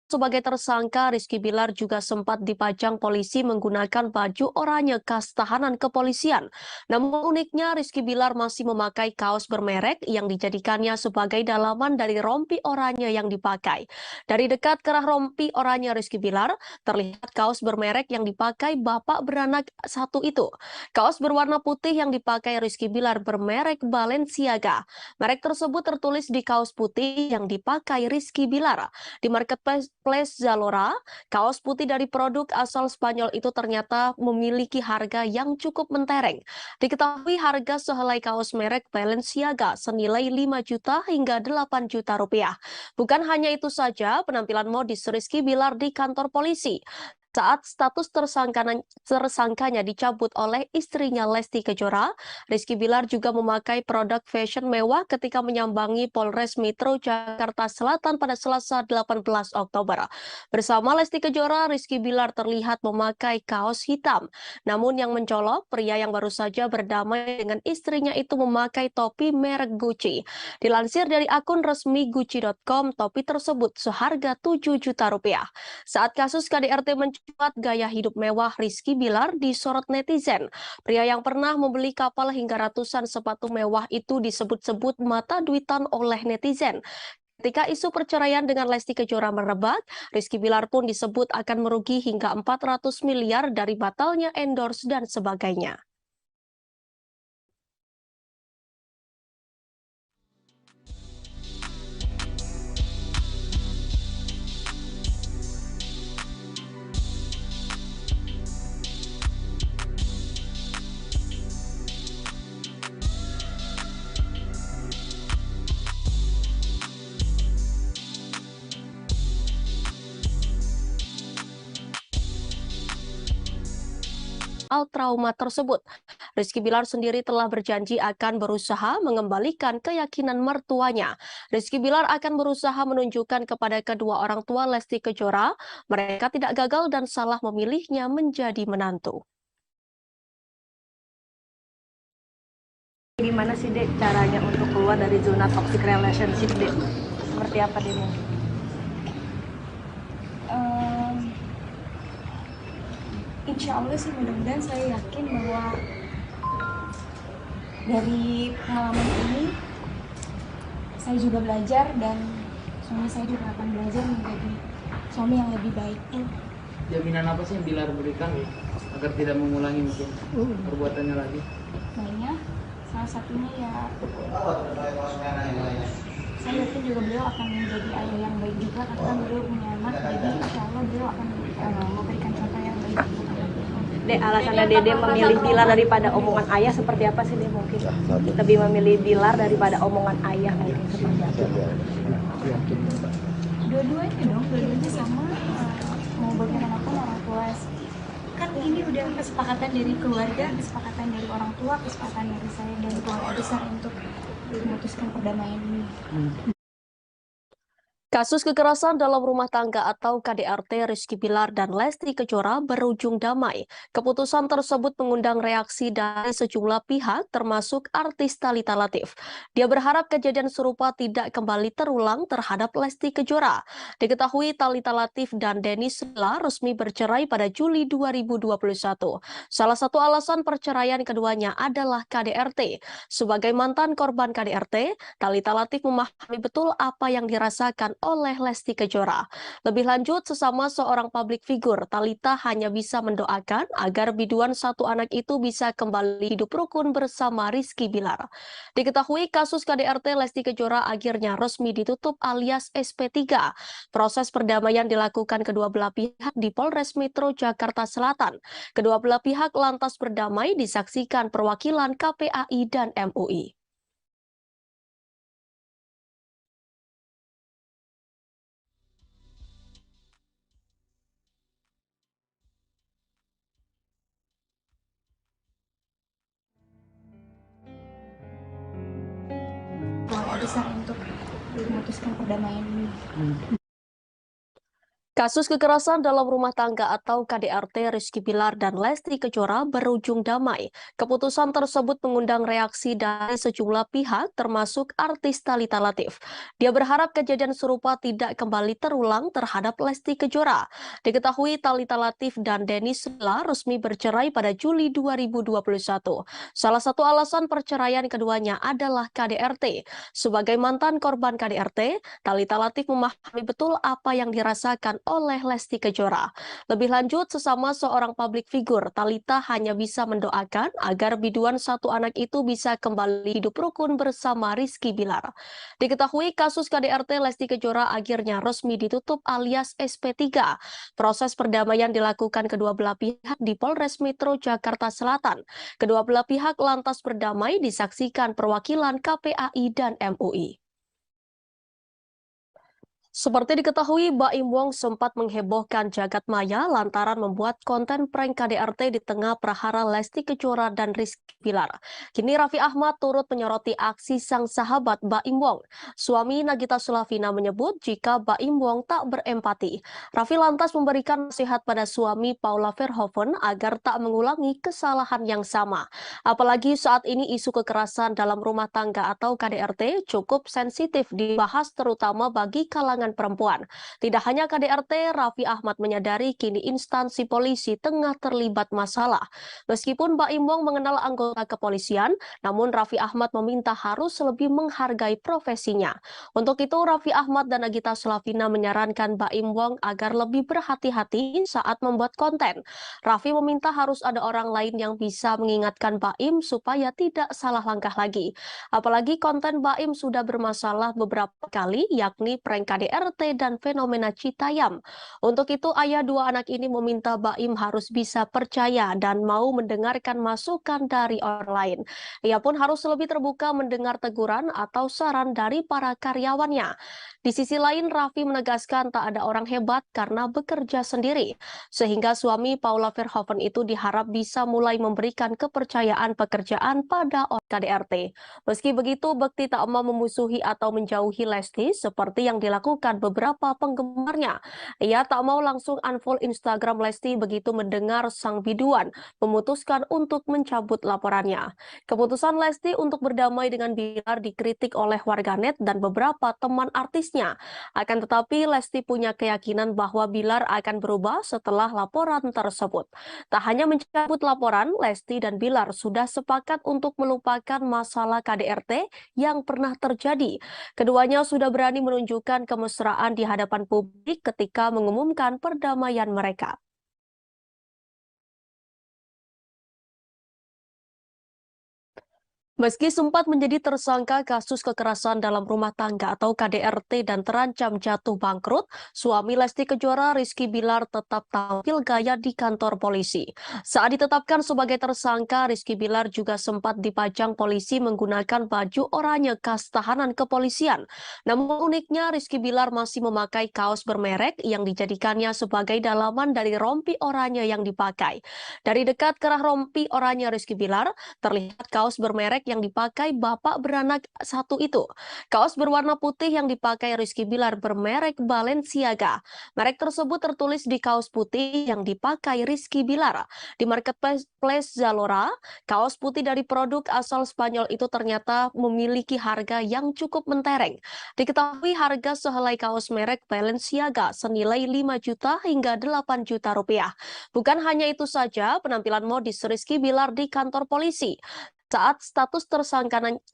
Sebagai tersangka, Rizky Bilar juga sempat dipajang polisi menggunakan baju oranye khas tahanan kepolisian. Namun uniknya, Rizky Bilar masih memakai kaos bermerek yang dijadikannya sebagai dalaman dari rompi oranye yang dipakai. Dari dekat kerah rompi oranye Rizky Bilar, terlihat kaos bermerek yang dipakai bapak beranak satu itu. Kaos berwarna putih yang dipakai Rizky Bilar bermerek Balenciaga. Merek tersebut tertulis di kaos putih yang dipakai Rizky Bilar. Di marketplace Zalora, kaos putih dari produk asal Spanyol itu ternyata memiliki harga yang cukup mentereng. Diketahui harga sehelai kaos merek Balenciaga senilai 5 juta hingga 8 juta rupiah. Bukan hanya itu saja, penampilan modis Rizky Bilar di kantor polisi saat status tersangkanya dicabut oleh istrinya Lesti Kejora, Rizky Bilar juga memakai produk fashion mewah ketika menyambangi Polres Metro Jakarta Selatan pada Selasa 18 Oktober. Bersama Lesti Kejora, Rizky Bilar terlihat memakai kaos hitam. Namun yang mencolok, pria yang baru saja berdamai dengan istrinya itu memakai topi merek Gucci. Dilansir dari akun resmi Gucci.com, topi tersebut seharga 7 juta rupiah. Saat kasus KDRT mencuat, gaya hidup mewah Rizky Bilar disorot netizen. Pria yang pernah membeli kapal hingga ratusan sepatu mewah itu disebut-sebut mata duitan oleh netizen. Ketika isu perceraian dengan Lesti Kejora merebak, Rizky Bilar pun disebut akan merugi hingga 400 miliar dari batalnya endorse dan sebagainya. Trauma tersebut. Rizky Bilar sendiri telah berjanji akan berusaha mengembalikan keyakinan mertuanya. Rizky Bilar akan berusaha menunjukkan kepada kedua orang tua Lesti Kejora mereka tidak gagal dan salah memilihnya menjadi menantu. Gimana sih Dek caranya untuk keluar dari zona toxic relationship Dek? Seperti apa Dek? Insya Allah sih mudah-mudahan saya yakin bahwa dari pengalaman ini saya juga belajar dan suami saya juga akan belajar menjadi suami yang lebih baik. Jaminan apa sih yang Bilar berikan agar tidak mengulangi mungkin perbuatannya lagi? Lainnya, salah satunya ya saya yakin juga beliau akan menjadi ayah yang baik juga karena beliau punya anak, jadi insya Allah beliau akan memberikan contoh yang baik untuk anak. Dek, alasannya Dede memilih Bilar daripada omongan ayah seperti apa sih Dek mungkin? Lebih memilih Bilar daripada omongan ayah mungkin seperti apa? Dua-duanya sama, mau bagaimanapun orang tua kan ini udah kesepakatan dari keluarga, kesepakatan dari orang tua, kesepakatan dari saya dan keluarga besar untuk memutuskan perdamaian ini. Kasus kekerasan dalam rumah tangga atau KDRT Rizky Bilar dan Lesti Kejora berujung damai. Keputusan tersebut mengundang reaksi dari sejumlah pihak termasuk artis Thalita Latief. Dia berharap kejadian serupa tidak kembali terulang terhadap Lesti Kejora. Diketahui Thalita Latief dan Denny Sela resmi bercerai pada Juli 2021. Salah satu alasan perceraian keduanya adalah KDRT. Sebagai mantan korban KDRT, Thalita Latief memahami betul apa yang dirasakan oleh Lesti Kejora. Lebih lanjut, sesama seorang publik figur, Thalita hanya bisa mendoakan agar biduan satu anak itu bisa kembali hidup rukun bersama Rizky Bilar. Diketahui kasus KDRT Lesti Kejora akhirnya resmi ditutup alias SP3. Proses perdamaian dilakukan kedua belah pihak di Polres Metro Jakarta Selatan. Kedua belah pihak lantas berdamai disaksikan perwakilan KPAI dan MUI. Keluarga besar untuk memutuskan perdamaian ini. Kasus kekerasan dalam rumah tangga atau KDRT Rizky Bilar dan Lesti Kejora berujung damai. Keputusan tersebut mengundang reaksi dari sejumlah pihak termasuk artis Thalita Latief. Dia berharap kejadian serupa tidak kembali terulang terhadap Lesti Kejora. Diketahui Thalita Latief dan Dennis Silla resmi bercerai pada Juli 2021. Salah satu alasan perceraian keduanya adalah KDRT. Sebagai mantan korban KDRT, Thalita Latief memahami betul apa yang dirasakan oleh Lesti Kejora. Lebih lanjut, sesama seorang publik figur, Thalita hanya bisa mendoakan agar biduan satu anak itu bisa kembali hidup rukun bersama Rizky Bilar. Diketahui kasus KDRT Lesti Kejora akhirnya resmi ditutup alias SP3. Proses perdamaian dilakukan kedua belah pihak di Polres Metro Jakarta Selatan. Kedua belah pihak lantas berdamai disaksikan perwakilan KPAI dan MUI. Seperti diketahui, Baim Wong sempat menghebohkan jagat maya lantaran membuat konten prank KDRT di tengah prahara Lesti Kejora dan Rizky Bilar. Kini Raffi Ahmad turut menyoroti aksi sang sahabat Baim Wong. Suami Nagita Slavina menyebut jika Baim Wong tak berempati. Raffi lantas memberikan nasihat pada suami Paula Verhoeven agar tak mengulangi kesalahan yang sama. Apalagi saat ini isu kekerasan dalam rumah tangga atau KDRT cukup sensitif dibahas terutama bagi kalangan perempuan. Tidak hanya KDRT, Raffi Ahmad menyadari kini instansi polisi tengah terlibat masalah. Meskipun Baim Wong mengenal anggota kepolisian, namun Raffi Ahmad meminta harus lebih menghargai profesinya. Untuk itu, Raffi Ahmad dan Nagita Slavina menyarankan Baim Wong agar lebih berhati-hati saat membuat konten. Raffi meminta harus ada orang lain yang bisa mengingatkan Baim supaya tidak salah langkah lagi. Apalagi konten Baim sudah bermasalah beberapa kali, yakni prank KDRT dan fenomena Citayam. Untuk itu, ayah dua anak ini meminta Baim harus bisa percaya dan mau mendengarkan masukan dari orang lain. Ia pun harus lebih terbuka mendengar teguran atau saran dari para karyawannya. Di sisi lain, Raffi menegaskan tak ada orang hebat karena bekerja sendiri, sehingga suami Paula Verhoeven itu diharap bisa mulai memberikan kepercayaan pekerjaan pada orang KDRT. Meski begitu, Bekti tak mau memusuhi atau menjauhi Lesti seperti yang dilakukan beberapa penggemarnya. Ia tak mau langsung unfollow Instagram Lesti begitu mendengar sang biduan memutuskan untuk mencabut laporannya. Keputusan Lesti untuk berdamai dengan Bilar dikritik oleh warganet dan beberapa teman artisnya. Akan tetapi, Lesti punya keyakinan bahwa Bilar akan berubah setelah laporan tersebut. Tak hanya mencabut laporan, Lesti dan Bilar sudah sepakat untuk melupakan masalah KDRT yang pernah terjadi. Keduanya sudah berani menunjukkan kemesraan di hadapan publik ketika mengumumkan perdamaian mereka. Meski sempat menjadi tersangka kasus kekerasan dalam rumah tangga atau KDRT dan terancam jatuh bangkrut, suami Lesti Kejora Rizky Bilar tetap tampil gaya di kantor polisi. Saat ditetapkan sebagai tersangka, Rizky Bilar juga sempat dipajang polisi menggunakan baju oranye khas tahanan kepolisian. Namun uniknya, Rizky Bilar masih memakai kaos bermerek yang dijadikannya sebagai dalaman dari rompi oranye yang dipakai. Dari dekat kerah rompi oranye Rizky Bilar, terlihat kaos bermerek yang dipakai bapak beranak satu itu. Kaos berwarna putih yang dipakai Rizky Bilar bermerek Balenciaga. Merek tersebut tertulis di kaos putih yang dipakai Rizky Bilar. Di marketplace Zalora, kaos putih dari produk asal Spanyol itu ternyata memiliki harga yang cukup mentereng. Diketahui harga sehelai kaos merek Balenciaga senilai 5 juta hingga 8 juta rupiah. Bukan hanya itu saja, penampilan modis Rizky Bilar di kantor polisi saat status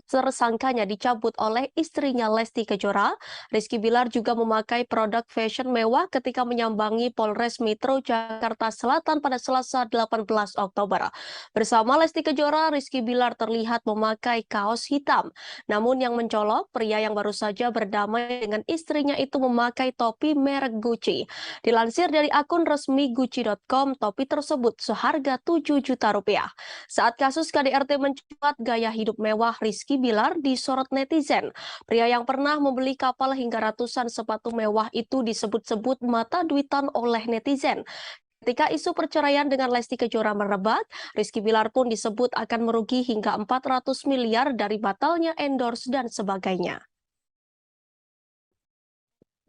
tersangkanya dicabut oleh istrinya Lesti Kejora, Rizky Bilar juga memakai produk fashion mewah ketika menyambangi Polres Metro Jakarta Selatan pada Selasa 18 Oktober. Bersama Lesti Kejora, Rizky Bilar terlihat memakai kaos hitam. Namun yang mencolok, pria yang baru saja berdamai dengan istrinya itu memakai topi merek Gucci. Dilansir dari akun resmi Gucci.com, topi tersebut seharga 7 juta rupiah. Saat kasus KDRT mencuat, gaya hidup mewah Rizky Bilar disorot netizen. Pria yang pernah membeli kapal hingga ratusan sepatu mewah itu disebut-sebut mata duitan oleh netizen. Ketika isu perceraian dengan Lesti Kejora merebak, Rizky Bilar pun disebut akan merugi hingga 400 miliar dari batalnya endorse dan sebagainya.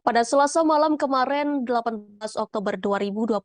Pada Selasa malam kemarin, 18 Oktober 2022,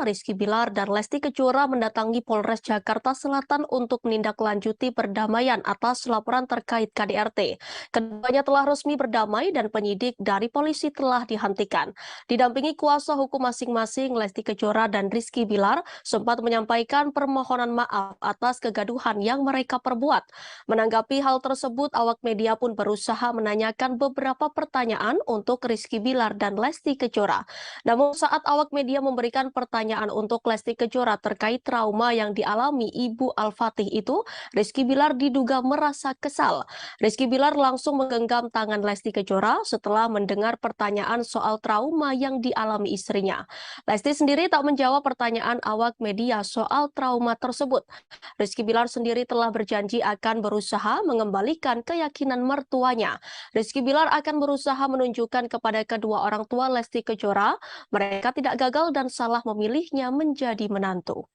Rizky Bilar dan Lesti Kejora mendatangi Polres Jakarta Selatan untuk menindaklanjuti perdamaian atas laporan terkait KDRT. Keduanya telah resmi berdamai dan penyidik dari polisi telah dihentikan. Didampingi kuasa hukum masing-masing, Lesti Kejora dan Rizky Bilar sempat menyampaikan permohonan maaf atas kegaduhan yang mereka perbuat. Menanggapi hal tersebut, awak media pun berusaha menanyakan beberapa pertanyaan untuk Rizky Bilar dan Lesti Kejora. Namun saat awak media memberikan pertanyaan untuk Lesti Kejora terkait trauma yang dialami Ibu Al-Fatih itu, Rizky Bilar diduga merasa kesal. Rizky Bilar langsung menggenggam tangan Lesti Kejora setelah mendengar pertanyaan soal trauma yang dialami istrinya. Lesti sendiri tak menjawab pertanyaan awak media soal trauma tersebut. Rizky Bilar sendiri telah berjanji akan berusaha mengembalikan keyakinan mertuanya. Rizky Bilar akan berusaha menunjukkan kepada kedua orang tua Lesti Kejora, mereka tidak gagal dan salah memilihnya menjadi menantu.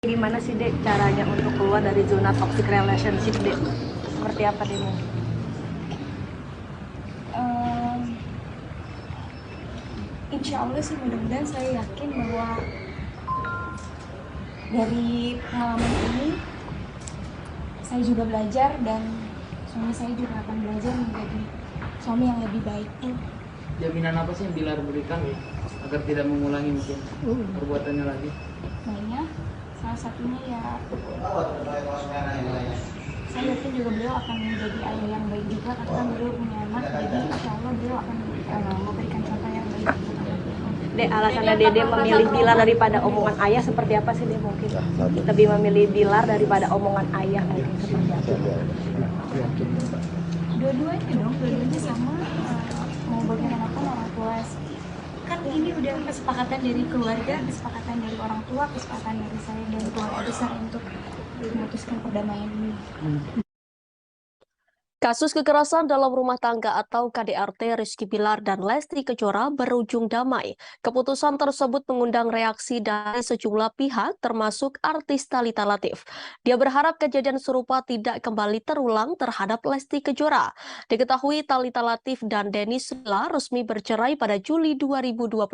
Gimana sih Dek caranya untuk keluar dari zona toxic relationship Dek? Seperti apa Dek? Insya Allah sih mudah-mudahan saya yakin bahwa dari pengalaman ini saya juga belajar dan suami saya juga akan belajar menjadi suami yang lebih baik. Jaminan apa sih yang Bilar berikan agar tidak mengulangi mungkin perbuatannya lagi? Banyak, salah satunya ya saya yakin juga beliau akan menjadi ayah yang baik juga karena beliau punya anak, jadi insya Allah beliau akan memberikan contoh yang baik. Dek, alasannya Dede memilih Bilar daripada omongan ayah seperti apa sih Dek mungkin? Lebih memilih Bilar daripada omongan ayah mungkin seperti apa? Dua-duanya dong, dua-duanya sama. Mau bagaimanapun orang tua kan ini udah kesepakatan dari keluarga, kesepakatan dari orang tua, kesepakatan dari saya dan keluarga besar untuk memutuskan perdamaian ini. Kasus kekerasan dalam rumah tangga atau KDRT Rizky Bilar dan Lesti Kejora berujung damai. Keputusan tersebut mengundang reaksi dari sejumlah pihak termasuk artis Thalita Latief. Dia berharap kejadian serupa tidak kembali terulang terhadap Lesti Kejora. Diketahui Thalita Latief dan Dennis Silla resmi bercerai pada Juli 2021.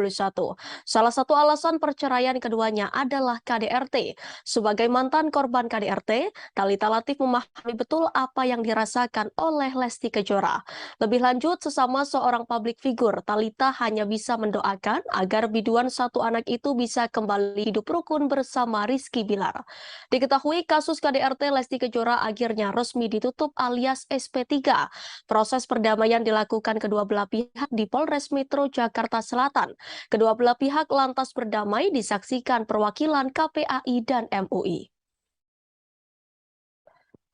Salah satu alasan perceraian keduanya adalah KDRT. Sebagai mantan korban KDRT, Thalita Latief memahami betul apa yang dirasakan oleh Lesti Kejora. Lebih lanjut, sesama seorang publik figur, Thalita hanya bisa mendoakan agar biduan satu anak itu bisa kembali hidup rukun bersama Rizky Bilar. Diketahui kasus KDRT Lesti Kejora akhirnya resmi ditutup alias SP3. Proses perdamaian dilakukan kedua belah pihak di Polres Metro Jakarta Selatan. Kedua belah pihak lantas berdamai disaksikan perwakilan KPAI dan MUI.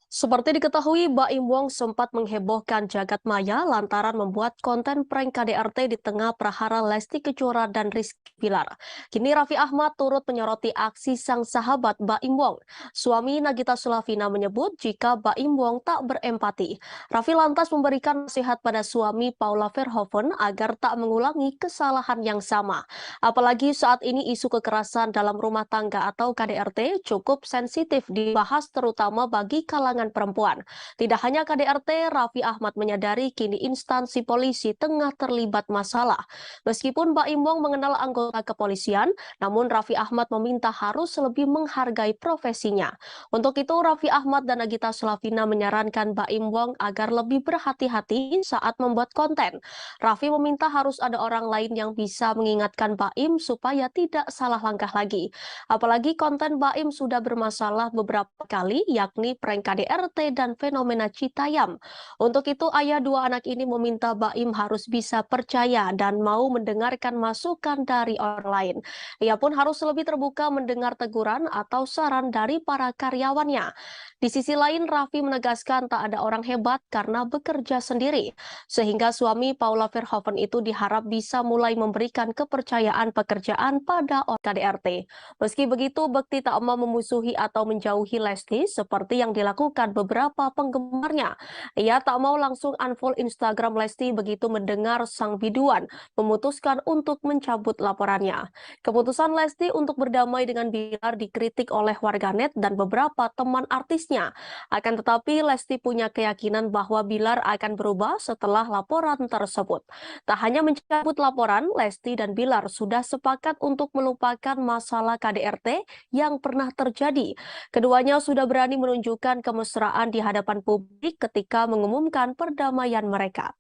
Seperti diketahui, Baim Wong sempat menghebohkan jagat maya lantaran membuat konten prank KDRT di tengah prahara Lesti Kejora dan Rizky Bilar. Kini Raffi Ahmad turut menyoroti aksi sang sahabat Baim Wong. Suami Nagita Slavina menyebut jika Baim Wong tak berempati. Raffi lantas memberikan nasihat pada suami Paula Verhoeven agar tak mengulangi kesalahan yang sama. Apalagi saat ini isu kekerasan dalam rumah tangga atau KDRT cukup sensitif dibahas terutama bagi kalangan perempuan. Tidak hanya KDRT, Raffi Ahmad menyadari kini instansi polisi tengah terlibat masalah. Meskipun Baim Wong mengenal anggota kepolisian, namun Raffi Ahmad meminta harus lebih menghargai profesinya. Untuk itu, Raffi Ahmad dan Nagita Slavina menyarankan Baim Wong agar lebih berhati-hati saat membuat konten. Raffi meminta harus ada orang lain yang bisa mengingatkan Baim supaya tidak salah langkah lagi. Apalagi konten Baim sudah bermasalah beberapa kali, yakni prank KDRT dan fenomena Citayam. Untuk itu, ayah dua anak ini meminta Baim harus bisa percaya dan mau mendengarkan masukan dari orang lain. Ia pun harus lebih terbuka mendengar teguran atau saran dari para karyawannya. Di sisi lain, Raffi menegaskan tak ada orang hebat karena bekerja sendiri. Sehingga suami Paula Verhoeven itu diharap bisa mulai memberikan kepercayaan pekerjaan pada KDRT. Meski begitu, Bekti tak mau memusuhi atau menjauhi Lesti seperti yang dilakukan menyingkirkan beberapa penggemarnya. Ia tak mau langsung unfollow Instagram Lesti begitu mendengar sang biduan memutuskan untuk mencabut laporannya. Keputusan Lesti untuk berdamai dengan Bilar dikritik oleh warganet dan beberapa teman artisnya. Akan tetapi Lesti punya keyakinan bahwa Bilar akan berubah setelah laporan tersebut. Tak hanya mencabut laporan, Lesti dan Bilar sudah sepakat untuk melupakan masalah KDRT yang pernah terjadi. Keduanya sudah berani menunjukkan kemesraan di hadapan publik ketika mengumumkan perdamaian mereka.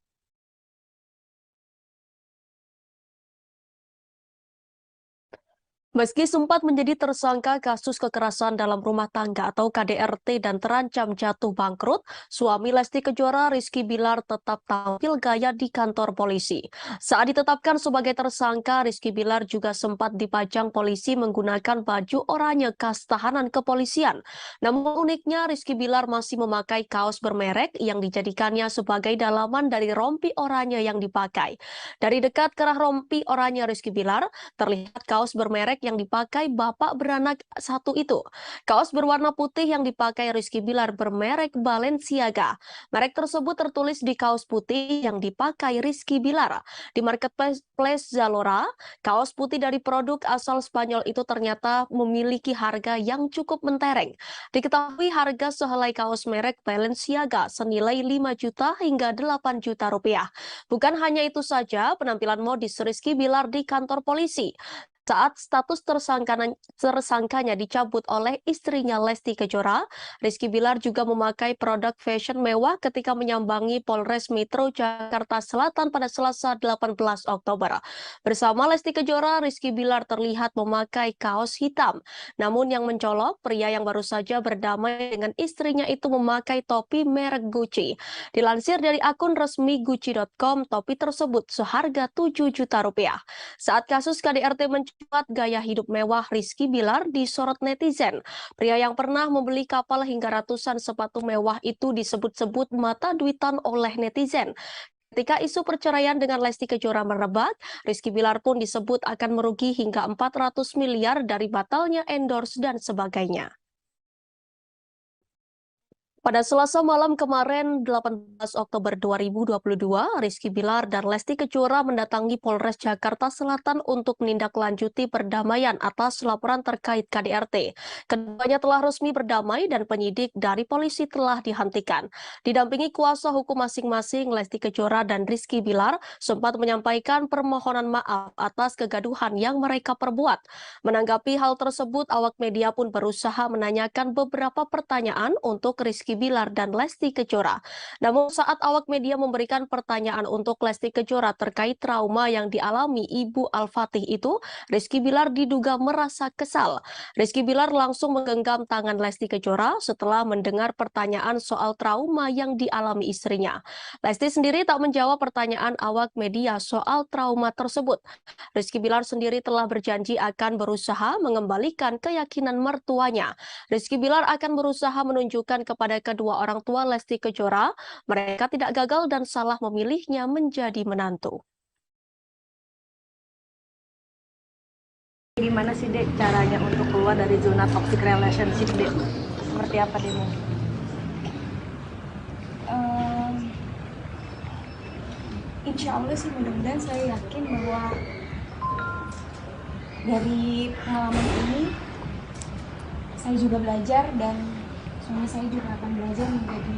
Meski sempat menjadi tersangka kasus kekerasan dalam rumah tangga atau KDRT dan terancam jatuh bangkrut, suami Lesti Kejora Rizky Bilar tetap tampil gaya di kantor polisi. Saat ditetapkan sebagai tersangka, Rizky Bilar juga sempat dipajang polisi menggunakan baju oranye khas tahanan kepolisian. Namun uniknya, Rizky Bilar masih memakai kaos bermerek yang dijadikannya sebagai dalaman dari rompi oranye yang dipakai. Dari dekat kerah rompi oranye Rizky Bilar, terlihat kaos bermerek yang dipakai bapak beranak satu itu. Kaos berwarna putih yang dipakai Rizky Bilar bermerek Balenciaga. Merek tersebut tertulis di kaos putih yang dipakai Rizky Bilar. Di marketplace Zalora, kaos putih dari produk asal Spanyol itu ternyata memiliki harga yang cukup mentereng. Diketahui harga sehelai kaos merek Balenciaga senilai 5 juta hingga 8 juta rupiah. Bukan hanya itu saja, penampilan modis Rizky Bilar di kantor polisi saat status tersangkanya dicabut oleh istrinya Lesti Kejora, Rizky Bilar juga memakai produk fashion mewah ketika menyambangi Polres Metro Jakarta Selatan pada Selasa 18 Oktober. Bersama Lesti Kejora, Rizky Bilar terlihat memakai kaos hitam. Namun yang mencolok, pria yang baru saja berdamai dengan istrinya itu memakai topi merek Gucci. Dilansir dari akun resmi Gucci.com, topi tersebut seharga 7 juta rupiah. Saat kasus KDRT mencuat, gaya hidup mewah Rizky Bilar disorot netizen. Pria yang pernah membeli kapal hingga ratusan sepatu mewah itu disebut-sebut mata duitan oleh netizen. Ketika isu perceraian dengan Lesti Kejora merebak, Rizky Bilar pun disebut akan merugi hingga 400 miliar dari batalnya endorse dan sebagainya. Pada Selasa malam kemarin, 18 Oktober 2022, Rizky Bilar dan Lesti Kejora mendatangi Polres Jakarta Selatan untuk menindaklanjuti perdamaian atas laporan terkait KDRT. Keduanya telah resmi berdamai dan penyidik dari polisi telah dihentikan. Didampingi kuasa hukum masing-masing, Lesti Kejora dan Rizky Bilar sempat menyampaikan permohonan maaf atas kegaduhan yang mereka perbuat. Menanggapi hal tersebut, awak media pun berusaha menanyakan beberapa pertanyaan untuk Rizky Bilar dan Lesti Kejora. Namun saat awak media memberikan pertanyaan untuk Lesti Kejora terkait trauma yang dialami Ibu Al-Fatih itu, Rizky Bilar diduga merasa kesal. Rizky Bilar langsung menggenggam tangan Lesti Kejora setelah mendengar pertanyaan soal trauma yang dialami istrinya. Lesti sendiri tak menjawab pertanyaan awak media soal trauma tersebut. Rizky Bilar sendiri telah berjanji akan berusaha mengembalikan keyakinan mertuanya. Rizky Bilar akan berusaha menunjukkan kepada kedua orang tua Lesti Kejora, mereka tidak gagal dan salah memilihnya menjadi menantu. Gimana sih Dek caranya untuk keluar dari zona toxic relationship Dek? Seperti apa Dek? Insya Allah sih, mudah-mudahan saya yakin bahwa dari pengalaman ini saya juga belajar dan suami saya juga akan belajar menjadi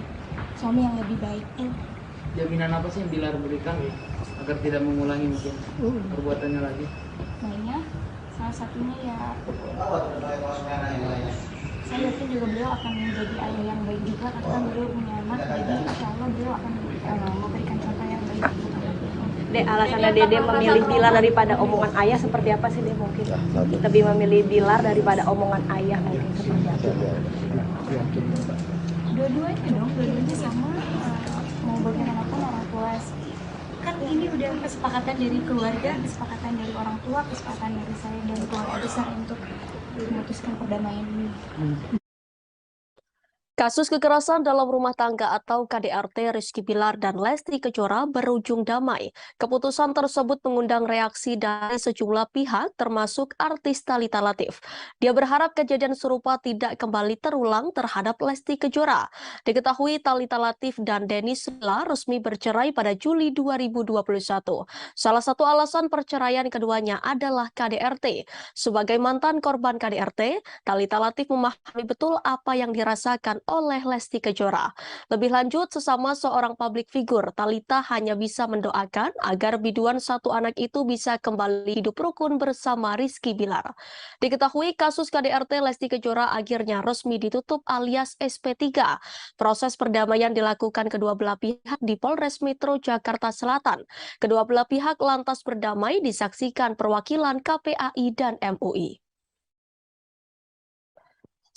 suami yang lebih baik. Jaminan apa sih yang Bilar berikan agar tidak mengulangi mungkin perbuatannya lagi? Mainnya salah satunya ya, saya yakin juga beliau akan menjadi ayah yang baik juga karena beliau punya anak, jadi insya Allah beliau akan memberikan contoh yang baik. Dek, alasannya Dede memilih Bilar daripada omongan ayah seperti apa sih Dek mungkin? Lebih memilih Bilar daripada omongan ayah mungkin seperti apa? Dua-duanya sama, mau bagaimanapun orang tua kan ini udah kesepakatan dari keluarga, kesepakatan dari orang tua, kesepakatan dari saya dan keluarga besar untuk memutuskan perdamaian ini. Kasus kekerasan dalam rumah tangga atau KDRT Rizky Bilar dan Lesti Kejora berujung damai. Keputusan tersebut mengundang reaksi dari sejumlah pihak termasuk artis Thalita Latief. Dia berharap kejadian serupa tidak kembali terulang terhadap Lesti Kejora. Diketahui Thalita Latief dan Dennis Bilar resmi bercerai pada Juli 2021. Salah satu alasan perceraian keduanya adalah KDRT. Sebagai mantan korban KDRT, Thalita Latief memahami betul apa yang dirasakan oleh Lesti Kejora. Lebih lanjut, sesama seorang publik figur, Thalita hanya bisa mendoakan agar biduan satu anak itu bisa kembali hidup rukun bersama Rizky Bilar. Diketahui kasus KDRT Lesti Kejora akhirnya resmi ditutup alias SP3. Proses perdamaian dilakukan kedua belah pihak di Polres Metro Jakarta Selatan. Kedua belah pihak lantas berdamai disaksikan perwakilan KPAI dan MUI.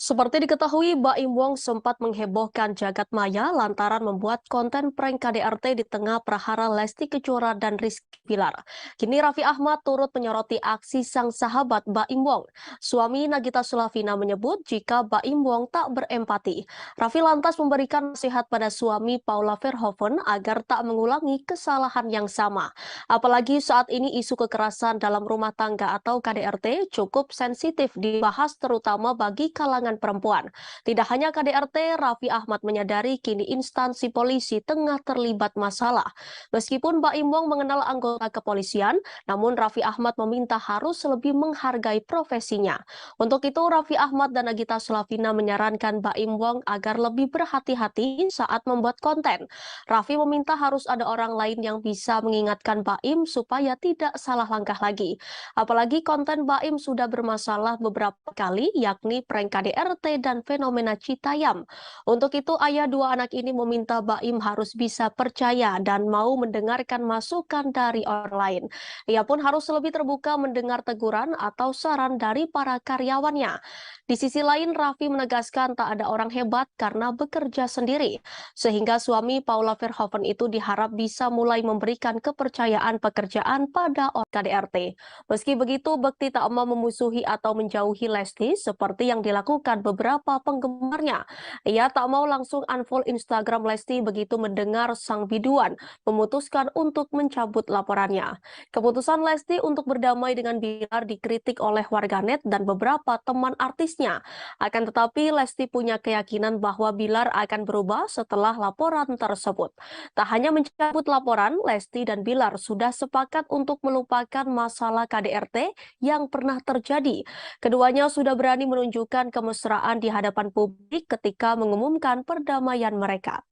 Seperti diketahui, Baim Wong sempat menghebohkan jagat maya lantaran membuat konten prank KDRT di tengah prahara Lesti Kejora dan Rizky Bilar. Kini Raffi Ahmad turut menyoroti aksi sang sahabat Baim Wong. Suami Nagita Slavina menyebut jika Baim Wong tak berempati. Raffi lantas memberikan nasihat pada suami Paula Verhoeven agar tak mengulangi kesalahan yang sama. Apalagi saat ini isu kekerasan dalam rumah tangga atau KDRT cukup sensitif dibahas terutama bagi kalangan perempuan. Tidak hanya KDRT, Raffi Ahmad menyadari kini instansi polisi tengah terlibat masalah. Meskipun Baim Wong mengenal anggota kepolisian, namun Raffi Ahmad meminta harus lebih menghargai profesinya. Untuk itu, Raffi Ahmad dan Nagita Slavina menyarankan Baim Wong agar lebih berhati-hati saat membuat konten. Raffi meminta harus ada orang lain yang bisa mengingatkan Baim supaya tidak salah langkah lagi. Apalagi konten Baim sudah bermasalah beberapa kali, yakni prank KDRT dan fenomena Citayam. Untuk itu, ayah dua anak ini meminta Baim harus bisa percaya dan mau mendengarkan masukan dari orang lain. Ia pun harus lebih terbuka mendengar teguran atau saran dari para karyawannya. Di sisi lain, Raffi menegaskan tak ada orang hebat karena bekerja sendiri, sehingga suami Paula Verhoeven itu diharap bisa mulai memberikan kepercayaan pekerjaan pada orang KDRT. Meski begitu, Bekti tak mau memusuhi atau menjauhi Lesti seperti yang dilakukan beberapa penggemarnya. Ia tak mau langsung unfollow Instagram Lesti begitu mendengar sang biduan memutuskan untuk mencabut laporannya. Keputusan Lesti untuk berdamai dengan Bilar dikritik oleh warganet dan beberapa teman artisnya. Akan tetapi, Lesti punya keyakinan bahwa Bilar akan berubah setelah laporan tersebut. Tak hanya mencabut laporan, Lesti dan Bilar sudah sepakat untuk melupakan masalah KDRT yang pernah terjadi. Keduanya sudah berani menunjukkan kemesraan di hadapan publik ketika mengumumkan perdamaian mereka.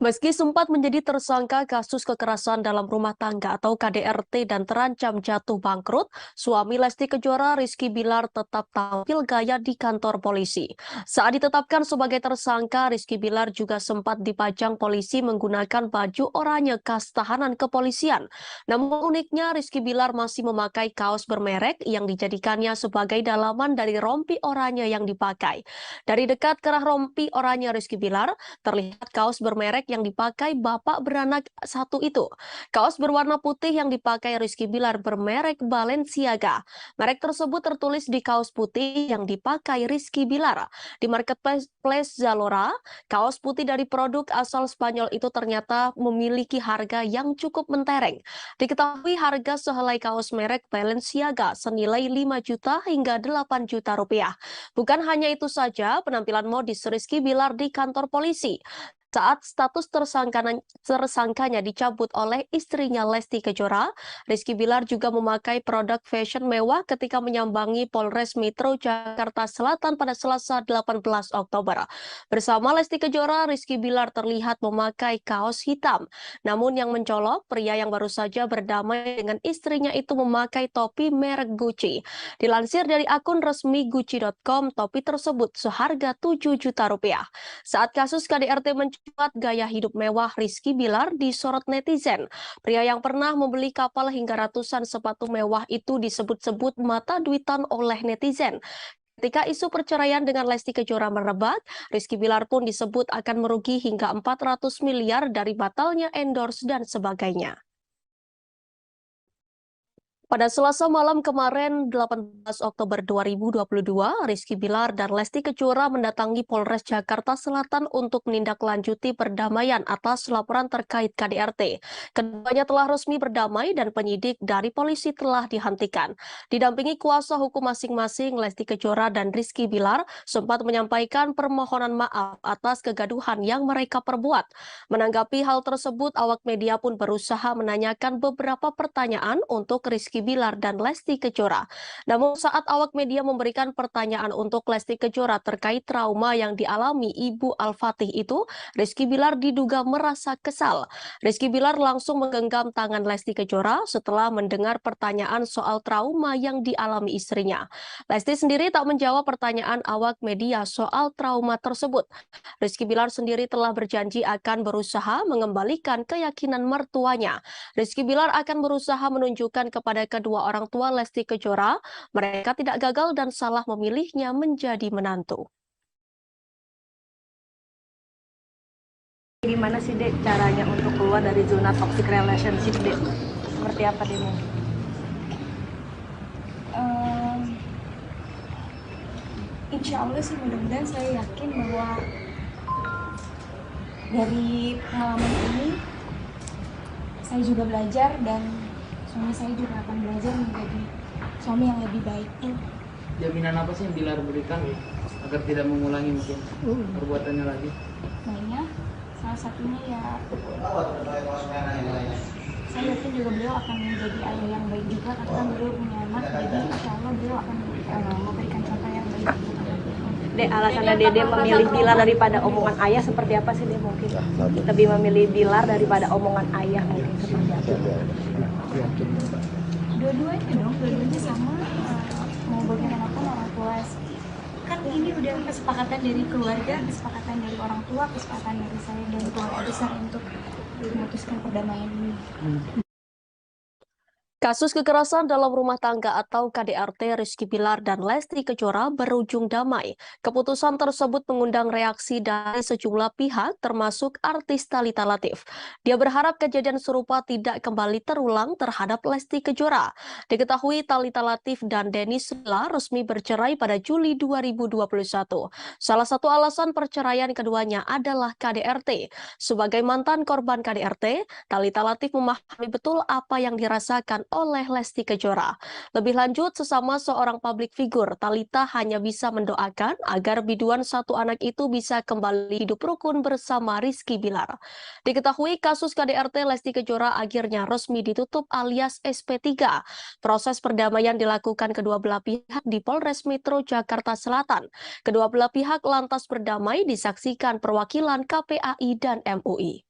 Meski sempat menjadi tersangka kasus kekerasan dalam rumah tangga atau KDRT dan terancam jatuh bangkrut, suami Lesti Kejora Rizky Bilar tetap tampil gaya di kantor polisi. Saat ditetapkan sebagai tersangka, Rizky Bilar juga sempat dipajang polisi menggunakan baju oranye khas tahanan kepolisian. Namun uniknya, Rizky Bilar masih memakai kaos bermerek yang dijadikannya sebagai dalaman dari rompi oranye yang dipakai. Dari dekat kerah rompi oranye Rizky Bilar, terlihat kaos bermerek yang dipakai bapak beranak satu itu. Kaos berwarna putih yang dipakai Rizky Bilar bermerek Balenciaga. Merek tersebut tertulis di kaos putih yang dipakai Rizky Bilar. Di marketplace Zalora, kaos putih dari produk asal Spanyol itu ternyata memiliki harga yang cukup mentereng. Diketahui harga sehelai kaos merek Balenciaga senilai 5 juta hingga 8 juta rupiah. Bukan hanya itu saja, penampilan modis Rizky Bilar di kantor polisi saat status tersangkanya dicabut oleh istrinya Lesti Kejora, Rizky Bilar juga memakai produk fashion mewah ketika menyambangi Polres Metro Jakarta Selatan pada Selasa 18 Oktober. Bersama Lesti Kejora, Rizky Bilar terlihat memakai kaos hitam. Namun yang mencolok, pria yang baru saja berdamai dengan istrinya itu memakai topi merek Gucci. Dilansir dari akun resmi Gucci.com, topi tersebut seharga 7 juta rupiah. Saat kasus KDRT mencuat, gaya hidup mewah Rizky Bilar disorot netizen. Pria yang pernah membeli kapal hingga ratusan sepatu mewah itu disebut-sebut mata duitan oleh netizen. Ketika isu perceraian dengan Lesti Kejora merebak, Rizky Bilar pun disebut akan merugi hingga 400 miliar dari batalnya endorse dan sebagainya. Pada Selasa malam kemarin, 18 Oktober 2022, Rizky Bilar dan Lesti Kejora mendatangi Polres Jakarta Selatan untuk menindaklanjuti perdamaian atas laporan terkait KDRT. Keduanya telah resmi berdamai dan penyidik dari polisi telah dihentikan. Didampingi kuasa hukum masing-masing, Lesti Kejora dan Rizky Bilar sempat menyampaikan permohonan maaf atas kegaduhan yang mereka perbuat. Menanggapi hal tersebut, awak media pun berusaha menanyakan beberapa pertanyaan untuk Rizky Bilar dan Lesti Kejora. Namun saat awak media memberikan pertanyaan untuk Lesti Kejora terkait trauma yang dialami Ibu Al-Fatih itu, Rizky Bilar diduga merasa kesal. Rizky Bilar langsung menggenggam tangan Lesti Kejora setelah mendengar pertanyaan soal trauma yang dialami istrinya. Lesti sendiri tak menjawab pertanyaan awak media soal trauma tersebut. Rizky Bilar sendiri telah berjanji akan berusaha mengembalikan keyakinan mertuanya. Rizky Bilar akan berusaha menunjukkan kepada kedua orang tua Lesti Kejora, mereka tidak gagal dan salah memilihnya menjadi menantu. Gimana sih Dek caranya untuk keluar dari zona toxic relationship Dek? Seperti apa Dek? Insya Allah sih mudah-mudahan saya yakin bahwa dari pengalaman ini saya juga belajar dan suami saya juga akan belajar menjadi suami yang lebih baik. Jaminan apa sih yang Bilar berikan agar tidak mengulangi mungkin perbuatannya lagi? Banyak, salah satunya ya saya yakin juga beliau akan menjadi ayah yang baik juga karena beliau punya anak, jadi insya Allah beliau akan memberikan contoh yang baik untuk anaknya. Dek, alasannya Dede memilih Bilar daripada omongan ayah seperti apa sih Dek mungkin? Lebih memilih Bilar daripada omongan ayah mungkin seperti apa? Dua-duanya dong, dua-duanya sama, mau bagaimanapun orang tua kan ini udah kesepakatan dari keluarga, kesepakatan dari orang tua, kesepakatan dari saya dan keluarga besar untuk memutuskan perdamaian ini. Kasus kekerasan dalam rumah tangga atau KDRT Rizky Bilar dan Lesti Kejora berujung damai. Keputusan tersebut mengundang reaksi dari sejumlah pihak termasuk artis Thalita Latief. Dia berharap kejadian serupa tidak kembali terulang terhadap Lesti Kejora. Diketahui Thalita Latief dan Denny Sula resmi bercerai pada Juli 2021. Salah satu alasan perceraian keduanya adalah KDRT. Sebagai mantan korban KDRT, Thalita Latief memahami betul apa yang dirasakan oleh Lesti Kejora. Lebih lanjut, sesama seorang publik figur, Thalita hanya bisa mendoakan agar biduan satu anak itu bisa kembali hidup rukun bersama Rizky Bilar. Diketahui kasus KDRT Lesti Kejora akhirnya resmi ditutup alias SP3. Proses perdamaian dilakukan kedua belah pihak di Polres Metro Jakarta Selatan. Kedua belah pihak lantas berdamai disaksikan perwakilan KPAI dan MUI.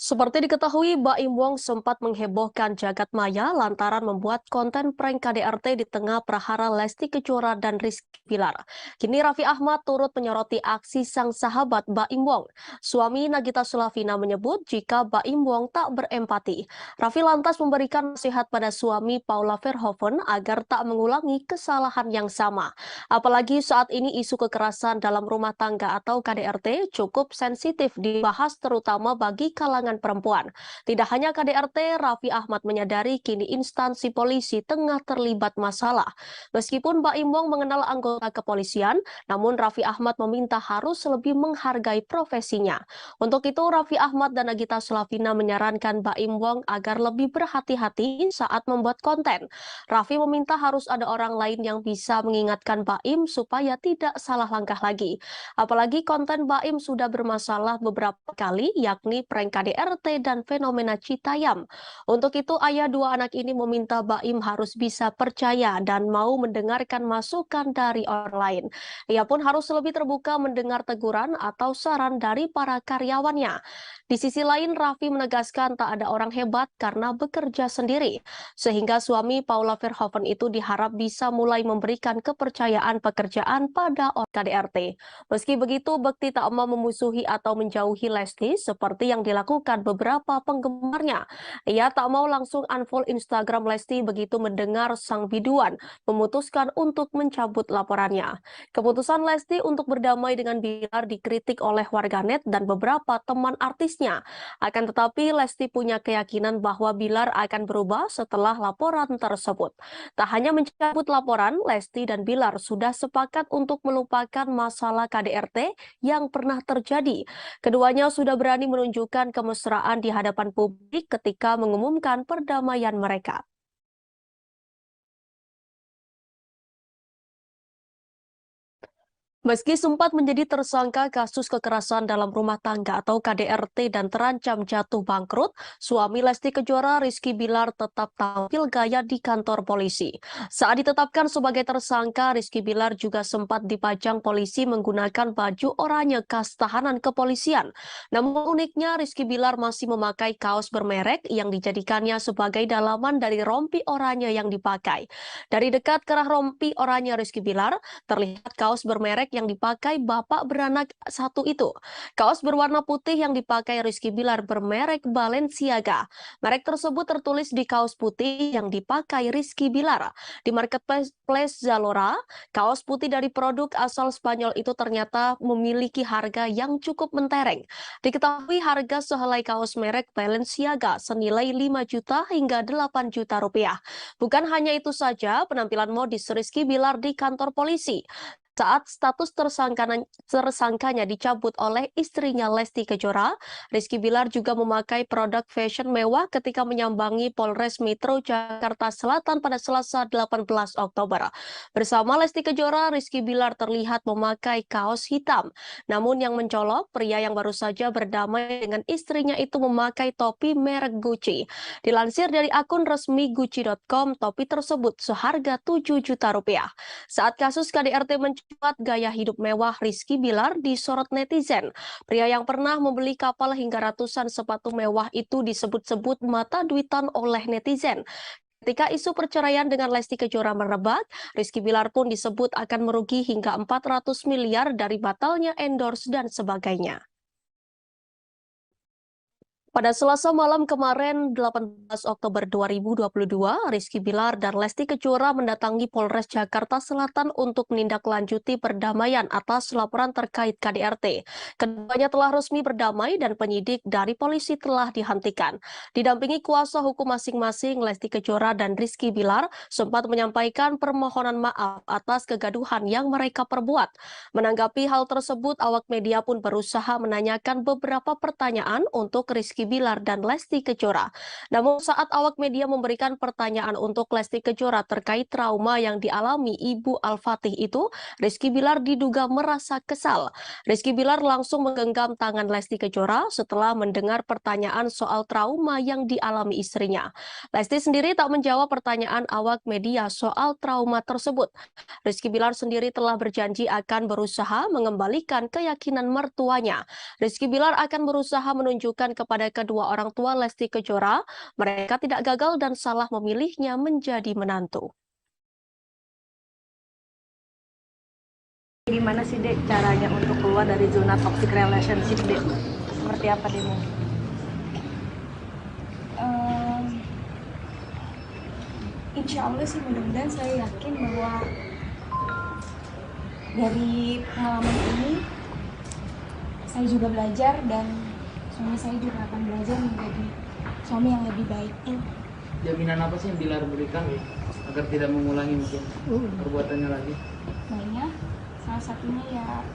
Seperti diketahui, Baim Wong sempat menghebohkan jagat maya lantaran membuat konten prank KDRT di tengah prahara Lesti Kejora dan Rizky Bilar. Kini Raffi Ahmad turut menyoroti aksi sang sahabat Baim Wong. Suami Nagita Slavina menyebut jika Baim Wong tak berempati. Raffi lantas memberikan nasihat pada suami Paula Verhoeven agar tak mengulangi kesalahan yang sama. Apalagi saat ini isu kekerasan dalam rumah tangga atau KDRT cukup sensitif dibahas terutama bagi kalangan perempuan. Tidak hanya KDRT, Raffi Ahmad menyadari kini instansi polisi tengah terlibat masalah. Meskipun Baim Wong mengenal anggota kepolisian, namun Raffi Ahmad meminta harus lebih menghargai profesinya. Untuk itu, Raffi Ahmad dan Nagita Slavina menyarankan Baim Wong agar lebih berhati-hati saat membuat konten. Raffi meminta harus ada orang lain yang bisa mengingatkan Baim supaya tidak salah langkah lagi. Apalagi konten Baim sudah bermasalah beberapa kali, yakni prank KDRT dan fenomena Citayam. Untuk itu, ayah dua anak ini meminta Baim harus bisa percaya dan mau mendengarkan masukan dari orang lain. Ia pun harus lebih terbuka mendengar teguran atau saran dari para karyawannya. Di sisi lain, Raffi menegaskan tak ada orang hebat karena bekerja sendiri. Sehingga suami Paula Verhoeven itu diharap bisa mulai memberikan kepercayaan pekerjaan pada orang KDRT. Meski begitu, Bekti tak mau memusuhi atau menjauhi Lesti seperti yang dilakukan menghebohkan beberapa penggemarnya. Ia tak mau langsung unfollow Instagram Lesti begitu mendengar sang biduan memutuskan untuk mencabut laporannya. Keputusan Lesti untuk berdamai dengan Bilar dikritik oleh warganet dan beberapa teman artisnya. Akan tetapi Lesti punya keyakinan bahwa Bilar akan berubah setelah laporan tersebut. Tak hanya mencabut laporan, Lesti dan Bilar sudah sepakat untuk melupakan masalah KDRT yang pernah terjadi. Keduanya sudah berani menunjukkan kemesraan di hadapan publik ketika mengumumkan perdamaian mereka. Meski sempat menjadi tersangka kasus kekerasan dalam rumah tangga atau KDRT dan terancam jatuh bangkrut, suami Lesti Kejora Rizky Bilar tetap tampil gaya di kantor polisi. Saat ditetapkan sebagai tersangka, Rizky Bilar juga sempat dipajang polisi menggunakan baju oranye khas tahanan kepolisian. Namun uniknya, Rizky Bilar masih memakai kaos bermerek yang dijadikannya sebagai dalaman dari rompi oranye yang dipakai. Dari dekat kerah rompi oranye Rizky Bilar, terlihat kaos bermerek yang dipakai bapak beranak satu itu. Kaos berwarna putih yang dipakai Rizky Bilar bermerek Balenciaga. Merek tersebut tertulis di kaos putih yang dipakai Rizky Bilar. Di marketplace Zalora, kaos putih dari produk asal Spanyol itu ternyata memiliki harga yang cukup mentereng. Diketahui harga sehelai kaos merek Balenciaga senilai 5 juta hingga 8 juta rupiah. Bukan hanya itu saja, penampilan modis Rizky Bilar di kantor polisi saat status tersangkanya dicabut oleh istrinya Lesti Kejora, Rizky Bilar juga memakai produk fashion mewah ketika menyambangi Polres Metro Jakarta Selatan pada Selasa 18 Oktober. Bersama Lesti Kejora, Rizky Bilar terlihat memakai kaos hitam. Namun yang mencolok, pria yang baru saja berdamai dengan istrinya itu memakai topi merek Gucci. Dilansir dari akun resmi Gucci.com, topi tersebut seharga 7 juta rupiah. Saat kasus KDRT mencuat, gaya hidup mewah Rizky Bilar disorot netizen. Pria yang pernah membeli kapal hingga ratusan sepatu mewah itu disebut-sebut mata duitan oleh netizen. Ketika isu perceraian dengan Lesti Kejora merebak, Rizky Bilar pun disebut akan merugi hingga 400 miliar dari batalnya endorse dan sebagainya. Pada Selasa malam kemarin, 18 Oktober 2022, Rizky Bilar dan Lesti Kejora mendatangi Polres Jakarta Selatan untuk menindaklanjuti perdamaian atas laporan terkait KDRT. Keduanya telah resmi berdamai dan penyidik dari polisi telah dihentikan. Didampingi kuasa hukum masing-masing, Lesti Kejora dan Rizky Bilar sempat menyampaikan permohonan maaf atas kegaduhan yang mereka perbuat. Menanggapi hal tersebut, awak media pun berusaha menanyakan beberapa pertanyaan untuk Rizky Bilar dan Lesti Kejora. Namun saat awak media memberikan pertanyaan untuk Lesti Kejora terkait trauma yang dialami Ibu Al-Fatih itu, Rizky Bilar diduga merasa kesal. Rizky Bilar langsung menggenggam tangan Lesti Kejora setelah mendengar pertanyaan soal trauma yang dialami istrinya. Lesti sendiri tak menjawab pertanyaan awak media soal trauma tersebut. Rizky Bilar sendiri telah berjanji akan berusaha mengembalikan keyakinan mertuanya. Rizky Bilar akan berusaha menunjukkan kepada kedua orang tua Lesti Kejora, mereka tidak gagal dan salah memilihnya menjadi menantu. Gimana sih Dek caranya untuk keluar dari zona toxic relationship Dek? Seperti apa Dek mungkin? Insya Allah sih mudah-mudahan saya yakin bahwa dari pengalaman ini saya juga belajar dan suami saya juga akan belajar menjadi suami yang lebih baik. Jaminan apa sih yang Bilar berikan agar tidak mengulangi mungkin perbuatannya lagi? Banyak, salah satunya ya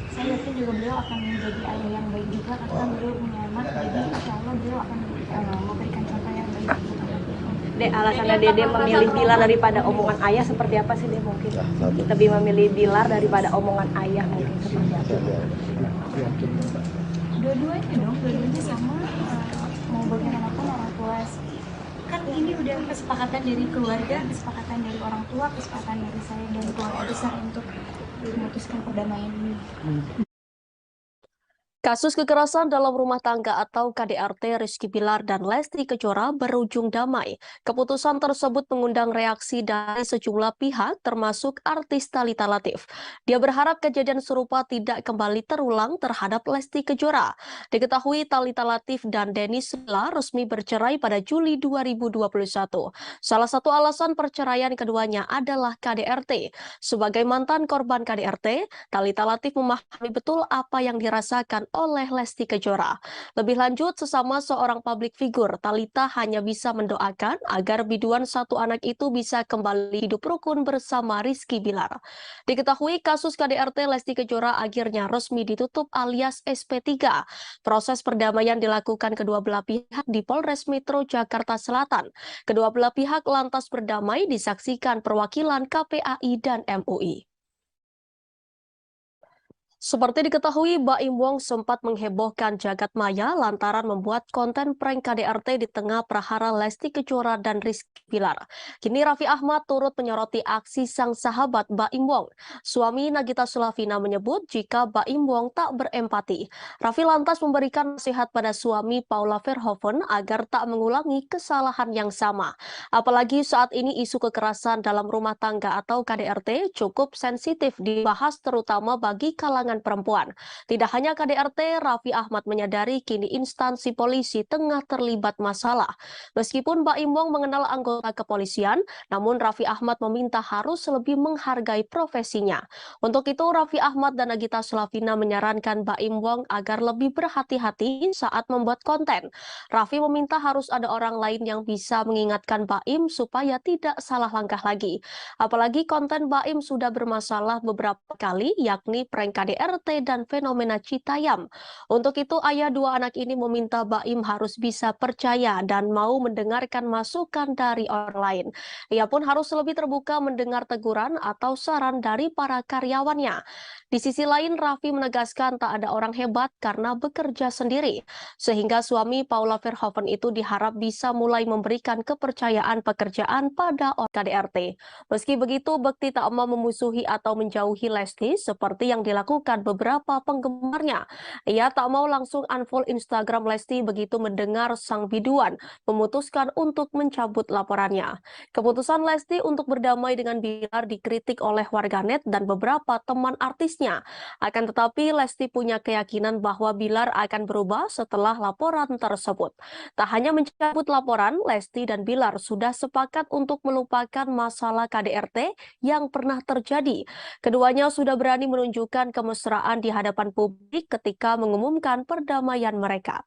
saya yakin juga beliau akan menjadi ayah yang baik juga karena beliau punya anak, jadi insya Allah beliau akan memberikan contoh yang baik. Dek, alasannya Dede memilih Bilar daripada omongan ayah seperti apa sih Dek mungkin? Lebih memilih Bilar daripada omongan ayah mungkin seperti apa? Dua-duanya dong, dua-duanya sama, mau bagaimanapun orang tua kan ini udah kesepakatan dari keluarga, kesepakatan dari orang tua, kesepakatan dari saya dan keluarga besar untuk memutuskan perdamaian ini. Kasus kekerasan dalam rumah tangga atau KDRT Rizky Bilar dan Lesti Kejora berujung damai. Keputusan tersebut mengundang reaksi dari sejumlah pihak termasuk artis Thalita Latief. Dia berharap kejadian serupa tidak kembali terulang terhadap Lesti Kejora. Diketahui Thalita Latief dan Dennis Silla resmi bercerai pada Juli 2021. Salah satu alasan perceraian keduanya adalah KDRT. Sebagai mantan korban KDRT, Thalita Latief memahami betul apa yang dirasakan oleh Lesti Kejora. Lebih lanjut, sesama seorang publik figur, Thalita hanya bisa mendoakan agar biduan satu anak itu bisa kembali hidup rukun bersama Rizky Bilar. Diketahui kasus KDRT Lesti Kejora akhirnya resmi ditutup alias SP3. Proses perdamaian dilakukan kedua belah pihak di Polres Metro Jakarta Selatan. Kedua belah pihak lantas berdamai disaksikan perwakilan KPAI dan MUI. Seperti diketahui, Baim Wong sempat menghebohkan jagat maya lantaran membuat konten prank KDRT di tengah prahara Lesti Kejora dan Rizky Bilar. Kini Raffi Ahmad turut menyoroti aksi sang sahabat Baim Wong. Suami Nagita Slavina menyebut jika Baim Wong tak berempati. Raffi lantas memberikan nasihat pada suami Paula Verhoeven agar tak mengulangi kesalahan yang sama. Apalagi saat ini isu kekerasan dalam rumah tangga atau KDRT cukup sensitif dibahas terutama bagi kalangan perempuan. Tidak hanya KDRT, Raffi Ahmad menyadari kini instansi polisi tengah terlibat masalah. Meskipun Baim Wong mengenal anggota kepolisian, namun Raffi Ahmad meminta harus lebih menghargai profesinya. Untuk itu, Raffi Ahmad dan Nagita Slavina menyarankan Baim Wong agar lebih berhati-hati saat membuat konten. Raffi meminta harus ada orang lain yang bisa mengingatkan Baim supaya tidak salah langkah lagi. Apalagi konten Baim sudah bermasalah beberapa kali, yakni prank KDRT dan fenomena Citayam. Untuk itu, ayah dua anak ini meminta Baim harus bisa percaya dan mau mendengarkan masukan dari orang lain. Ia pun harus lebih terbuka mendengar teguran atau saran dari para karyawannya. Di sisi lain, Raffi menegaskan tak ada orang hebat karena bekerja sendiri. Sehingga suami Paula Verhoeven itu diharap bisa mulai memberikan kepercayaan pekerjaan pada KDRT. Meski begitu, Bekti tak mau memusuhi atau menjauhi Lesti seperti yang dilakukan beberapa penggemarnya. Ia tak mau langsung unfollow Instagram Lesti begitu mendengar sang biduan memutuskan untuk mencabut laporannya. Keputusan Lesti untuk berdamai dengan Bilar dikritik oleh warganet dan beberapa teman artisnya. Akan tetapi, Lesti punya keyakinan bahwa Bilar akan berubah setelah laporan tersebut. Tak hanya mencabut laporan, Lesti dan Bilar sudah sepakat untuk melupakan masalah KDRT yang pernah terjadi. Keduanya sudah berani menunjukkan kemesraan di hadapan publik ketika mengumumkan perdamaian mereka.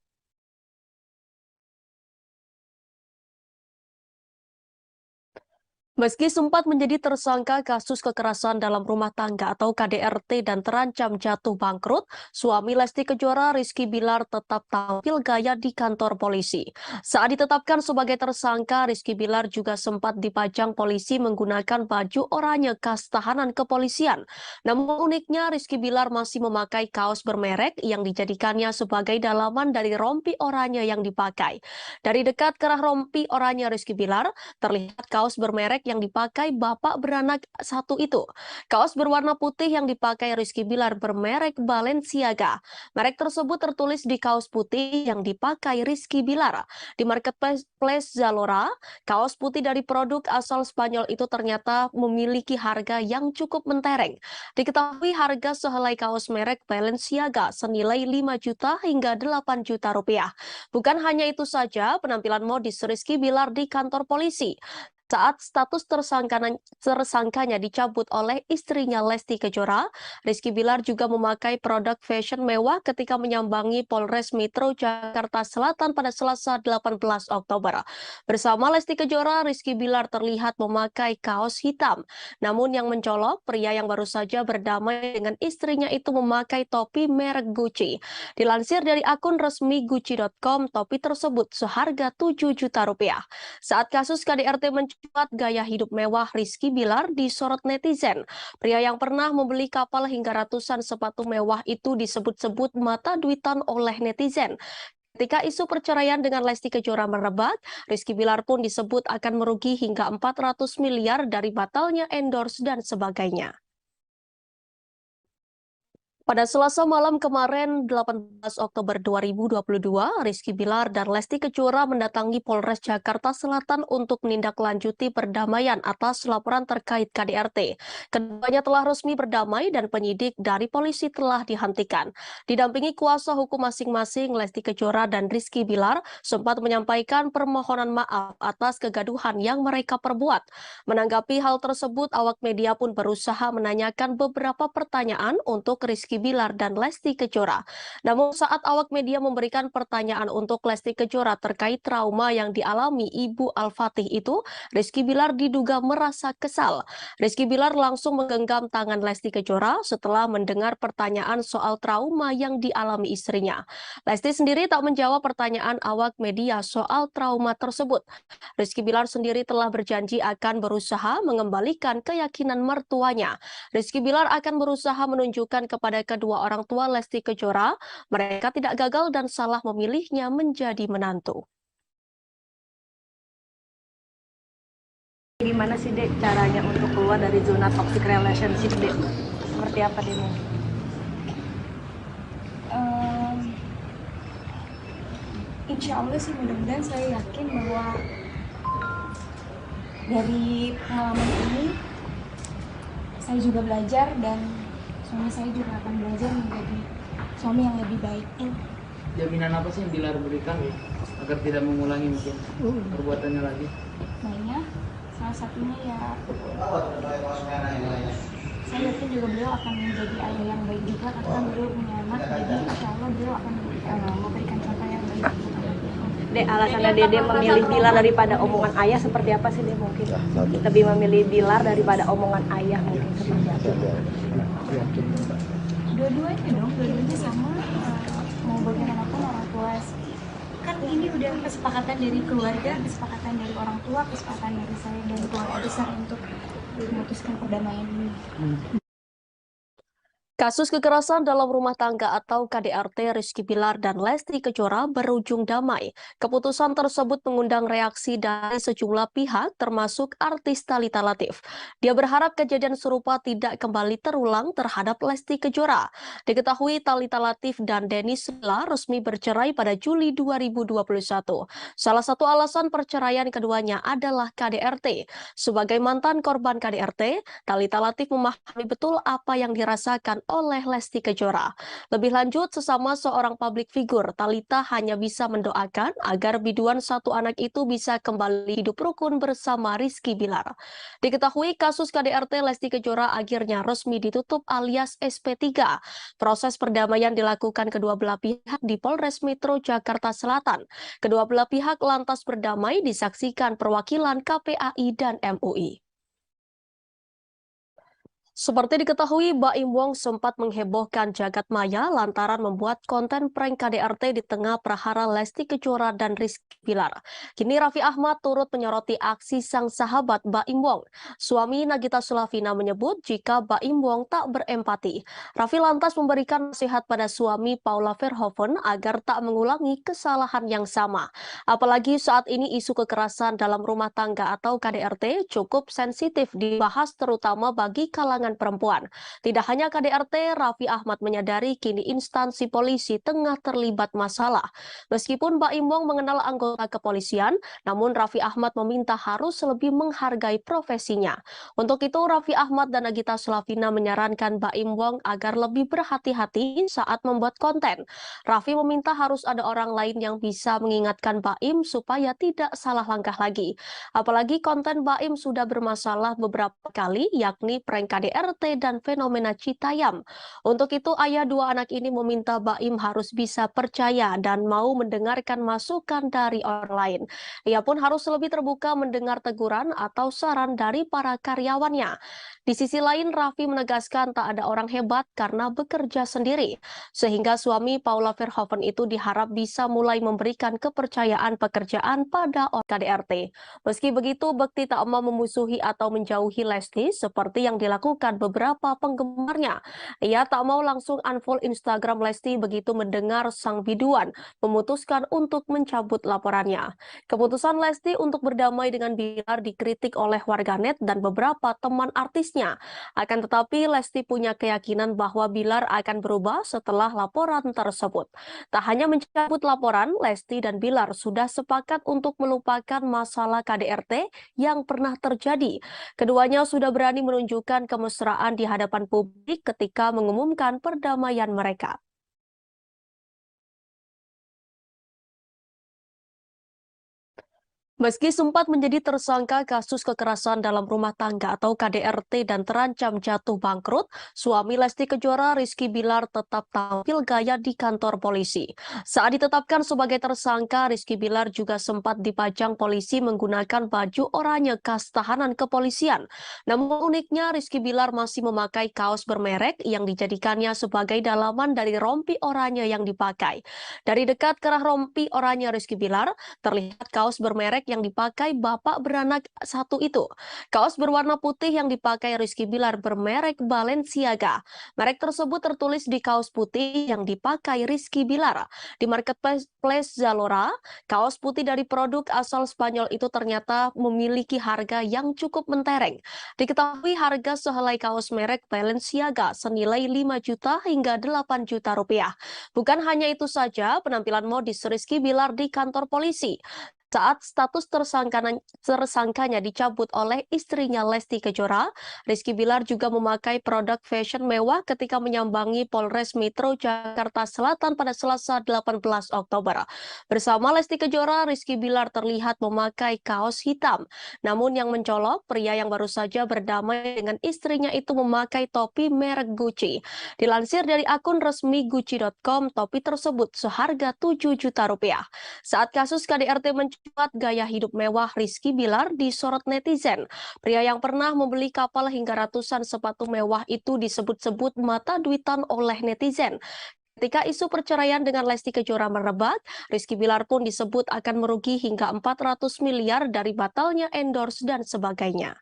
Meski sempat menjadi tersangka kasus kekerasan dalam rumah tangga atau KDRT dan terancam jatuh bangkrut, suami Lesti Kejora Rizky Bilar tetap tampil gaya di kantor polisi. Saat ditetapkan sebagai tersangka, Rizky Bilar juga sempat dipajang polisi menggunakan baju oranye khas tahanan kepolisian. Namun uniknya, Rizky Bilar masih memakai kaos bermerek yang dijadikannya sebagai dalaman dari rompi oranye yang dipakai. Dari dekat kerah rompi oranye Rizky Bilar, terlihat kaos bermerek yang dipakai bapak beranak satu itu. Kaos berwarna putih yang dipakai Rizky Bilar bermerek Balenciaga. Merek tersebut tertulis di kaos putih yang dipakai Rizky Bilar. Di marketplace Zalora, kaos putih dari produk asal Spanyol itu ternyata memiliki harga yang cukup mentereng. Diketahui harga sehelai kaos merek Balenciaga senilai 5 juta hingga 8 juta rupiah. Bukan hanya itu saja, penampilan modis Rizky Bilar di kantor polisi saat status tersangkanya dicabut oleh istrinya Lesti Kejora, Rizky Bilar juga memakai produk fashion mewah ketika menyambangi Polres Metro Jakarta Selatan pada Selasa 18 Oktober. Bersama Lesti Kejora, Rizky Bilar terlihat memakai kaos hitam. Namun yang mencolok, pria yang baru saja berdamai dengan istrinya itu memakai topi merek Gucci. Dilansir dari akun resmi Gucci.com, topi tersebut seharga 7 juta rupiah. Saat kasus KDRT mencuat gaya hidup mewah Rizky Bilar disorot netizen. Pria yang pernah membeli kapal hingga ratusan sepatu mewah itu disebut-sebut mata duitan oleh netizen. Ketika isu perceraian dengan Lesti Kejora merebak, Rizky Bilar pun disebut akan merugi hingga 400 miliar dari batalnya endorse dan sebagainya. Pada Selasa malam kemarin, 18 Oktober 2022, Rizky Bilar dan Lesti Kejora mendatangi Polres Jakarta Selatan untuk menindaklanjuti perdamaian atas laporan terkait KDRT. Keduanya telah resmi berdamai dan penyidik dari polisi telah dihentikan. Didampingi kuasa hukum masing-masing, Lesti Kejora dan Rizky Bilar sempat menyampaikan permohonan maaf atas kegaduhan yang mereka perbuat. Menanggapi hal tersebut, awak media pun berusaha menanyakan beberapa pertanyaan untuk Rizky Bilar dan Lesti Kejora. Namun saat awak media memberikan pertanyaan untuk Lesti Kejora terkait trauma yang dialami Ibu Al-Fatih itu, Rizky Bilar diduga merasa kesal. Rizky Bilar langsung menggenggam tangan Lesti Kejora setelah mendengar pertanyaan soal trauma yang dialami istrinya. Lesti sendiri tak menjawab pertanyaan awak media soal trauma tersebut. Rizky Bilar sendiri telah berjanji akan berusaha mengembalikan keyakinan mertuanya. Rizky Bilar akan berusaha menunjukkan kepada kedua orang tua Lesti Kejora mereka tidak gagal dan salah memilihnya menjadi menantu. Gimana sih Dek caranya untuk keluar dari zona toxic relationship Dek? Seperti apa Dek? Insya Allah sih mudah-mudahan saya yakin bahwa dari pengalaman ini saya juga belajar dan suami saya juga akan belajar menjadi suami yang lebih baik. Jaminan apa sih yang Bilar berikan agar tidak mengulangi mungkin perbuatannya lagi? Mainnya salah satunya ya saya yakin juga beliau akan menjadi ayah yang baik juga karena beliau punya anak, jadi insya Allah beliau akan memberikan contoh yang baik. Dek, alasannya Dede memilih Bilar daripada omongan ayah seperti apa sih Dek mungkin? Lebih memilih Bilar daripada omongan ayah mungkin seperti apa? Dua-duanya sama, mau bagaimanapun orang tua kan ini udah kesepakatan dari keluarga, kesepakatan dari orang tua, kesepakatan dari saya dan keluarga besar untuk memutuskan perdamaian ini. Kasus kekerasan dalam rumah tangga atau KDRT Rizky Bilar dan Lesti Kejora berujung damai. Keputusan tersebut mengundang reaksi dari sejumlah pihak termasuk artis Thalita Latief. Dia berharap kejadian serupa tidak kembali terulang terhadap Lesti Kejora. Diketahui Thalita Latief dan Dennis Bilar resmi bercerai pada Juli 2021. Salah satu alasan perceraian keduanya adalah KDRT. Sebagai mantan korban KDRT, Thalita Latief memahami betul apa yang dirasakan oleh Lesti Kejora. Lebih lanjut, sesama seorang publik figur, Thalita hanya bisa mendoakan agar biduan satu anak itu bisa kembali hidup rukun bersama Rizky Bilar. Diketahui kasus KDRT Lesti Kejora akhirnya resmi ditutup alias SP3. Proses perdamaian dilakukan kedua belah pihak di Polres Metro Jakarta Selatan. Kedua belah pihak lantas berdamai disaksikan perwakilan KPAI dan MUI. Seperti diketahui, Baim Wong sempat menghebohkan jagat maya lantaran membuat konten prank KDRT di tengah prahara Lesti Kejora dan Rizky Bilar. Kini Raffi Ahmad turut menyoroti aksi sang sahabat Baim Wong. Suami Nagita Slavina menyebut jika Baim Wong tak berempati. Raffi lantas memberikan nasihat pada suami Paula Verhoeven agar tak mengulangi kesalahan yang sama. Apalagi saat ini isu kekerasan dalam rumah tangga atau KDRT cukup sensitif dibahas terutama bagi kalangan perempuan. Tidak hanya KDRT, Raffi Ahmad menyadari kini instansi polisi tengah terlibat masalah. Meskipun Baim Wong mengenal anggota kepolisian, namun Raffi Ahmad meminta harus lebih menghargai profesinya. Untuk itu, Raffi Ahmad dan Nagita Slavina menyarankan Baim Wong agar lebih berhati-hati saat membuat konten. Raffi meminta harus ada orang lain yang bisa mengingatkan Baim supaya tidak salah langkah lagi. Apalagi konten Baim sudah bermasalah beberapa kali, yakni prank KDRT dan fenomena Citayam. Untuk itu, ayah dua anak ini meminta Baim harus bisa percaya dan mau mendengarkan masukan dari orang lain. Ia pun harus lebih terbuka mendengar teguran atau saran dari para karyawannya. Di sisi lain, Raffi menegaskan tak ada orang hebat karena bekerja sendiri. Sehingga suami Paula Verhoeven itu diharap bisa mulai memberikan kepercayaan pekerjaan pada KDRT. Meski begitu, Bekti tak mau memusuhi atau menjauhi Lesti seperti yang dilakukan menguntungkan beberapa penggemarnya. Ia tak mau langsung unfollow Instagram Lesti begitu mendengar sang biduan memutuskan untuk mencabut laporannya. Keputusan Lesti untuk berdamai dengan Bilar dikritik oleh warganet dan beberapa teman artisnya. Akan tetapi Lesti punya keyakinan bahwa Bilar akan berubah setelah laporan tersebut. Tak hanya mencabut laporan, Lesti dan Bilar sudah sepakat untuk melupakan masalah KDRT yang pernah terjadi. Keduanya sudah berani menunjukkan kemesraan di hadapan publik ketika mengumumkan perdamaian mereka. Meski sempat menjadi tersangka kasus kekerasan dalam rumah tangga atau KDRT dan terancam jatuh bangkrut, suami Lesti Kejora Rizky Bilar tetap tampil gaya di kantor polisi. Saat ditetapkan sebagai tersangka, Rizky Bilar juga sempat dipajang polisi menggunakan baju oranye khas tahanan kepolisian. Namun uniknya, Rizky Bilar masih memakai kaos bermerek yang dijadikannya sebagai dalaman dari rompi oranye yang dipakai. Dari dekat kerah rompi oranye Rizky Bilar, terlihat kaos bermerek yang dipakai bapak beranak satu itu. Kaos berwarna putih yang dipakai Rizky Bilar bermerek Balenciaga. Merek tersebut tertulis di kaos putih yang dipakai Rizky Bilar. Di marketplace Zalora, kaos putih dari produk asal Spanyol itu ternyata memiliki harga yang cukup mentereng. Diketahui harga sehelai kaos merek Balenciaga senilai 5 juta hingga 8 juta rupiah. Bukan hanya itu saja, penampilan modis Rizky Bilar di kantor polisi saat status tersangkanya dicabut oleh istrinya Lesti Kejora, Rizky Bilar juga memakai produk fashion mewah ketika menyambangi Polres Metro Jakarta Selatan pada Selasa 18 Oktober. Bersama Lesti Kejora, Rizky Bilar terlihat memakai kaos hitam. Namun yang mencolok, pria yang baru saja berdamai dengan istrinya itu memakai topi merek Gucci. Dilansir dari akun resmi Gucci.com, topi tersebut seharga 7 juta rupiah. Saat kasus KDRT mencuat, gaya hidup mewah Rizky Bilar disorot netizen. Pria yang pernah membeli kapal hingga ratusan sepatu mewah itu disebut-sebut mata duitan oleh netizen. Ketika isu perceraian dengan Lesti Kejora merebak, Rizky Bilar pun disebut akan merugi hingga 400 miliar dari batalnya endorse dan sebagainya.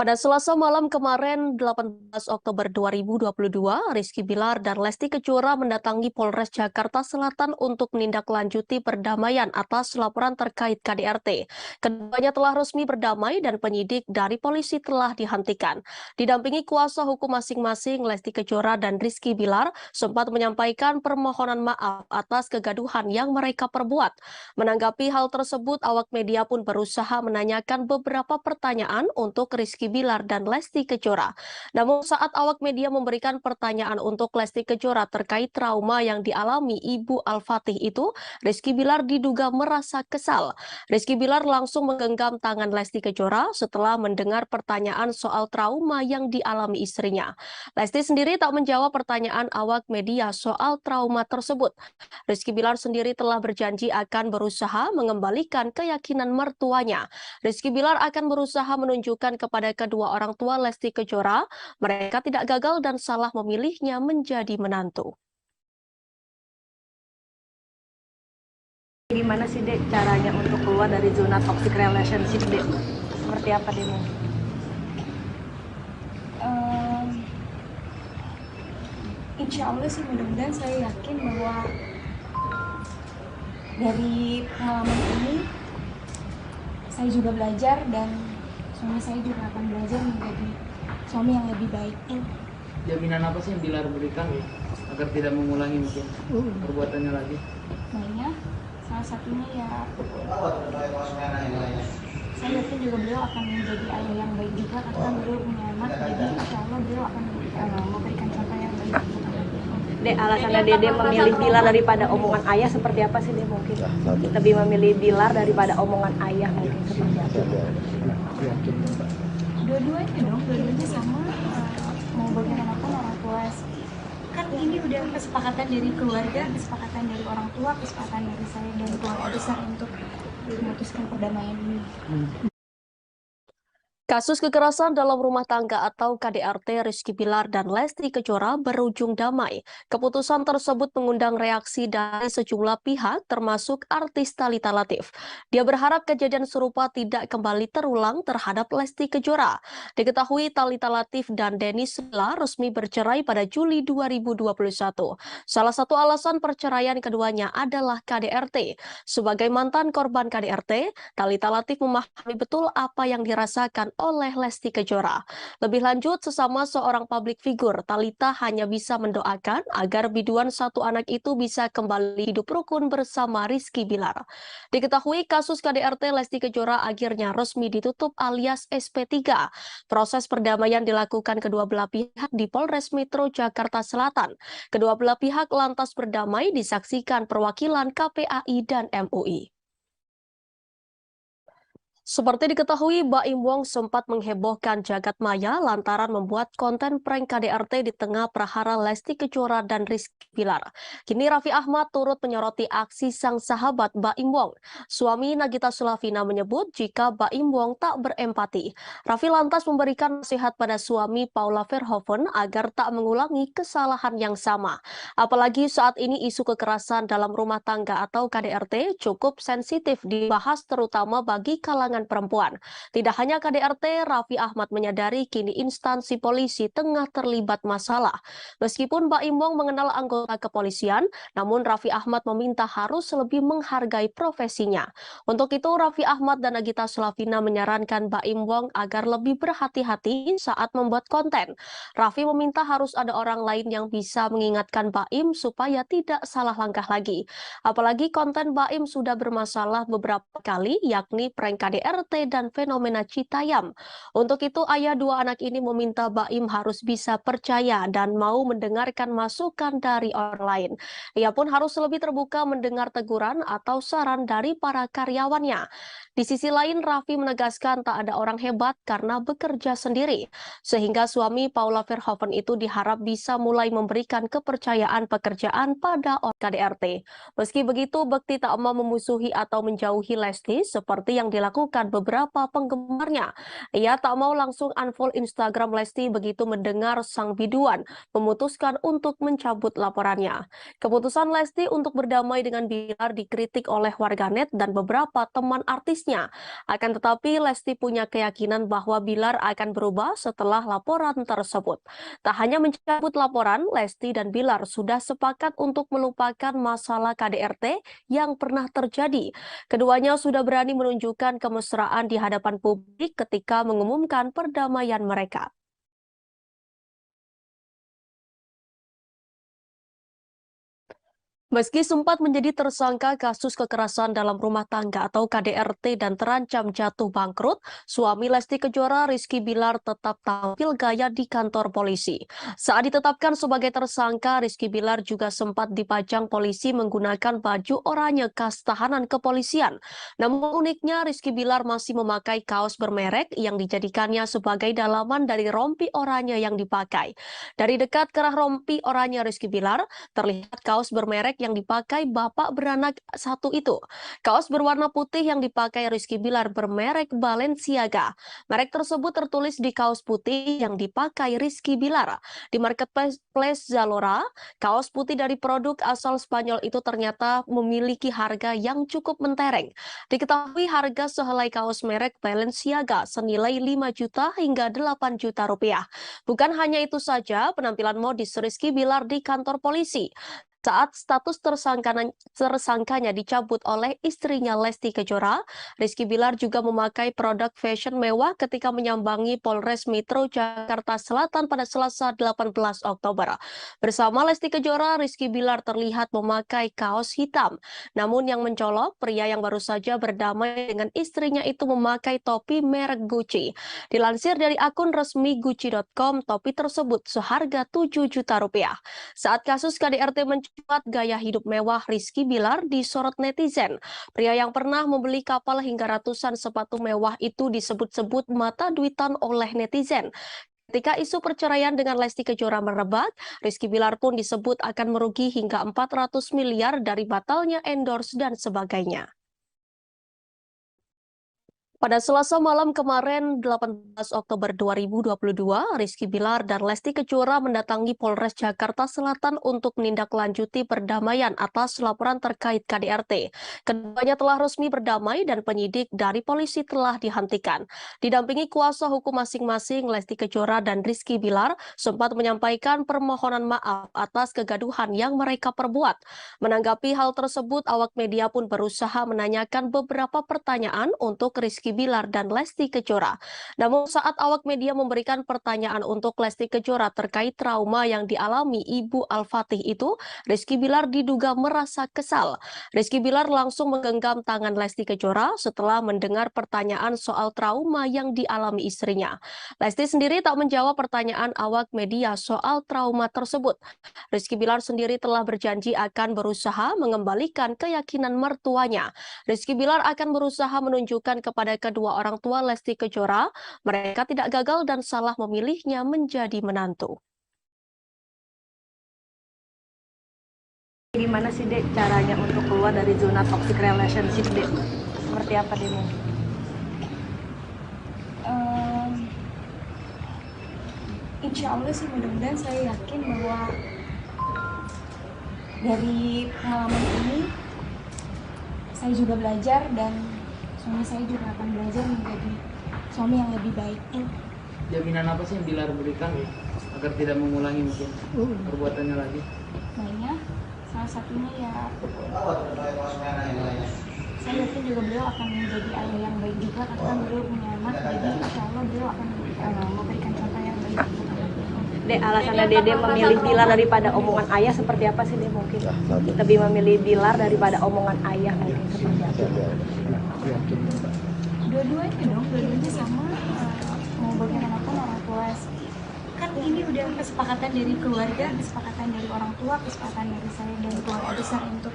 Pada Selasa malam kemarin, 18 Oktober 2022, Rizky Bilar dan Lesti Kejora mendatangi Polres Jakarta Selatan untuk menindaklanjuti perdamaian atas laporan terkait KDRT. Keduanya telah resmi berdamai dan penyidik dari polisi telah dihentikan. Didampingi kuasa hukum masing-masing, Lesti Kejora dan Rizky Bilar sempat menyampaikan permohonan maaf atas kegaduhan yang mereka perbuat. Menanggapi hal tersebut, awak media pun berusaha menanyakan beberapa pertanyaan untuk Rizky Bilar dan Lesti Kejora. Namun saat awak media memberikan pertanyaan untuk Lesti Kejora terkait trauma yang dialami Ibu Al-Fatih itu, Rizky Bilar diduga merasa kesal. Rizky Bilar langsung menggenggam tangan Lesti Kejora setelah mendengar pertanyaan soal trauma yang dialami istrinya. Lesti sendiri tak menjawab pertanyaan awak media soal trauma tersebut. Rizky Bilar sendiri telah berjanji akan berusaha mengembalikan keyakinan mertuanya. Rizky Bilar akan berusaha menunjukkan kepada kedua orang tua Lesti Kejora, mereka tidak gagal dan salah memilihnya menjadi menantu. Gimana sih Dek caranya untuk keluar dari zona toxic relationship Dek? Seperti apa Dek mungkin? Insya Allah sih mudah-mudahan saya yakin bahwa dari pengalaman ini saya juga belajar dan suami saya juga akan belajar menjadi suami yang lebih baik. Jaminan apa sih yang Bilar berikan agar tidak mengulangi mungkin perbuatannya lagi? Banyak, salah satunya ya saya yakin juga beliau akan menjadi ayah yang baik juga karena kan beliau punya anak, jadi insya Allah beliau akan memberikan contoh yang baik. Dek, alasannya Dede memilih Bilar daripada omongan ayah seperti apa sih Dek mungkin? Lebih memilih Bilar daripada omongan ayah mungkin seperti apa? Dua-duanya sama, mau bagaimanapun orang tua kan ini udah kesepakatan dari keluarga, kesepakatan dari orang tua, kesepakatan dari saya dan keluarga besar untuk memutuskan perdamaian ini. Kasus kekerasan dalam rumah tangga atau KDRT Rizky Bilar dan Lesti Kejora berujung damai. Keputusan tersebut mengundang reaksi dari sejumlah pihak termasuk artis Thalita Latief. Dia berharap kejadian serupa tidak kembali terulang terhadap Lesti Kejora. Diketahui Thalita Latief dan Dennis Lila resmi bercerai pada Juli 2021. Salah satu alasan perceraian keduanya adalah KDRT. Sebagai mantan korban KDRT, Thalita Latief memahami betul apa yang dirasakan oleh Lesti Kejora. Lebih lanjut, sesama seorang publik figur, Thalita hanya bisa mendoakan agar biduan satu anak itu bisa kembali hidup rukun bersama Rizky Bilar. Diketahui kasus KDRT Lesti Kejora akhirnya resmi ditutup alias SP3. Proses perdamaian dilakukan kedua belah pihak di Polres Metro Jakarta Selatan. Kedua belah pihak lantas berdamai disaksikan perwakilan KPAI dan MUI. Seperti diketahui, Baim Wong sempat menghebohkan jagat maya lantaran membuat konten prank KDRT di tengah prahara Lesti Kejora dan Rizky Bilar. Kini Raffi Ahmad turut menyoroti aksi sang sahabat Baim Wong. Suami Nagita Slavina menyebut jika Baim Wong tak berempati. Raffi lantas memberikan nasihat pada suami Paula Verhoeven agar tak mengulangi kesalahan yang sama. Apalagi saat ini isu kekerasan dalam rumah tangga atau KDRT cukup sensitif dibahas terutama bagi kalangan perempuan. Tidak hanya KDRT, Raffi Ahmad menyadari kini instansi polisi tengah terlibat masalah. Meskipun Baim Wong mengenal anggota kepolisian, namun Raffi Ahmad meminta harus lebih menghargai profesinya. Untuk itu, Raffi Ahmad dan Nagita Slavina menyarankan Baim Wong agar lebih berhati-hati saat membuat konten. Raffi meminta harus ada orang lain yang bisa mengingatkan Baim supaya tidak salah langkah lagi. Apalagi konten Baim sudah bermasalah beberapa kali, yakni prank KDRT dan fenomena Citayam. Untuk itu, ayah dua anak ini meminta Baim harus bisa percaya dan mau mendengarkan masukan dari orang lain. Ia pun harus lebih terbuka mendengar teguran atau saran dari para karyawannya. Di sisi lain, Raffi menegaskan tak ada orang hebat karena bekerja sendiri, sehingga suami Paula Verhoeven itu diharap bisa mulai memberikan kepercayaan pekerjaan pada KDRT. Meski begitu, Bekti tak mau memusuhi atau menjauhi Lesti seperti yang dilakukan beberapa penggemarnya. Ia tak mau langsung unfollow Instagram Lesti begitu mendengar sang biduan memutuskan untuk mencabut laporannya. Keputusan Lesti untuk berdamai dengan Bilar dikritik oleh warganet dan beberapa teman artisnya. Akan tetapi, Lesti punya keyakinan bahwa Bilar akan berubah setelah laporan tersebut. Tak hanya mencabut laporan, Lesti dan Bilar sudah sepakat untuk melupakan masalah KDRT yang pernah terjadi. Keduanya sudah berani menunjukkan kemesraan di hadapan publik ketika mengumumkan perdamaian mereka. Meski sempat menjadi tersangka kasus kekerasan dalam rumah tangga atau KDRT dan terancam jatuh bangkrut, suami Lesti Kejora Rizky Bilar tetap tampil gaya di kantor polisi. Saat ditetapkan sebagai tersangka, Rizky Bilar juga sempat dipajang polisi menggunakan baju oranye khas tahanan kepolisian. Namun uniknya, Rizky Bilar masih memakai kaos bermerek yang dijadikannya sebagai dalaman dari rompi oranye yang dipakai. Dari dekat kerah rompi oranye Rizky Bilar, terlihat kaos bermerek yang dipakai bapak beranak satu itu. Kaos berwarna putih yang dipakai Rizky Bilar bermerek Balenciaga. Merek tersebut tertulis di kaos putih yang dipakai Rizky Bilar. Di marketplace Zalora, kaos putih dari produk asal Spanyol itu ternyata memiliki harga yang cukup mentereng. Diketahui harga sehelai kaos merek Balenciaga senilai 5 juta hingga 8 juta rupiah. Bukan hanya itu saja, penampilan modis Rizky Bilar di kantor polisi saat status tersangkanya dicabut oleh istrinya Lesti Kejora, Rizky Bilar juga memakai produk fashion mewah ketika menyambangi Polres Metro Jakarta Selatan pada Selasa 18 Oktober. Bersama Lesti Kejora, Rizky Bilar terlihat memakai kaos hitam. Namun yang mencolok, pria yang baru saja berdamai dengan istrinya itu memakai topi merek Gucci. Dilansir dari akun resmi Gucci.com, topi tersebut seharga 7 juta rupiah. Saat kasus KDRT mencuat, gaya hidup mewah Rizky Bilar disorot netizen. Pria yang pernah membeli kapal hingga ratusan sepatu mewah itu disebut-sebut mata duitan oleh netizen. Ketika isu perceraian dengan Lesti Kejora merebak, Rizky Bilar pun disebut akan merugi hingga 400 miliar dari batalnya endorse dan sebagainya. Pada Selasa malam kemarin, 18 Oktober 2022, Rizky Bilar dan Lesti Kejora mendatangi Polres Jakarta Selatan untuk menindaklanjuti perdamaian atas laporan terkait KDRT. Keduanya telah resmi berdamai dan penyidik dari polisi telah dihentikan. Didampingi kuasa hukum masing-masing, Lesti Kejora dan Rizky Bilar sempat menyampaikan permohonan maaf atas kegaduhan yang mereka perbuat. Menanggapi hal tersebut, awak media pun berusaha menanyakan beberapa pertanyaan untuk Rizky Bilar dan Lesti Kejora. Namun saat awak media memberikan pertanyaan untuk Lesti Kejora terkait trauma yang dialami Ibu Al-Fatih itu, Rizky Bilar diduga merasa kesal. Rizky Bilar langsung menggenggam tangan Lesti Kejora setelah mendengar pertanyaan soal trauma yang dialami istrinya. Lesti sendiri tak menjawab pertanyaan awak media soal trauma tersebut. Rizky Bilar sendiri telah berjanji akan berusaha mengembalikan keyakinan mertuanya. Rizky Bilar akan berusaha menunjukkan kepada kedua orang tua Lesti Kejora, mereka tidak gagal dan salah memilihnya menjadi menantu. Gimana sih Dek caranya untuk keluar dari zona toxic relationship Dek? Seperti apa Dek? Insya Allah sih mudah-mudahan saya yakin bahwa dari pengalaman ini saya juga belajar dan suami saya juga akan belajar menjadi suami yang lebih baik. Jaminan apa sih yang Bilar berikan agar tidak mengulangi mungkin perbuatannya lagi? Banyak, salah satunya ya saya yakin juga beliau akan menjadi ayah yang baik juga karena beliau punya anak, jadi insya Allah beliau akan memberikan contoh yang baik untuk anaknya. Dek, alasannya Dede memilih Bilar daripada omongan ayah seperti apa sih Dek mungkin? Lebih memilih Bilar daripada omongan ayah mungkin seperti apa? Dua-duanya dong, dua-duanya sama, mau bagaimanapun orang tua kan ini udah kesepakatan dari keluarga, kesepakatan dari orang tua, kesepakatan dari saya dan keluarga besar untuk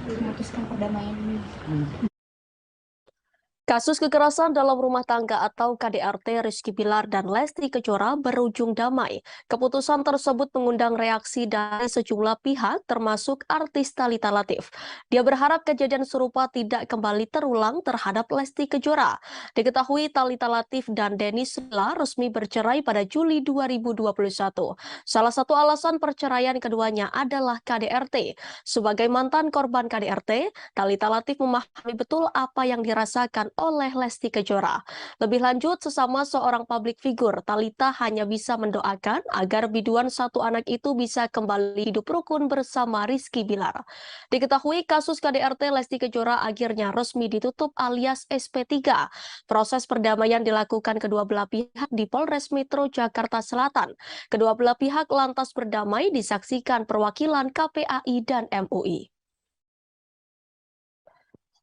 memutuskan perdamaian ini. Kasus kekerasan dalam rumah tangga atau KDRT Rizky Bilar dan Lesti Kejora berujung damai. Keputusan tersebut mengundang reaksi dari sejumlah pihak termasuk artis Thalita Latief. Dia berharap kejadian serupa tidak kembali terulang terhadap Lesti Kejora. Diketahui Thalita Latief dan Denny Sula resmi bercerai pada Juli 2021. Salah satu alasan perceraian keduanya adalah KDRT. Sebagai mantan korban KDRT, Thalita Latief memahami betul apa yang dirasakan oleh Lesti Kejora. Lebih lanjut, sesama seorang publik figur, Thalita hanya bisa mendoakan agar biduan satu anak itu bisa kembali hidup rukun bersama Rizky Bilar. Diketahui kasus KDRT Lesti Kejora akhirnya resmi ditutup alias SP3. Proses perdamaian dilakukan kedua belah pihak di Polres Metro Jakarta Selatan. Kedua belah pihak lantas berdamai disaksikan perwakilan KPAI dan MUI.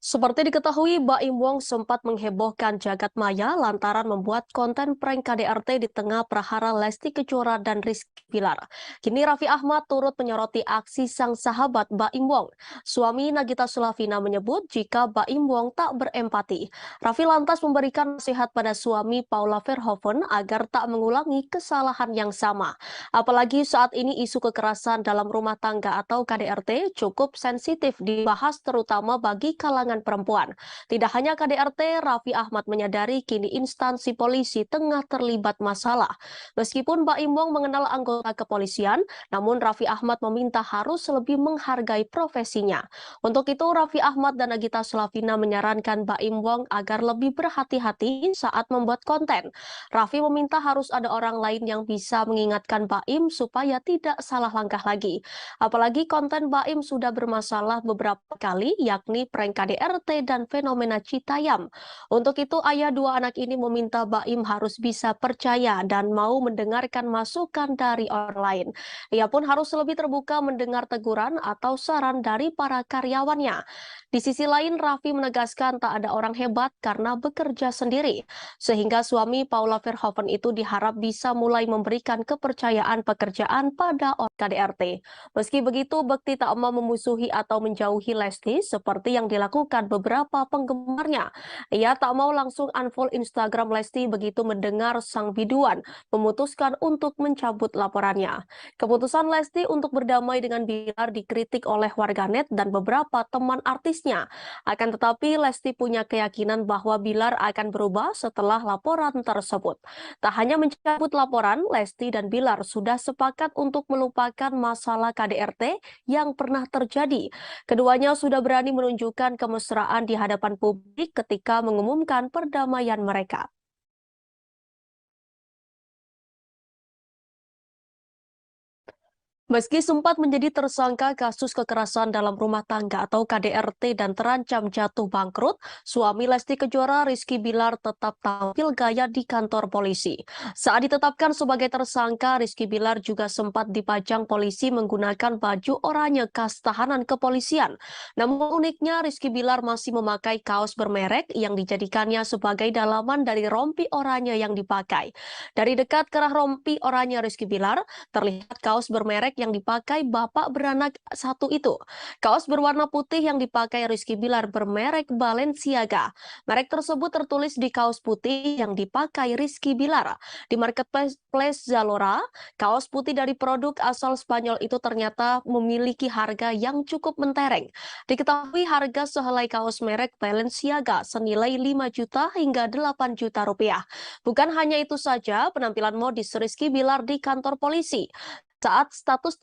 Seperti diketahui, Baim Wong sempat menghebohkan jagat maya lantaran membuat konten prank KDRT di tengah prahara Lesti Kejora dan Rizky Bilar. Kini Raffi Ahmad turut menyoroti aksi sang sahabat Baim Wong. Suami Nagita Slavina menyebut jika Baim Wong tak berempati. Raffi lantas memberikan nasihat pada suami Paula Verhoeven agar tak mengulangi kesalahan yang sama. Apalagi saat ini isu kekerasan dalam rumah tangga atau KDRT cukup sensitif dibahas terutama bagi kalangan perempuan. Tidak hanya KDRT, Raffi Ahmad menyadari kini instansi polisi tengah terlibat masalah. Meskipun Baim Wong mengenal anggota kepolisian, namun Raffi Ahmad meminta harus lebih menghargai profesinya. Untuk itu, Raffi Ahmad dan Nagita Slavina menyarankan Baim Wong agar lebih berhati-hati saat membuat konten. Raffi meminta harus ada orang lain yang bisa mengingatkan Baim supaya tidak salah langkah lagi. Apalagi konten Baim sudah bermasalah beberapa kali, yakni prank KDRT dan fenomena Citayam. Untuk itu, ayah dua anak ini meminta Baim harus bisa percaya dan mau mendengarkan masukan dari orang lain. Ia pun harus lebih terbuka mendengar teguran atau saran dari para karyawannya. Di sisi lain, Raffi menegaskan tak ada orang hebat karena bekerja sendiri. Sehingga suami Paula Verhoeven itu diharap bisa mulai memberikan kepercayaan pekerjaan pada orang KDRT. Meski begitu, Bekti tak mau memusuhi atau menjauhi Lesti seperti yang dilakukan menguntungkan beberapa penggemarnya. Ia tak mau langsung unfollow Instagram Lesti begitu mendengar sang biduan memutuskan untuk mencabut laporannya. Keputusan Lesti untuk berdamai dengan Bilar dikritik oleh warganet dan beberapa teman artisnya. Akan tetapi Lesti punya keyakinan bahwa Bilar akan berubah setelah laporan tersebut. Tak hanya mencabut laporan, Lesti dan Bilar sudah sepakat untuk melupakan masalah KDRT yang pernah terjadi. Keduanya sudah berani menunjukkan kemesraan di hadapan publik ketika mengumumkan perdamaian mereka. Meski sempat menjadi tersangka kasus kekerasan dalam rumah tangga atau KDRT dan terancam jatuh bangkrut, suami Lesti Kejora Rizky Bilar tetap tampil gaya di kantor polisi. Saat ditetapkan sebagai tersangka, Rizky Bilar juga sempat dipajang polisi menggunakan baju oranye khas tahanan kepolisian. Namun uniknya, Rizky Bilar masih memakai kaos bermerek yang dijadikannya sebagai dalaman dari rompi oranye yang dipakai. Dari dekat kerah rompi oranye Rizky Bilar, terlihat kaos bermerek yang dipakai bapak beranak satu itu. Kaos berwarna putih yang dipakai Rizky Bilar bermerek Balenciaga. Merek tersebut tertulis di kaos putih yang dipakai Rizky Bilar. Di marketplace Zalora, kaos putih dari produk asal Spanyol itu ternyata memiliki harga yang cukup mentereng. Diketahui harga sehelai kaos merek Balenciaga senilai 5 juta hingga 8 juta rupiah. Bukan hanya itu saja, penampilan modis Rizky Bilar di kantor polisi saat status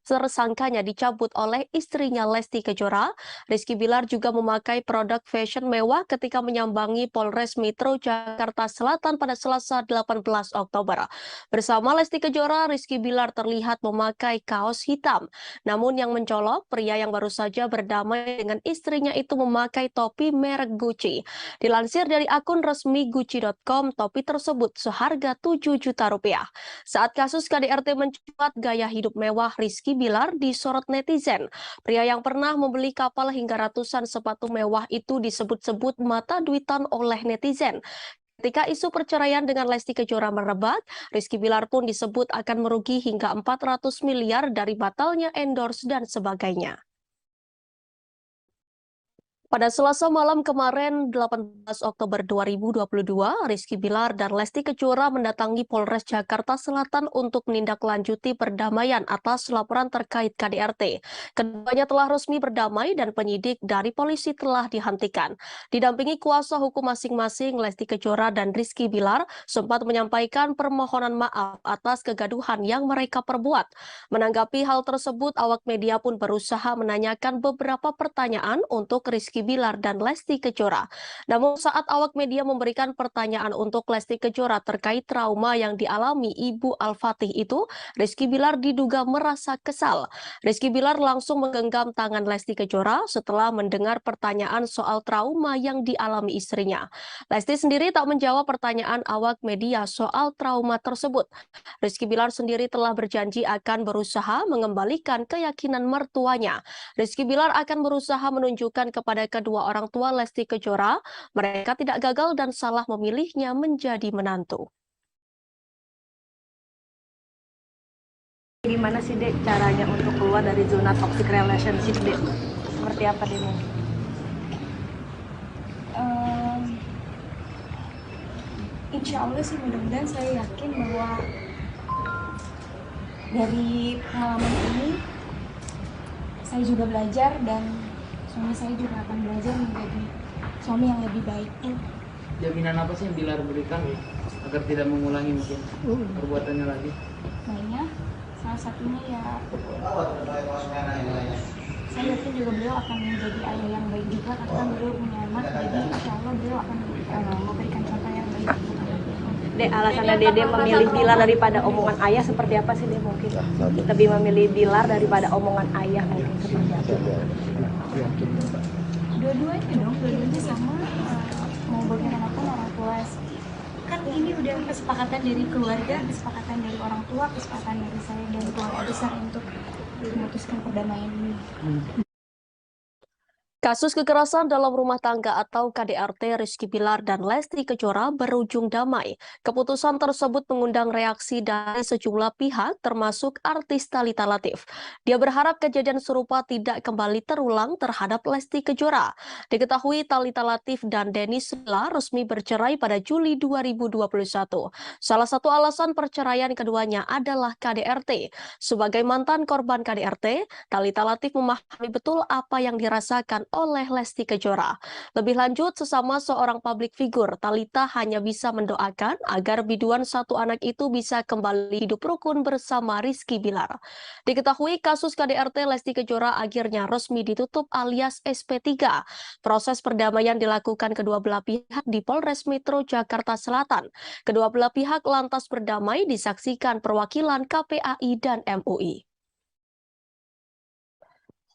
tersangkanya dicabut oleh istrinya Lesti Kejora, Rizky Bilar juga memakai produk fashion mewah ketika menyambangi Polres Metro Jakarta Selatan pada Selasa 18 Oktober. Bersama Lesti Kejora, Rizky Bilar terlihat memakai kaos hitam. Namun yang mencolok, pria yang baru saja berdamai dengan istrinya itu memakai topi merek Gucci. Dilansir dari akun resmi Gucci.com, topi tersebut seharga 7 juta rupiah. Saat kasus KDRT mencuat, gaya hidup mewah Rizky Bilar disorot netizen. Pria yang pernah membeli kapal hingga ratusan sepatu mewah itu disebut-sebut mata duitan oleh netizen. Ketika isu perceraian dengan Lesti Kejora merebak, Rizky Bilar pun disebut akan merugi hingga 400 miliar dari batalnya endorse dan sebagainya. Pada Selasa malam kemarin, 18 Oktober 2022, Rizky Bilar dan Lesti Kejora mendatangi Polres Jakarta Selatan untuk menindaklanjuti perdamaian atas laporan terkait KDRT. Keduanya telah resmi berdamai dan penyidik dari polisi telah dihentikan. Didampingi kuasa hukum masing-masing, Lesti Kejora dan Rizky Bilar sempat menyampaikan permohonan maaf atas kegaduhan yang mereka perbuat. Menanggapi hal tersebut, awak media pun berusaha menanyakan beberapa pertanyaan untuk Rizky Bilar dan Lesti Kejora. Namun saat awak media memberikan pertanyaan untuk Lesti Kejora terkait trauma yang dialami Ibu Al-Fatih itu, Rizky Bilar diduga merasa kesal. Rizky Bilar langsung menggenggam tangan Lesti Kejora setelah mendengar pertanyaan soal trauma yang dialami istrinya. Lesti sendiri tak menjawab pertanyaan awak media soal trauma tersebut. Rizky Bilar sendiri telah berjanji akan berusaha mengembalikan keyakinan mertuanya. Rizky Bilar akan berusaha menunjukkan kepada kedua orang tua Lesti Kejora, mereka tidak gagal dan salah memilihnya menjadi menantu. Gimana sih Dek caranya untuk keluar dari zona toxic relationship Dek? Seperti apa Dek mungkin? Insya Allah sih mudah-mudahan saya yakin bahwa dari pengalaman ini saya juga belajar dan suami saya juga akan belajar menjadi suami yang lebih baik. Jaminan apa sih yang Bilar berikan agar tidak mengulangi mungkin perbuatannya lagi? Banyak, salah satunya ya saya yakin juga beliau akan menjadi ayah yang baik juga karena beliau punya anak, jadi insya Allah beliau akan memberikan contoh yang baik. Dek, alasannya Dede memilih Bilar daripada omongan ayah seperti apa sih Dek mungkin? Lebih memilih Bilar daripada omongan ayah mungkin seperti apa? Dua-duanya sama, mau bagaimanapun orang tua kan ini udah kesepakatan dari keluarga, kesepakatan dari orang tua, kesepakatan dari saya dan keluarga besar untuk memutuskan perdamaian ini. Kasus kekerasan dalam rumah tangga atau KDRT Rizky Bilar dan Lesti Kejora berujung damai. Keputusan tersebut mengundang reaksi dari sejumlah pihak termasuk artis Thalita Latief. Dia berharap kejadian serupa tidak kembali terulang terhadap Lesti Kejora. Diketahui Thalita Latief dan Dennis Mila resmi bercerai pada Juli 2021. Salah satu alasan perceraian keduanya adalah KDRT. Sebagai mantan korban KDRT, Thalita Latief memahami betul apa yang dirasakan oleh Lesti Kejora. Lebih lanjut, sesama seorang publik figur, Thalita hanya bisa mendoakan agar biduan satu anak itu bisa kembali hidup rukun bersama Rizky Bilar. Diketahui kasus KDRT Lesti Kejora akhirnya resmi ditutup alias SP3. Proses perdamaian dilakukan kedua belah pihak di Polres Metro Jakarta Selatan. Kedua belah pihak lantas berdamai disaksikan perwakilan KPAI dan MUI.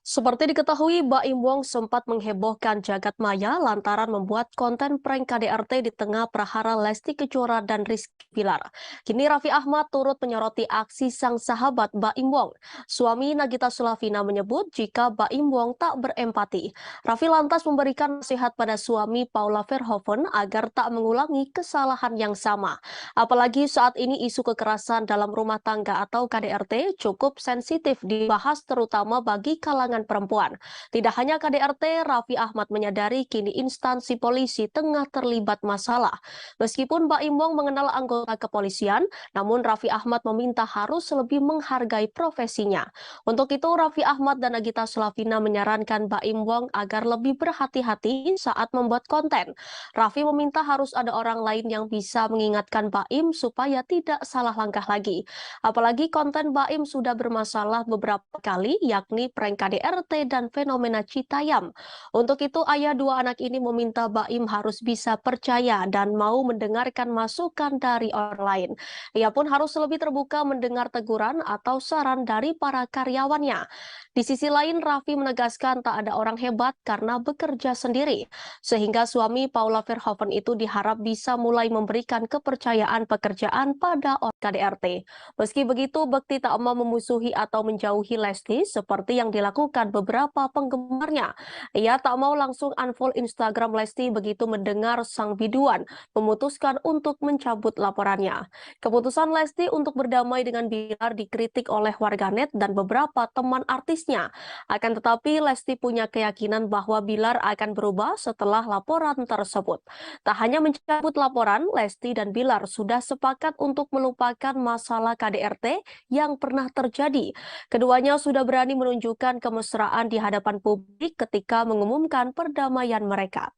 Seperti diketahui, Baim Wong sempat menghebohkan jagat maya lantaran membuat konten prank KDRT di tengah prahara Lesti Kejora dan Rizky Bilar. Kini Raffi Ahmad turut menyoroti aksi sang sahabat Baim Wong. Suami Nagita Slavina menyebut jika Baim Wong tak berempati. Raffi lantas memberikan nasihat pada suami Paula Verhoeven agar tak mengulangi kesalahan yang sama. Apalagi saat ini isu kekerasan dalam rumah tangga atau KDRT cukup sensitif dibahas terutama bagi kalangan perempuan. Tidak hanya KDRT, Raffi Ahmad menyadari kini instansi polisi tengah terlibat masalah. Meskipun Baim Wong mengenal anggota kepolisian, namun Raffi Ahmad meminta harus lebih menghargai profesinya. Untuk itu, Raffi Ahmad dan Nagita Slavina menyarankan Baim Wong agar lebih berhati-hati saat membuat konten. Raffi meminta harus ada orang lain yang bisa mengingatkan Baim supaya tidak salah langkah lagi. Apalagi konten Baim sudah bermasalah beberapa kali, yakni prank KDRT dan fenomena Citayam. Untuk itu, ayah dua anak ini meminta Baim harus bisa percaya dan mau mendengarkan masukan dari orang lain. Ia pun harus lebih terbuka mendengar teguran atau saran dari para karyawannya. Di sisi lain, Raffi menegaskan tak ada orang hebat karena bekerja sendiri, sehingga suami Paula Verhoeven itu diharap bisa mulai memberikan kepercayaan pekerjaan pada orang KDRT. Meski begitu, Bekti tak mau memusuhi atau menjauhi Lesti seperti yang dilakukan beberapa penggemarnya. Ia tak mau langsung unfollow Instagram Lesti begitu mendengar sang biduan memutuskan untuk mencabut laporannya. Keputusan Lesti untuk berdamai dengan Bilar dikritik oleh warganet dan beberapa teman artisnya. Akan tetapi, Lesti punya keyakinan bahwa Bilar akan berubah setelah laporan tersebut. Tak hanya mencabut laporan, Lesti dan Bilar sudah sepakat untuk melupakan masalah KDRT yang pernah terjadi. Keduanya sudah berani menunjukkan kemesraan di hadapan publik ketika mengumumkan perdamaian mereka.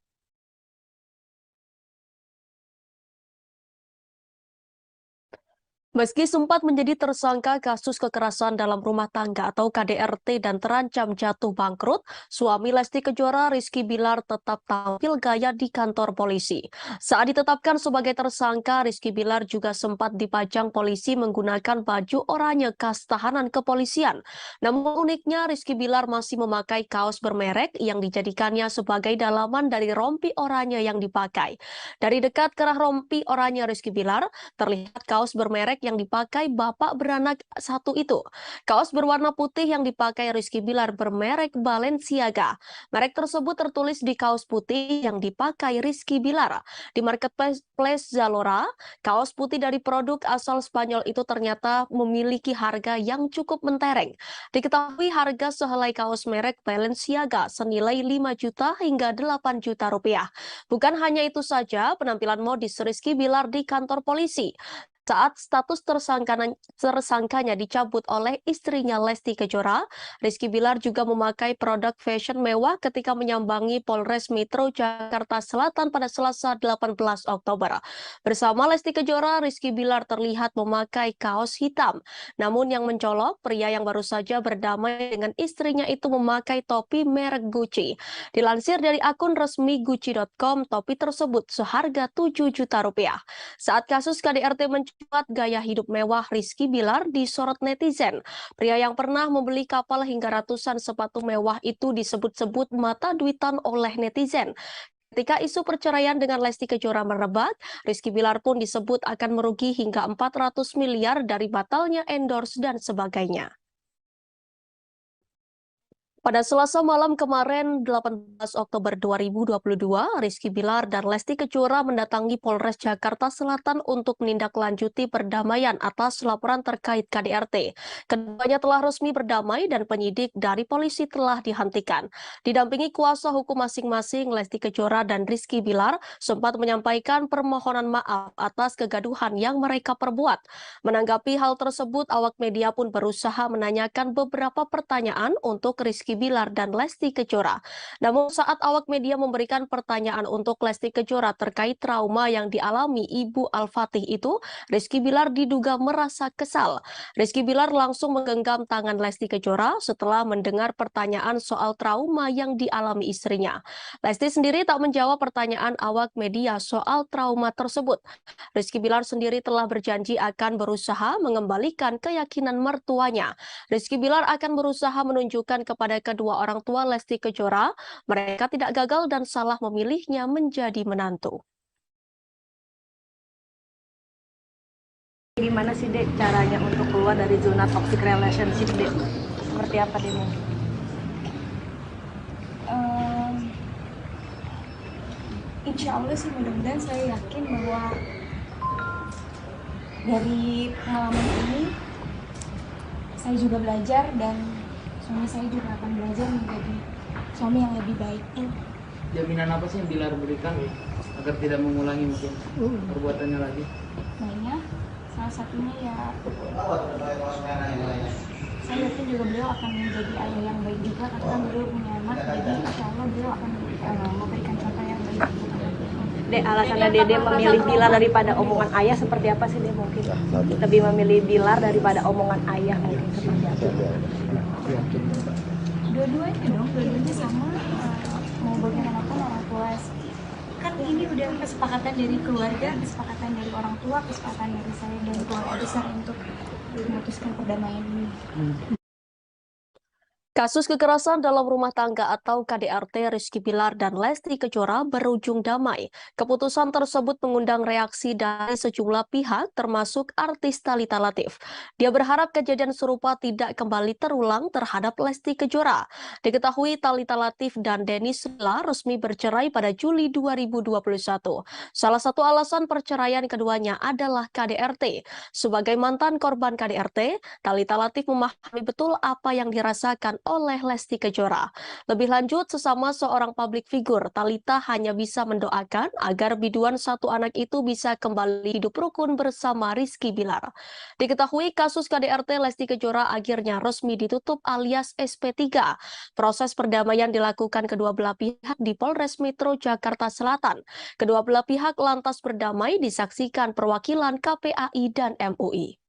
Meski sempat menjadi tersangka kasus kekerasan dalam rumah tangga atau KDRT dan terancam jatuh bangkrut, suami Lesti Kejora Rizky Bilar tetap tampil gaya di kantor polisi. Saat ditetapkan sebagai tersangka, Rizky Bilar juga sempat dipajang polisi menggunakan baju oranye khas tahanan kepolisian. Namun uniknya, Rizky Bilar masih memakai kaos bermerek yang dijadikannya sebagai dalaman dari rompi oranye yang dipakai. Dari dekat kerah rompi oranye Rizky Bilar, terlihat kaos bermerek yang dipakai bapak beranak satu itu. Kaos berwarna putih yang dipakai Rizky Bilar bermerek Balenciaga. Merek tersebut tertulis di kaos putih yang dipakai Rizky Bilar. Di marketplace Zalora, kaos putih dari produk asal Spanyol itu ternyata memiliki harga yang cukup mentereng. Diketahui harga sehelai kaos merek Balenciaga senilai 5 juta hingga 8 juta rupiah. Bukan hanya itu saja, penampilan modis Rizky Bilar di kantor polisi saat status tersangkanya dicabut oleh istrinya Lesti Kejora, Rizky Bilar juga memakai produk fashion mewah ketika menyambangi Polres Metro Jakarta Selatan pada Selasa 18 Oktober. Bersama Lesti Kejora, Rizky Bilar terlihat memakai kaos hitam. Namun yang mencolok, pria yang baru saja berdamai dengan istrinya itu memakai topi merek Gucci. Dilansir dari akun resmi Gucci.com, topi tersebut seharga 7 juta rupiah. Saat kasus KDRT mencuat, gaya hidup mewah Rizky Bilar disorot netizen. Pria yang pernah membeli kapal hingga ratusan sepatu mewah itu disebut-sebut mata duitan oleh netizen. Ketika isu perceraian dengan Lesti Kejora merebak, Rizky Bilar pun disebut akan merugi hingga 400 miliar dari batalnya endorse dan sebagainya. Pada Selasa malam kemarin, 18 Oktober 2022, Rizky Bilar dan Lesti Kejora mendatangi Polres Jakarta Selatan untuk menindaklanjuti perdamaian atas laporan terkait KDRT. Keduanya telah resmi berdamai dan penyidik dari polisi telah dihentikan. Didampingi kuasa hukum masing-masing, Lesti Kejora dan Rizky Bilar sempat menyampaikan permohonan maaf atas kegaduhan yang mereka perbuat. Menanggapi hal tersebut, awak media pun berusaha menanyakan beberapa pertanyaan untuk Rizky Bilar dan Lesti Kejora. Namun saat awak media memberikan pertanyaan untuk Lesti Kejora terkait trauma yang dialami Ibu Al-Fatih itu, Rizky Bilar diduga merasa kesal. Rizky Bilar langsung menggenggam tangan Lesti Kejora setelah mendengar pertanyaan soal trauma yang dialami istrinya. Lesti sendiri tak menjawab pertanyaan awak media soal trauma tersebut. Rizky Bilar sendiri telah berjanji akan berusaha mengembalikan keyakinan mertuanya. Rizky Bilar akan berusaha menunjukkan kepada kedua orang tua Lesti Kejora, mereka tidak gagal dan salah memilihnya menjadi menantu. Gimana sih Dek caranya untuk keluar dari zona toxic relationship Dek? Seperti apa Dek mungkin? Insya Allah sih mudah-mudahan saya yakin bahwa dari pengalaman ini saya juga belajar dan suami saya juga akan belajar menjadi suami yang lebih baik. Jaminan apa sih yang Bilar berikan agar tidak mengulangi mungkin perbuatannya lagi? Mainnya salah satunya ya saya yakin juga beliau akan menjadi ayah yang baik juga karena beliau punya anak, jadi insya Allah beliau akan memberikan contoh yang baik. Dek, alasannya Dede memilih Bilar daripada omongan ayah seperti apa sih Dek mungkin? Lebih memilih Bilar daripada omongan ayah mungkin seperti apa? Dua-duanya sama, mau bagaimanapun orang tua kan ini udah kesepakatan dari keluarga, kesepakatan dari orang tua, kesepakatan dari saya dan keluarga besar untuk memutuskan perdamaian ini. Kasus kekerasan dalam rumah tangga atau KDRT Rizky Bilar dan Lesti Kejora berujung damai. Keputusan tersebut mengundang reaksi dari sejumlah pihak termasuk artis Thalita Latief. Dia berharap kejadian serupa tidak kembali terulang terhadap Lesti Kejora. Diketahui Thalita Latief dan Dennis Silla resmi bercerai pada Juli 2021. Salah satu alasan perceraian keduanya adalah KDRT. Sebagai mantan korban KDRT, Thalita Latief memahami betul apa yang dirasakan oleh Lesti Kejora. Lebih lanjut, sesama seorang publik figur, Thalita hanya bisa mendoakan agar biduan satu anak itu bisa kembali hidup rukun bersama Rizky Bilar. Diketahui kasus KDRT Lesti Kejora akhirnya resmi ditutup alias SP3. Proses perdamaian dilakukan kedua belah pihak di Polres Metro Jakarta Selatan. Kedua belah pihak lantas berdamai disaksikan perwakilan KPAI dan MUI.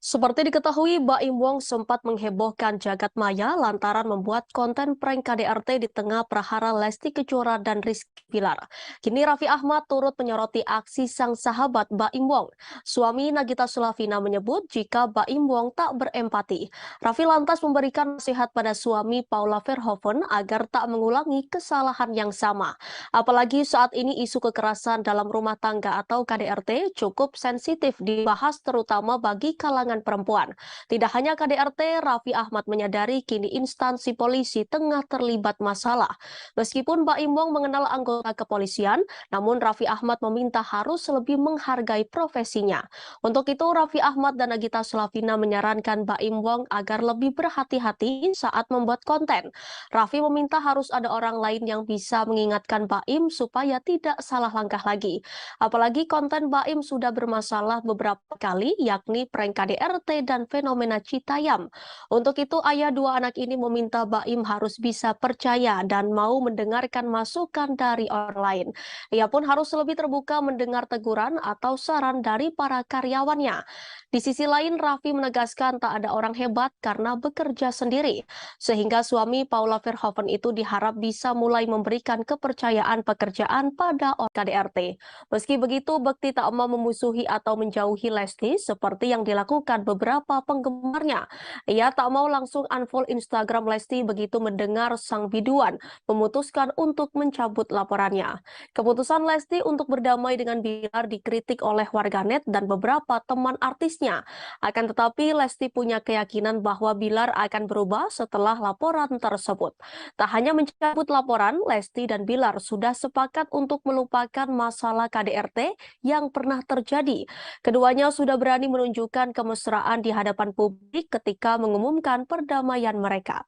Seperti diketahui, Baim Wong sempat menghebohkan jagat maya lantaran membuat konten prank KDRT di tengah prahara Lesti Kejora dan Rizky Bilar. Kini Raffi Ahmad turut menyoroti aksi sang sahabat Baim Wong. Suami Nagita Slavina menyebut jika Baim Wong tak berempati. Raffi lantas memberikan nasihat pada suami Paula Verhoeven agar tak mengulangi kesalahan yang sama. Apalagi saat ini isu kekerasan dalam rumah tangga atau KDRT cukup sensitif dibahas terutama bagi kalangan perempuan. Tidak hanya KDRT, Raffi Ahmad menyadari kini instansi polisi tengah terlibat masalah. Meskipun Baim Wong mengenal anggota kepolisian, namun Raffi Ahmad meminta harus lebih menghargai profesinya. Untuk itu, Raffi Ahmad dan Nagita Slavina menyarankan Baim Wong agar lebih berhati-hati saat membuat konten. Raffi meminta harus ada orang lain yang bisa mengingatkan Baim supaya tidak salah langkah lagi. Apalagi konten Baim sudah bermasalah beberapa kali, yakni prank KDRT dan fenomena Citayam. Untuk itu, ayah dua anak ini meminta Baim harus bisa percaya dan mau mendengarkan masukan dari orang lain. Ia pun harus lebih terbuka mendengar teguran atau saran dari para karyawannya. Di sisi lain, Raffi menegaskan tak ada orang hebat karena bekerja sendiri. Sehingga suami Paula Verhoeven itu diharap bisa mulai memberikan kepercayaan pekerjaan pada KDRT. Meski begitu, Bekti tak mau memusuhi atau menjauhi Lesti seperti yang dilakukan beberapa penggemarnya. Ia tak mau langsung unfollow Instagram Lesti begitu mendengar sang biduan memutuskan untuk mencabut laporannya. Keputusan Lesti untuk berdamai dengan Bilar dikritik oleh warganet dan beberapa teman artisnya. kasusnya. Akan tetapi Lesti punya keyakinan bahwa Bilar akan berubah setelah laporan tersebut. Tak hanya mencabut laporan, Lesti dan Bilar sudah sepakat untuk melupakan masalah KDRT yang pernah terjadi. Keduanya sudah berani menunjukkan kemesraan di hadapan publik ketika mengumumkan perdamaian mereka.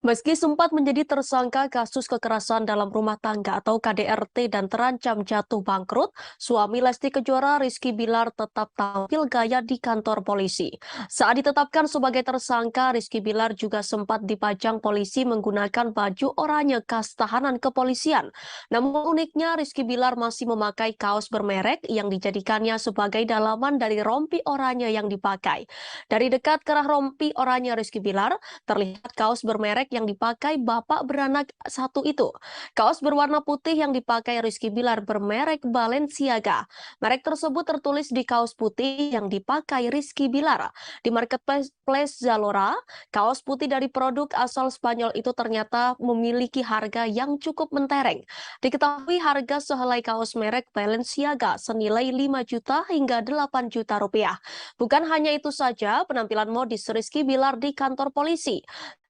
Meski sempat menjadi tersangka kasus kekerasan dalam rumah tangga atau KDRT dan terancam jatuh bangkrut, suami Lesti Kejora Rizky Bilar tetap tampil gaya di kantor polisi. Saat ditetapkan sebagai tersangka, Rizky Bilar juga sempat dipajang polisi menggunakan baju oranye khas tahanan kepolisian. Namun uniknya, Rizky Bilar masih memakai kaos bermerek yang dijadikannya sebagai dalaman dari rompi oranye yang dipakai. Dari dekat kerah rompi oranye Rizky Bilar, terlihat kaos bermerek yang dipakai bapak beranak satu itu. Kaos berwarna putih yang dipakai Rizky Bilar bermerek Balenciaga. Merek tersebut tertulis di kaos putih yang dipakai Rizky Bilar. Di marketplace Zalora, kaos putih dari produk asal Spanyol itu ternyata memiliki harga yang cukup mentereng. Diketahui harga sehelai kaos merek Balenciaga senilai 5 juta hingga 8 juta rupiah. Bukan hanya itu saja, penampilan modis Rizky Bilar di kantor polisi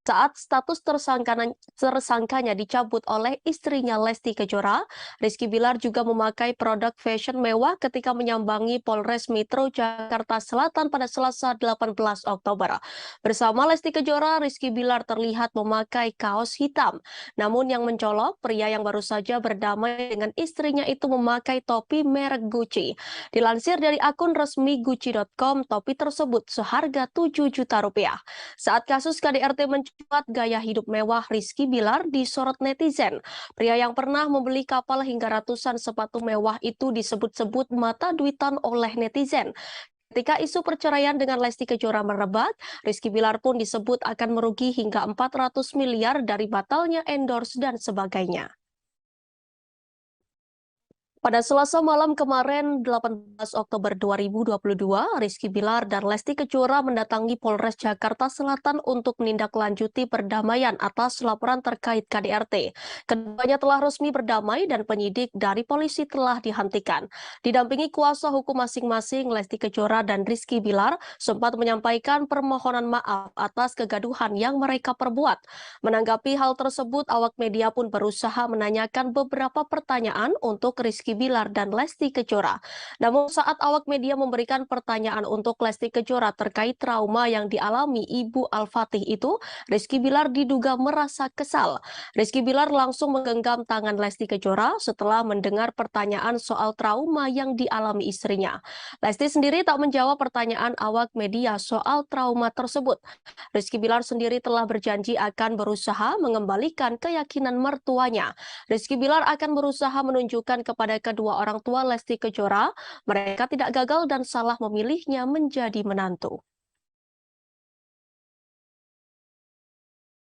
saat status tersangkanya dicabut oleh istrinya Lesti Kejora, Rizky Bilar juga memakai produk fashion mewah ketika menyambangi Polres Metro Jakarta Selatan pada Selasa 18 Oktober. Bersama Lesti Kejora, Rizky Bilar terlihat memakai kaos hitam. Namun yang mencolok, pria yang baru saja berdamai dengan istrinya itu memakai topi merek Gucci. Dilansir dari akun resmi Gucci.com, topi tersebut seharga 7 juta rupiah. Saat kasus KDRT mencuat, gaya hidup mewah Rizky Bilar disorot netizen. Pria yang pernah membeli kapal hingga ratusan sepatu mewah itu disebut-sebut mata duitan oleh netizen. Ketika isu perceraian dengan Lesti Kejora merebak, Rizky Bilar pun disebut akan merugi hingga 400 miliar dari batalnya endorse dan sebagainya. Pada Selasa malam kemarin, 18 Oktober 2022, Rizky Bilar dan Lesti Kejora mendatangi Polres Jakarta Selatan untuk menindaklanjuti perdamaian atas laporan terkait KDRT. Keduanya telah resmi berdamai dan penyidik dari polisi telah dihentikan. Didampingi kuasa hukum masing-masing, Lesti Kejora dan Rizky Bilar sempat menyampaikan permohonan maaf atas kegaduhan yang mereka perbuat. Menanggapi hal tersebut, awak media pun berusaha menanyakan beberapa pertanyaan untuk Rizky Bilar dan Lesti Kejora. Namun saat awak media memberikan pertanyaan untuk Lesti Kejora terkait trauma yang dialami Ibu Al-Fatih itu, Rizky Bilar diduga merasa kesal. Rizky Bilar langsung menggenggam tangan Lesti Kejora setelah mendengar pertanyaan soal trauma yang dialami istrinya. Lesti sendiri tak menjawab pertanyaan awak media soal trauma tersebut. Rizky Bilar sendiri telah berjanji akan berusaha mengembalikan keyakinan mertuanya. Rizky Bilar akan berusaha menunjukkan kepada kedua orang tua Lesti Kejora, mereka tidak gagal dan salah memilihnya menjadi menantu.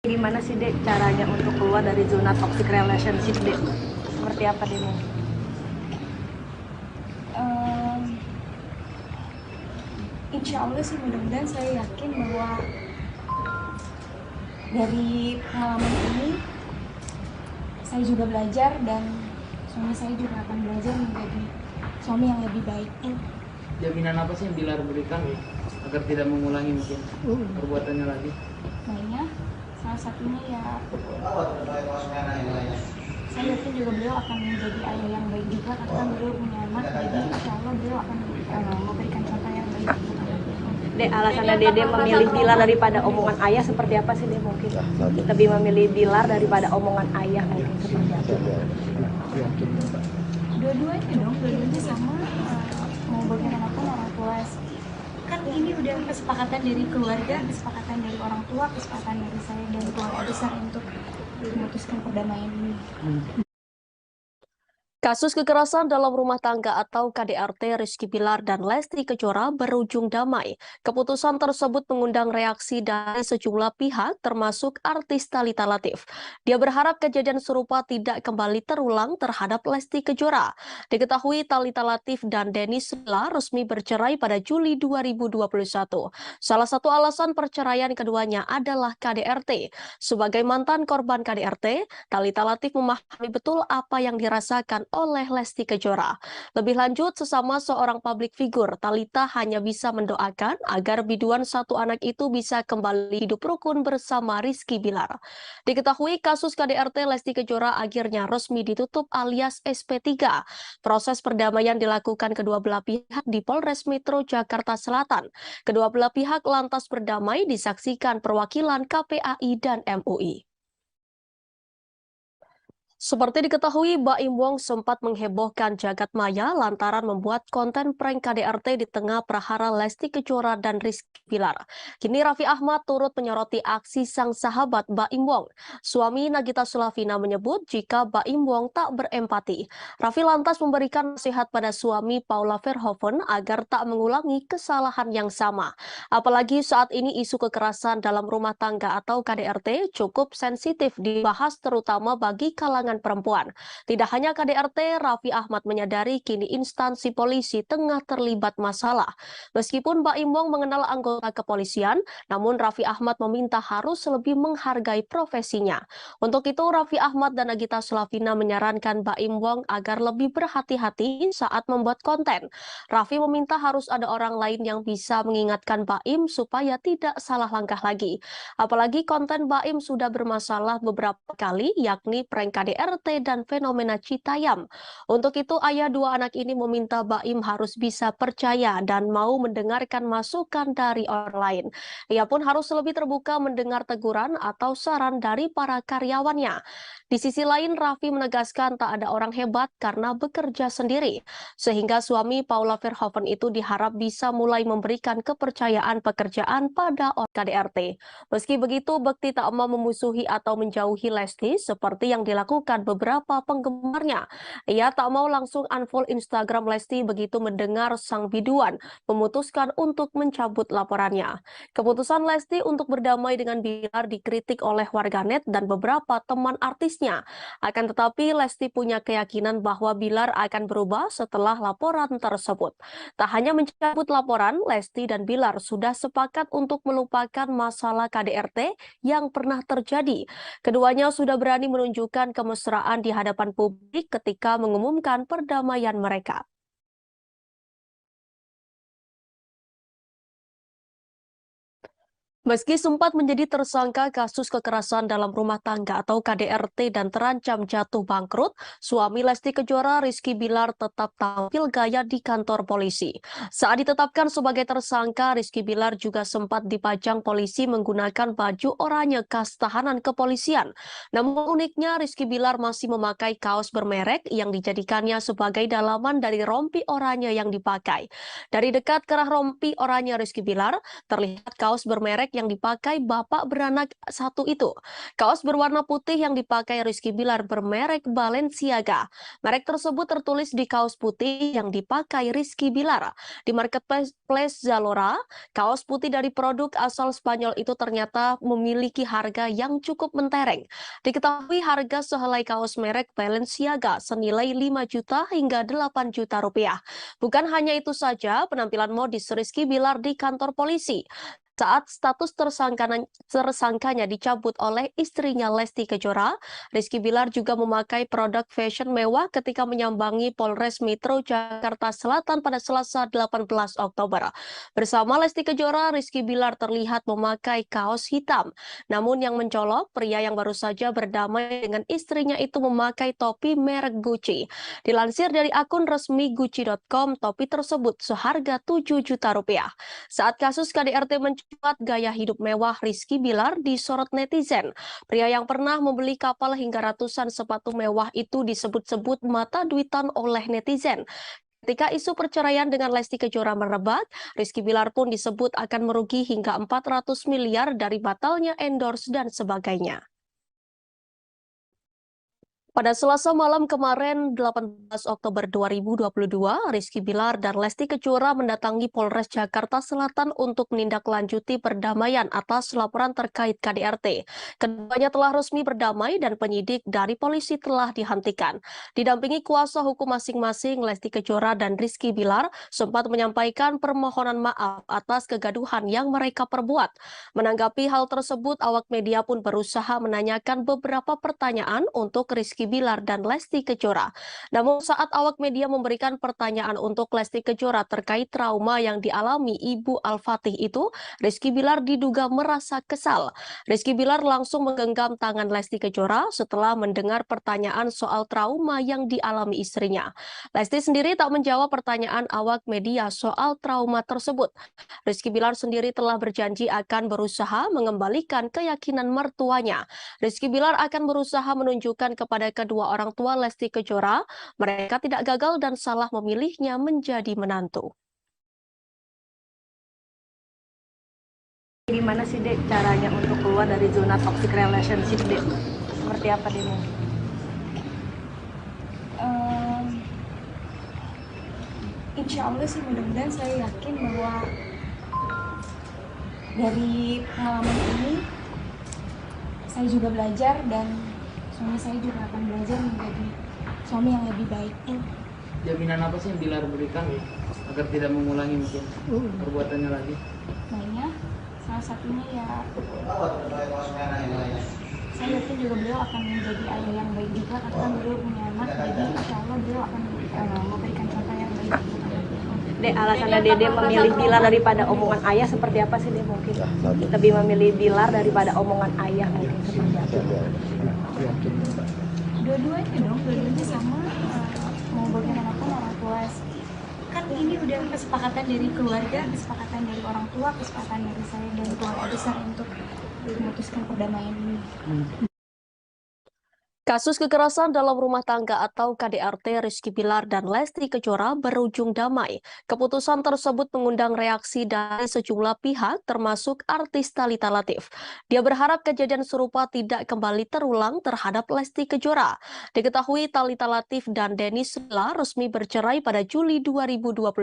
Gimana sih Dek caranya untuk keluar dari zona toxic relationship Dek? Seperti apa Dek? Insya Allah sih mudah-mudahan saya yakin bahwa dari pengalaman ini saya juga belajar dan suami saya juga akan belajar menjadi suami yang lebih baik. Jaminan apa sih yang Bilar berikan agar tidak mengulangi mungkin perbuatannya lagi? Mainnya salah satunya ya saya yakin juga beliau akan menjadi ayah yang baik juga karena kan beliau punya anak, jadi insya Allah beliau akan memberikan contoh yang baik untuk anaknya. Dek, alasannya Dede memilih Bilar daripada omongan ayah seperti apa sih Dek mungkin? Lebih memilih Bilar daripada omongan ayah mungkin seperti apa? Dua-duanya sama, mau bagaimanapun orang tua kan ini udah kesepakatan dari keluarga, kesepakatan dari orang tua, kesepakatan dari saya dan keluarga besar untuk memutuskan perdamaian ini. Kasus kekerasan dalam rumah tangga atau KDRT Rizky Bilar dan Lesti Kejora berujung damai. Keputusan tersebut mengundang reaksi dari sejumlah pihak termasuk artis Thalita Latief. Dia berharap kejadian serupa tidak kembali terulang terhadap Lesti Kejora. Diketahui Thalita Latief dan Dennis Bilar resmi bercerai pada Juli 2021. Salah satu alasan perceraian keduanya adalah KDRT. Sebagai mantan korban KDRT, Thalita Latief memahami betul apa yang dirasakan oleh Lesti Kejora. Lebih lanjut, sesama seorang publik figur, Thalita hanya bisa mendoakan agar biduan satu anak itu bisa kembali hidup rukun bersama Rizky Bilar. Diketahui kasus KDRT Lesti Kejora akhirnya resmi ditutup alias SP3. Proses perdamaian dilakukan kedua belah pihak di Polres Metro Jakarta Selatan. Kedua belah pihak lantas berdamai disaksikan perwakilan KPAI dan MUI. Seperti diketahui, Baim Wong sempat menghebohkan jagat maya lantaran membuat konten prank KDRT di tengah prahara Lesti Kejora dan Rizky Bilar. Kini Raffi Ahmad turut menyoroti aksi sang sahabat Baim Wong. Suami Nagita Slavina menyebut jika Baim Wong tak berempati. Raffi lantas memberikan nasihat pada suami Paula Verhoeven agar tak mengulangi kesalahan yang sama. Apalagi saat ini isu kekerasan dalam rumah tangga atau KDRT cukup sensitif dibahas terutama bagi kalangan perempuan. Tidak hanya KDRT, Raffi Ahmad menyadari kini instansi polisi tengah terlibat masalah. Meskipun Baim Wong mengenal anggota kepolisian, namun Raffi Ahmad meminta harus lebih menghargai profesinya. Untuk itu, Raffi Ahmad dan Nagita Slavina menyarankan Baim Wong agar lebih berhati-hati saat membuat konten. Raffi meminta harus ada orang lain yang bisa mengingatkan Baim supaya tidak salah langkah lagi. Apalagi konten Baim sudah bermasalah beberapa kali, yakni prank KDRT dan fenomena Citayam. Untuk itu, ayah dua anak ini meminta Baim harus bisa percaya dan mau mendengarkan masukan dari orang lain. Ia pun harus lebih terbuka mendengar teguran atau saran dari para karyawannya. Di sisi lain, Raffi menegaskan tak ada orang hebat karena bekerja sendiri, sehingga suami Paula Verhoeven itu diharap bisa mulai memberikan kepercayaan pekerjaan pada orang KDRT. Meski begitu, Bekti tak mau memusuhi atau menjauhi Lesti seperti yang dilakukan beberapa penggemarnya. Ia tak mau langsung unfollow Instagram Lesti begitu mendengar sang biduan memutuskan untuk mencabut laporannya. Keputusan Lesti untuk berdamai dengan Bilar dikritik oleh warganet dan beberapa teman artisnya. Akan tetapi, Lesti punya keyakinan bahwa Bilar akan berubah setelah laporan tersebut. Tak hanya mencabut laporan, Lesti dan Bilar sudah sepakat untuk melupakan masalah KDRT yang pernah terjadi. Keduanya sudah berani menunjukkan kemesraan di hadapan publik ketika mengumumkan perdamaian mereka. Meski sempat menjadi tersangka kasus kekerasan dalam rumah tangga atau KDRT dan terancam jatuh bangkrut, suami Lesti Kejora Rizky Bilar tetap tampil gaya di kantor polisi. Saat ditetapkan sebagai tersangka, Rizky Bilar juga sempat dipajang polisi menggunakan baju oranye khas tahanan kepolisian. Namun uniknya, Rizky Bilar masih memakai kaos bermerek yang dijadikannya sebagai dalaman dari rompi oranye yang dipakai. Dari dekat kerah rompi oranye Rizky Bilar, terlihat kaos bermerek yang dipakai bapak beranak satu itu. Kaos berwarna putih yang dipakai Rizky Bilar bermerek Balenciaga. Merek tersebut tertulis di kaos putih yang dipakai Rizky Bilar. Di marketplace Zalora, kaos putih dari produk asal Spanyol itu ternyata memiliki harga yang cukup mentereng. Diketahui harga sehelai kaos merek Balenciaga senilai 5 juta hingga 8 juta rupiah. Bukan hanya itu saja, penampilan modis Rizky Bilar di kantor polisi saat status tersangkanya dicabut oleh istrinya Lesti Kejora, Rizky Bilar juga memakai produk fashion mewah ketika menyambangi Polres Metro Jakarta Selatan pada Selasa 18 Oktober. Bersama Lesti Kejora, Rizky Bilar terlihat memakai kaos hitam. Namun yang mencolok, pria yang baru saja berdamai dengan istrinya itu memakai topi merek Gucci. Dilansir dari akun resmi Gucci.com, topi tersebut seharga 7 juta rupiah. Saat kasus KDRT mencuat, gaya hidup mewah Rizky Bilar disorot netizen. Pria yang pernah membeli kapal hingga ratusan sepatu mewah itu disebut-sebut mata duitan oleh netizen. Ketika isu perceraian dengan Lesti Kejora merebak, Rizky Bilar pun disebut akan merugi hingga 400 miliar dari batalnya endorse dan sebagainya. Pada Selasa malam kemarin, 18 Oktober 2022, Rizky Bilar dan Lesti Kejora mendatangi Polres Jakarta Selatan untuk menindaklanjuti perdamaian atas laporan terkait KDRT. Keduanya telah resmi berdamai dan penyidik dari polisi telah dihentikan. Didampingi kuasa hukum masing-masing, Lesti Kejora dan Rizky Bilar sempat menyampaikan permohonan maaf atas kegaduhan yang mereka perbuat. Menanggapi hal tersebut, awak media pun berusaha menanyakan beberapa pertanyaan untuk Rizky Rizky Bilar dan Lesti Kejora. Namun saat awak media memberikan pertanyaan untuk Lesti Kejora terkait trauma yang dialami Ibu Al-Fatih itu, Rizky Bilar diduga merasa kesal. Rizky Bilar langsung menggenggam tangan Lesti Kejora setelah mendengar pertanyaan soal trauma yang dialami istrinya. Lesti sendiri tak menjawab pertanyaan awak media soal trauma tersebut. Rizky Bilar sendiri telah berjanji akan berusaha mengembalikan keyakinan mertuanya. Rizky Bilar akan berusaha menunjukkan kepada kedua orang tua Lesti Kejora mereka tidak gagal dan salah memilihnya menjadi menantu. Gimana sih Dek caranya untuk keluar dari zona toxic relationship Dek? Seperti apa Dek? Insya Allah sih mudah-mudahan saya yakin bahwa dari pengalaman ini saya juga belajar dan suami saya juga akan belajar menjadi suami yang lebih baik. Jaminan apa sih yang Bilar berikan agar tidak mengulangi mungkin perbuatannya lagi? Banyak, salah satunya ya saya yakin juga beliau akan menjadi ayah yang baik juga karena beliau punya anak, jadi insya Allah beliau akan memberikan contoh yang baik. Dek, alasannya Dede memilih Bilar daripada omongan ayah seperti apa sih Dek mungkin? Lebih memilih Bilar daripada omongan ayah mungkin seperti apa? Dua-duanya dong, dua-duanya sama, mau bagaimanapun orang tua. Kan ini udah kesepakatan dari keluarga, kesepakatan dari orang tua, kesepakatan dari saya dan keluarga besar untuk memutuskan perdamaian ini. Kasus kekerasan dalam rumah tangga atau KDRT Rizky Bilar dan Lesti Kejora berujung damai. Keputusan tersebut mengundang reaksi dari sejumlah pihak termasuk artis Thalita Latief. Dia berharap kejadian serupa tidak kembali terulang terhadap Lesti Kejora. Diketahui Thalita Latief dan Denny Sula resmi bercerai pada Juli 2021.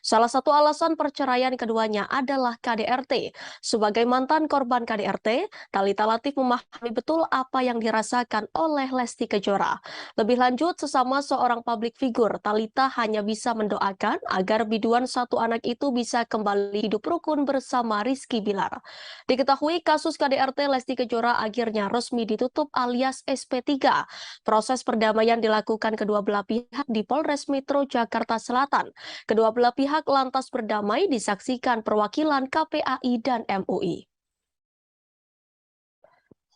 Salah satu alasan perceraian keduanya adalah KDRT. Sebagai mantan korban KDRT, Thalita Latief memahami betul apa yang dirasakan oleh Lesti Kejora. Lebih lanjut, sesama seorang publik figur, Thalita hanya bisa mendoakan agar biduan satu anak itu bisa kembali hidup rukun bersama Rizky Bilar. Diketahui kasus KDRT Lesti Kejora akhirnya resmi ditutup alias SP3. Proses perdamaian dilakukan kedua belah pihak di Polres Metro Jakarta Selatan. Kedua belah pihak lantas berdamai disaksikan perwakilan KPAI dan MUI.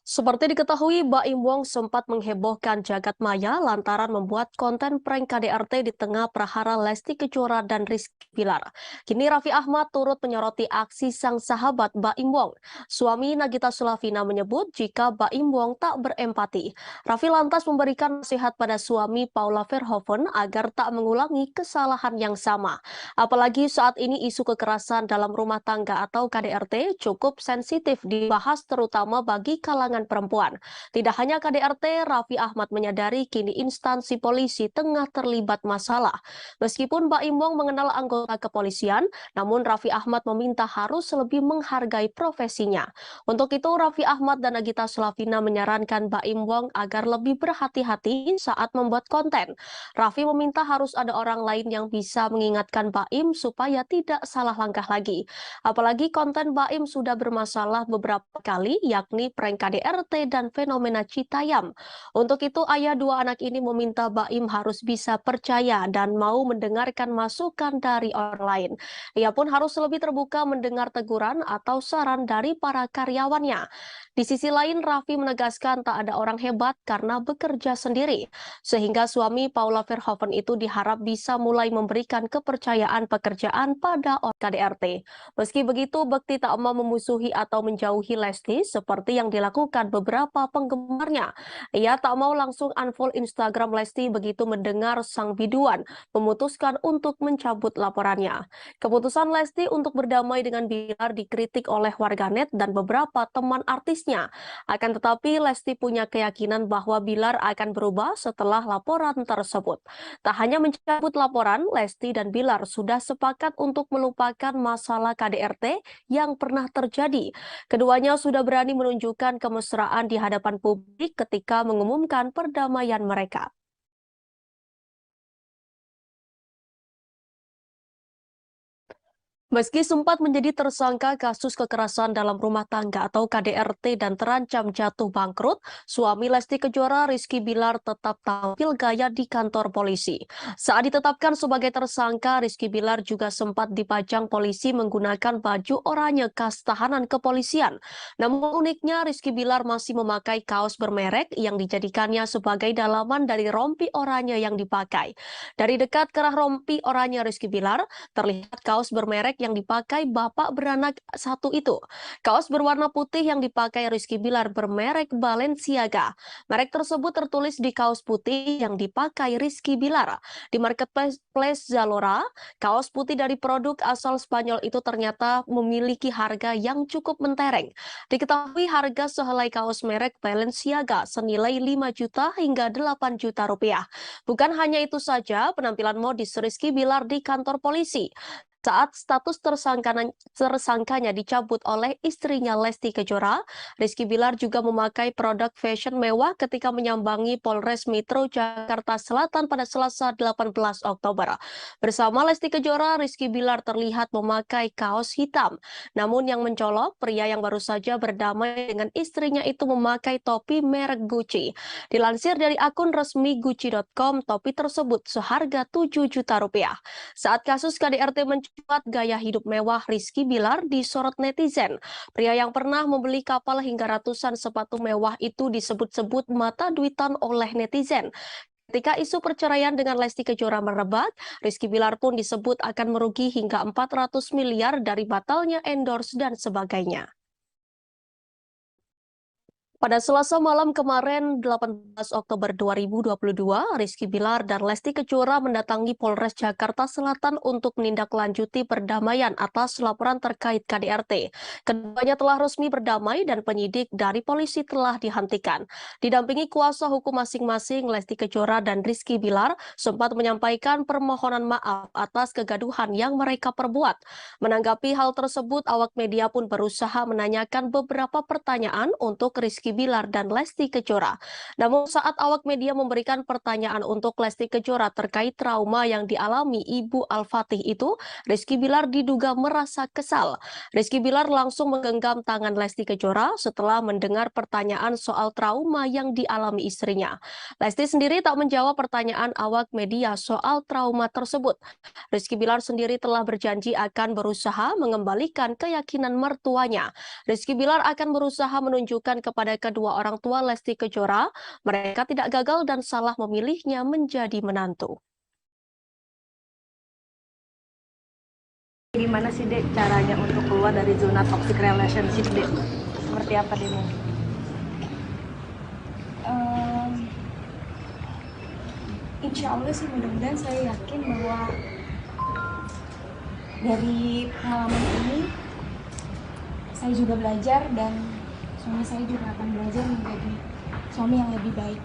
Seperti diketahui, Baim Wong sempat menghebohkan jagat maya lantaran membuat konten prank KDRT di tengah prahara Lesti Kejora dan Rizky Bilar. Kini Raffi Ahmad turut menyoroti aksi sang sahabat Baim Wong. Suami Nagita Slavina menyebut jika Baim Wong tak berempati. Raffi lantas memberikan nasihat pada suami Paula Verhoeven agar tak mengulangi kesalahan yang sama. Apalagi saat ini isu kekerasan dalam rumah tangga atau KDRT cukup sensitif dibahas terutama bagi kalangan perempuan. Tidak hanya KDRT, Raffi Ahmad menyadari kini instansi polisi tengah terlibat masalah. Meskipun Baim Wong mengenal anggota kepolisian, namun Raffi Ahmad meminta harus lebih menghargai profesinya. Untuk itu, Raffi Ahmad dan Nagita Slavina menyarankan Baim Wong agar lebih berhati-hati saat membuat konten. Raffi meminta harus ada orang lain yang bisa mengingatkan Baim supaya tidak salah langkah lagi. Apalagi konten Baim sudah bermasalah beberapa kali, yakni prank KDRT dan fenomena Citayam. Untuk itu, ayah dua anak ini meminta Baim harus bisa percaya dan mau mendengarkan masukan dari orang lain. Ia pun harus lebih terbuka mendengar teguran atau saran dari para karyawannya. Di sisi lain, Raffi menegaskan tak ada orang hebat karena bekerja sendiri, sehingga suami Paula Verhoeven itu diharap bisa mulai memberikan kepercayaan pekerjaan pada orang KDRT. Meski begitu, Bekti tak mau memusuhi atau menjauhi Lesti seperti yang dilakukan beberapa penggemarnya. Ia tak mau langsung unfollow Instagram Lesti begitu mendengar sang biduan memutuskan untuk mencabut laporannya. Keputusan Lesti untuk berdamai dengan Bilar dikritik oleh warganet dan beberapa teman artisnya. Akan tetapi, Lesti punya keyakinan bahwa Bilar akan berubah setelah laporan tersebut. Tak hanya mencabut laporan, Lesti dan Bilar sudah sepakat untuk melupakan masalah KDRT yang pernah terjadi. Keduanya sudah berani menunjukkan kemesraan di hadapan publik ketika mengumumkan perdamaian mereka. Meski sempat menjadi tersangka kasus kekerasan dalam rumah tangga atau KDRT dan terancam jatuh bangkrut, suami Lesti Kejora Rizky Bilar tetap tampil gaya di kantor polisi. Saat ditetapkan sebagai tersangka, Rizky Bilar juga sempat dipajang polisi menggunakan baju oranye khas tahanan kepolisian. Namun uniknya, Rizky Bilar masih memakai kaos bermerek yang dijadikannya sebagai dalaman dari rompi oranye yang dipakai. Dari dekat kerah rompi oranye Rizky Bilar, terlihat kaos bermerek yang dipakai bapak beranak satu itu. Kaos berwarna putih yang dipakai Rizky Bilar bermerek Balenciaga. Merek tersebut tertulis di kaos putih yang dipakai Rizky Bilar. Di marketplace Zalora, kaos putih dari produk asal Spanyol itu ternyata memiliki harga yang cukup mentereng. Diketahui harga sehelai kaos merek Balenciaga senilai 5 juta hingga 8 juta rupiah. Bukan hanya itu saja, penampilan modis Rizky Bilar di kantor polisi saat status tersangkanya dicabut oleh istrinya Lesti Kejora, Rizky Bilar juga memakai produk fashion mewah ketika menyambangi Polres Metro Jakarta Selatan pada Selasa 18 Oktober. Bersama Lesti Kejora, Rizky Bilar terlihat memakai kaos hitam. Namun yang mencolok, pria yang baru saja berdamai dengan istrinya itu memakai topi merek Gucci. Dilansir dari akun resmi Gucci.com, topi tersebut seharga 7 juta rupiah. Saat kasus KDRT mencuat, gaya hidup mewah Rizky Bilar disorot netizen. Pria yang pernah membeli kapal hingga ratusan sepatu mewah itu disebut-sebut mata duitan oleh netizen. Ketika isu perceraian dengan Lesti Kejora merebak, Rizky Bilar pun disebut akan merugi hingga 400 miliar dari batalnya endorse dan sebagainya. Pada Selasa malam kemarin, 18 Oktober 2022, Rizky Bilar dan Lesti Kejora mendatangi Polres Jakarta Selatan untuk menindaklanjuti perdamaian atas laporan terkait KDRT. Keduanya telah resmi berdamai dan penyidik dari polisi telah dihentikan. Didampingi kuasa hukum masing-masing, Lesti Kejora dan Rizky Bilar sempat menyampaikan permohonan maaf atas kegaduhan yang mereka perbuat. Menanggapi hal tersebut, awak media pun berusaha menanyakan beberapa pertanyaan untuk Rizky Bilar dan Lesti Kejora. Namun saat awak media memberikan pertanyaan untuk Lesti Kejora terkait trauma yang dialami Ibu Al-Fatih itu, Rizky Bilar diduga merasa kesal. Rizky Bilar langsung menggenggam tangan Lesti Kejora setelah mendengar pertanyaan soal trauma yang dialami istrinya. Lesti sendiri tak menjawab pertanyaan awak media soal trauma tersebut. Rizky Bilar sendiri telah berjanji akan berusaha mengembalikan keyakinan mertuanya. Rizky Bilar akan berusaha menunjukkan kepada kedua orang tua Lesti Kejora, mereka tidak gagal dan salah memilihnya menjadi menantu. Gimana sih Dek caranya untuk keluar dari zona toxic relationship Dek? Seperti apa Dek mungkin? Insya Allah sih mudah-mudahan saya yakin bahwa dari pengalaman ini saya juga belajar dan suami saya juga akan belajar menjadi suami yang lebih baik.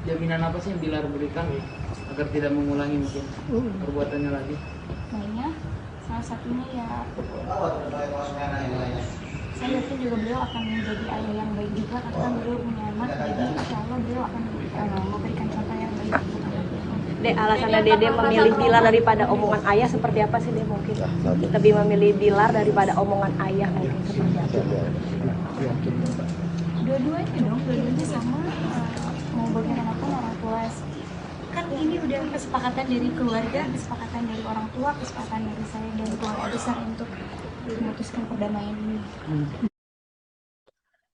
Jaminan apa sih yang Bilar berikan agar tidak mengulangi mungkin perbuatannya lagi? Mainnya salah satunya ya saya yakin juga beliau akan menjadi ayah yang baik juga karena beliau punya anak, jadi insya Allah beliau akan memberikan contoh yang baik untuk anaknya. Dek, alasannya Dede memilih Bilar daripada omongan ayah seperti apa sih Dek mungkin? Lebih memilih Bilar daripada omongan ayah mungkin seperti apa? Dua-duanya sama, mau bagaimanapun orang tua kan ini udah kesepakatan dari keluarga, kesepakatan dari orang tua, kesepakatan dari saya dan keluarga besar untuk memutuskan perdamaian ini.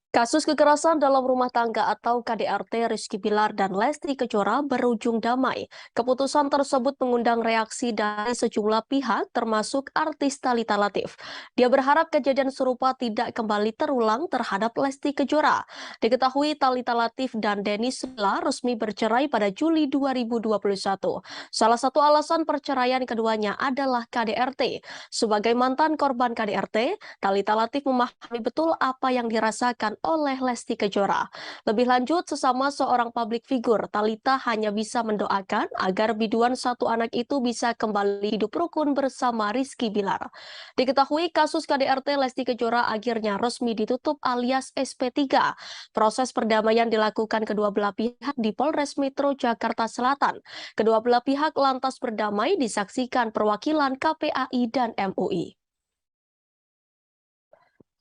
Kasus kekerasan dalam rumah tangga atau KDRT Rizky Bilar dan Lesti Kejora berujung damai. Keputusan tersebut mengundang reaksi dari sejumlah pihak termasuk artis Thalita Latief. Dia berharap kejadian serupa tidak kembali terulang terhadap Lesti Kejora. Diketahui Thalita Latief dan Denny Silla resmi bercerai pada Juli 2021. Salah satu alasan perceraian keduanya adalah KDRT. Sebagai mantan korban KDRT, Thalita Latief memahami betul apa yang dirasakan oleh Lesti Kejora. Lebih lanjut, sesama seorang publik figur, Thalita hanya bisa mendoakan agar biduan satu anak itu bisa kembali hidup rukun bersama Rizky Bilar. Diketahui kasus KDRT Lesti Kejora akhirnya resmi ditutup alias SP3. Proses perdamaian dilakukan kedua belah pihak di Polres Metro Jakarta Selatan. Kedua belah pihak lantas berdamai disaksikan perwakilan KPAI dan MUI.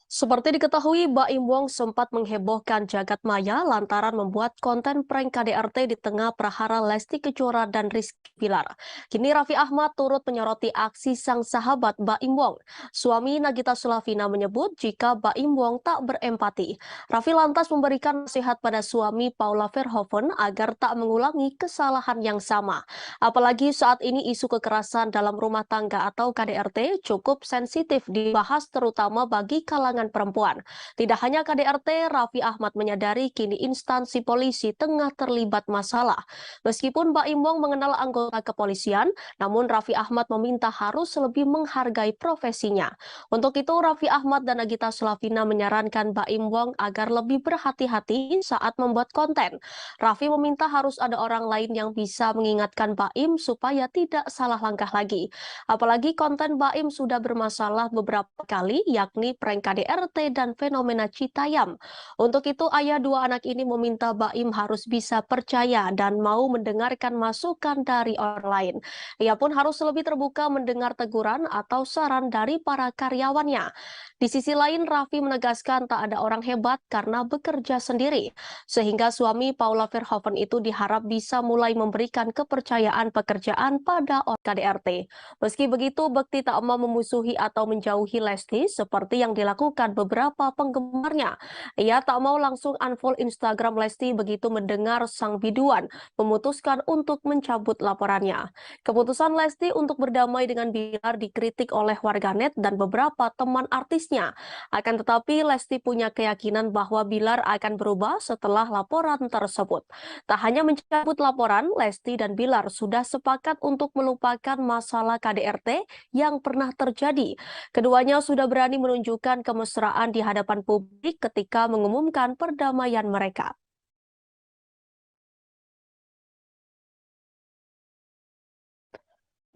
Seperti diketahui, Baim Wong sempat menghebohkan jagat maya lantaran membuat konten prank KDRT di tengah prahara Lesti Kejora dan Rizky Bilar. Kini Raffi Ahmad turut menyoroti aksi sang sahabat Baim Wong. Suami Nagita Slavina menyebut jika Baim Wong tak berempati. Raffi lantas memberikan nasihat pada suami Paula Verhoeven agar tak mengulangi kesalahan yang sama. Apalagi saat ini isu kekerasan dalam rumah tangga atau KDRT cukup sensitif dibahas terutama bagi kalangan perempuan. Tidak hanya KDRT, Raffi Ahmad menyadari kini instansi polisi tengah terlibat masalah. Meskipun Baim Wong mengenal anggota kepolisian, namun Raffi Ahmad meminta harus lebih menghargai profesinya. Untuk itu, Raffi Ahmad dan Nagita Slavina menyarankan Baim Wong agar lebih berhati-hati saat membuat konten. Raffi meminta harus ada orang lain yang bisa mengingatkan Baim supaya tidak salah langkah lagi. Apalagi konten Baim sudah bermasalah beberapa kali, yakni prank KDRT dan fenomena Citayam. Untuk itu, ayah dua anak ini meminta Baim harus bisa percaya dan mau mendengarkan masukan dari orang lain. Ia pun harus lebih terbuka mendengar teguran atau saran dari para karyawannya. Di sisi lain, Raffi menegaskan tak ada orang hebat karena bekerja sendiri, sehingga suami Paula Verhoeven itu diharap bisa mulai memberikan kepercayaan pekerjaan pada KDRT. Meski begitu, Bekti tak mau memusuhi atau menjauhi Lesti seperti yang dilakukan beberapa penggemarnya. Ia tak mau langsung unfollow Instagram Lesti begitu mendengar sang biduan memutuskan untuk mencabut laporannya. Keputusan Lesti untuk berdamai dengan Bilar dikritik oleh warganet dan beberapa teman artisnya. Akan tetapi, Lesti punya keyakinan bahwa Bilar akan berubah setelah laporan tersebut. Tak hanya mencabut laporan, Lesti dan Bilar sudah sepakat untuk melupakan masalah KDRT yang pernah terjadi. Keduanya sudah berani menunjukkan kemesraan di hadapan publik ketika mengumumkan perdamaian mereka.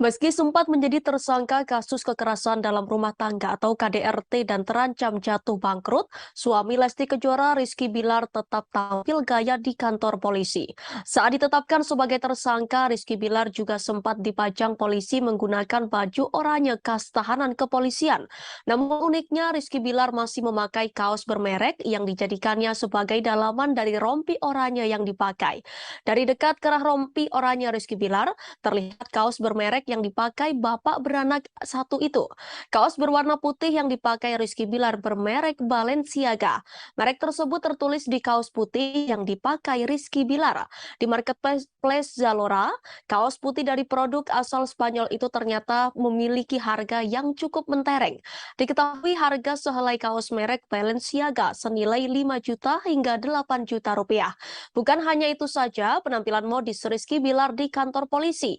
Meski sempat menjadi tersangka kasus kekerasan dalam rumah tangga atau KDRT dan terancam jatuh bangkrut, suami Lesti Kejora Rizky Bilar tetap tampil gaya di kantor polisi. Saat ditetapkan sebagai tersangka, Rizky Bilar juga sempat dipajang polisi menggunakan baju oranye khas tahanan kepolisian. Namun uniknya, Rizky Bilar masih memakai kaos bermerek yang dijadikannya sebagai dalaman dari rompi oranye yang dipakai. Dari dekat kerah rompi oranye Rizky Bilar, terlihat kaos bermerek yang dipakai bapak beranak satu itu. Kaos berwarna putih yang dipakai Rizky Bilar bermerek Balenciaga. Merek tersebut tertulis di kaos putih yang dipakai Rizky Bilar. Di marketplace Zalora, kaos putih dari produk asal Spanyol itu ternyata memiliki harga yang cukup mentereng. Diketahui harga sehelai kaos merek Balenciaga senilai 5 juta hingga 8 juta rupiah. Bukan hanya itu saja, penampilan modis Rizky Bilar di kantor polisi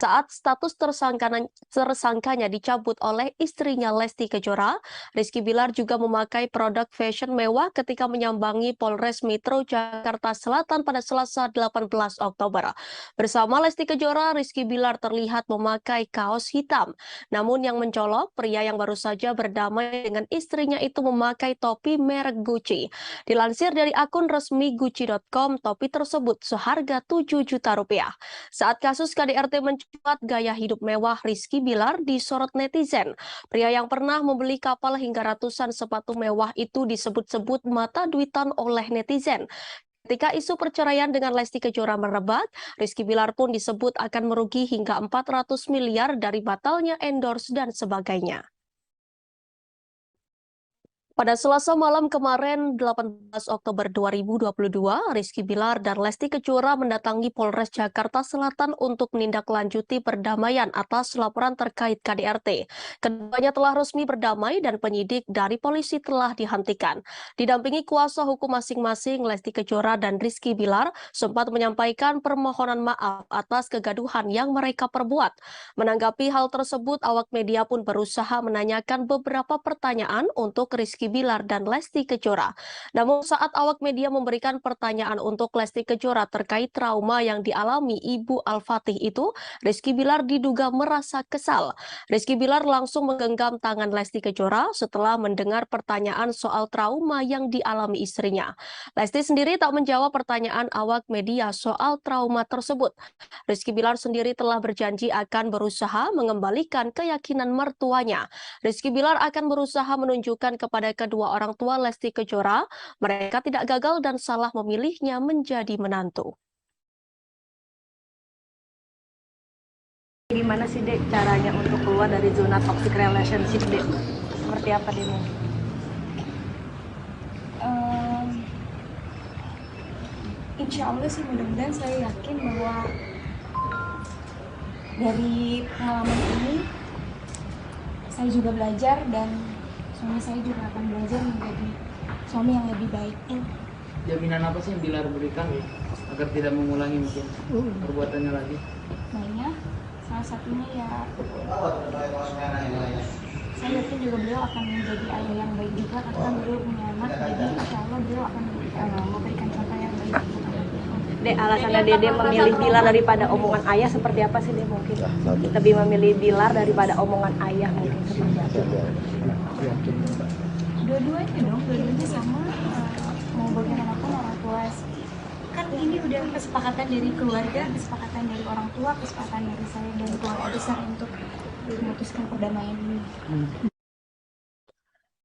saat status tersangkanya dicabut oleh istrinya Lesti Kejora, Rizky Bilar juga memakai produk fashion mewah ketika menyambangi Polres Metro Jakarta Selatan pada Selasa 18 Oktober. Bersama Lesti Kejora, Rizky Bilar terlihat memakai kaos hitam. Namun yang mencolok, pria yang baru saja berdamai dengan istrinya itu memakai topi merek Gucci. Dilansir dari akun resmi Gucci.com, topi tersebut seharga 7 juta rupiah. Saat kasus KDRT mencuat, gaya hidup mewah Rizky Bilar disorot netizen. Pria yang pernah membeli kapal hingga ratusan sepatu mewah itu disebut-sebut mata duitan oleh netizen. Ketika isu perceraian dengan Lesti Kejora merebak, Rizky Bilar pun disebut akan merugi hingga 400 miliar dari batalnya endorse dan sebagainya. Pada Selasa malam kemarin, 18 Oktober 2022, Rizky Bilar dan Lesti Kejora mendatangi Polres Jakarta Selatan untuk menindaklanjuti perdamaian atas laporan terkait KDRT. Keduanya telah resmi berdamai dan penyidik dari polisi telah dihentikan. Didampingi kuasa hukum masing-masing, Lesti Kejora dan Rizky Bilar sempat menyampaikan permohonan maaf atas kegaduhan yang mereka perbuat. Menanggapi hal tersebut, awak media pun berusaha menanyakan beberapa pertanyaan untuk Rizky Bilar dan Lesti Kejora. Namun saat awak media memberikan pertanyaan untuk Lesti Kejora terkait trauma yang dialami Ibu Al-Fatih itu, Rizky Bilar diduga merasa kesal. Rizky Bilar langsung menggenggam tangan Lesti Kejora setelah mendengar pertanyaan soal trauma yang dialami istrinya. Lesti sendiri tak menjawab pertanyaan awak media soal trauma tersebut. Rizky Bilar sendiri telah berjanji akan berusaha mengembalikan keyakinan mertuanya. Rizky Bilar akan berusaha menunjukkan kepada kedua orang tua Lesti Kejora, mereka tidak gagal dan salah memilihnya menjadi menantu. Gimana sih Dek caranya untuk keluar dari zona toxic relationship Dek? Seperti apa Dek mungkin? Insya Allah sih mudah-mudahan saya yakin bahwa dari pengalaman ini saya juga belajar dan suami saya juga akan belajar menjadi suami yang lebih baik. Jaminan apa sih yang Bilar berikan agar tidak mengulangi mungkin perbuatannya lagi? Banyak, salah satunya ya saya yakin juga beliau akan menjadi ayah yang baik juga karena kan beliau punya anak, jadi insya Allah beliau akan memberikan contoh yang baik. Dek, alasannya Dede memilih Bilar daripada omongan ayah seperti apa sih Dek mungkin? Lebih memilih Bilar daripada omongan ayah mungkin seperti apa? Dua-duanya sama, mau bagaimanapun orang tua kan ini udah kesepakatan dari keluarga, kesepakatan dari orang tua, kesepakatan dari saya dan keluarga besar untuk memutuskan perdamaian ini.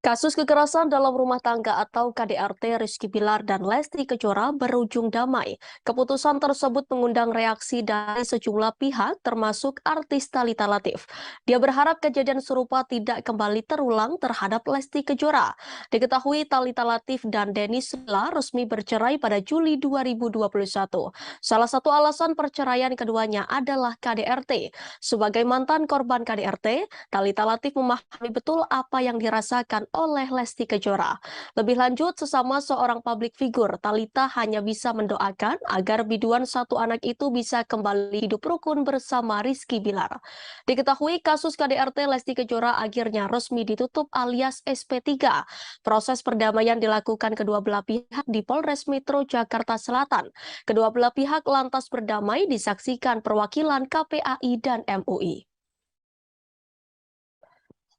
Kasus kekerasan dalam rumah tangga atau KDRT Rizky Bilar dan Lesti Kejora berujung damai. Keputusan tersebut mengundang reaksi dari sejumlah pihak termasuk artis Thalita Latief. Dia berharap kejadian serupa tidak kembali terulang terhadap Lesti Kejora. Diketahui Thalita Latief dan Denny Silla resmi bercerai pada Juli 2021. Salah satu alasan perceraian keduanya adalah KDRT. Sebagai mantan korban KDRT, Thalita Latief memahami betul apa yang dirasakan oleh Lesti Kejora. Lebih lanjut, sesama seorang publik figur, Thalita hanya bisa mendoakan agar biduan satu anak itu bisa kembali hidup rukun bersama Rizky Bilar. Diketahui kasus KDRT Lesti Kejora akhirnya resmi ditutup alias SP3. Proses perdamaian dilakukan kedua belah pihak di Polres Metro Jakarta Selatan. Kedua belah pihak lantas berdamai disaksikan perwakilan KPAI dan MUI.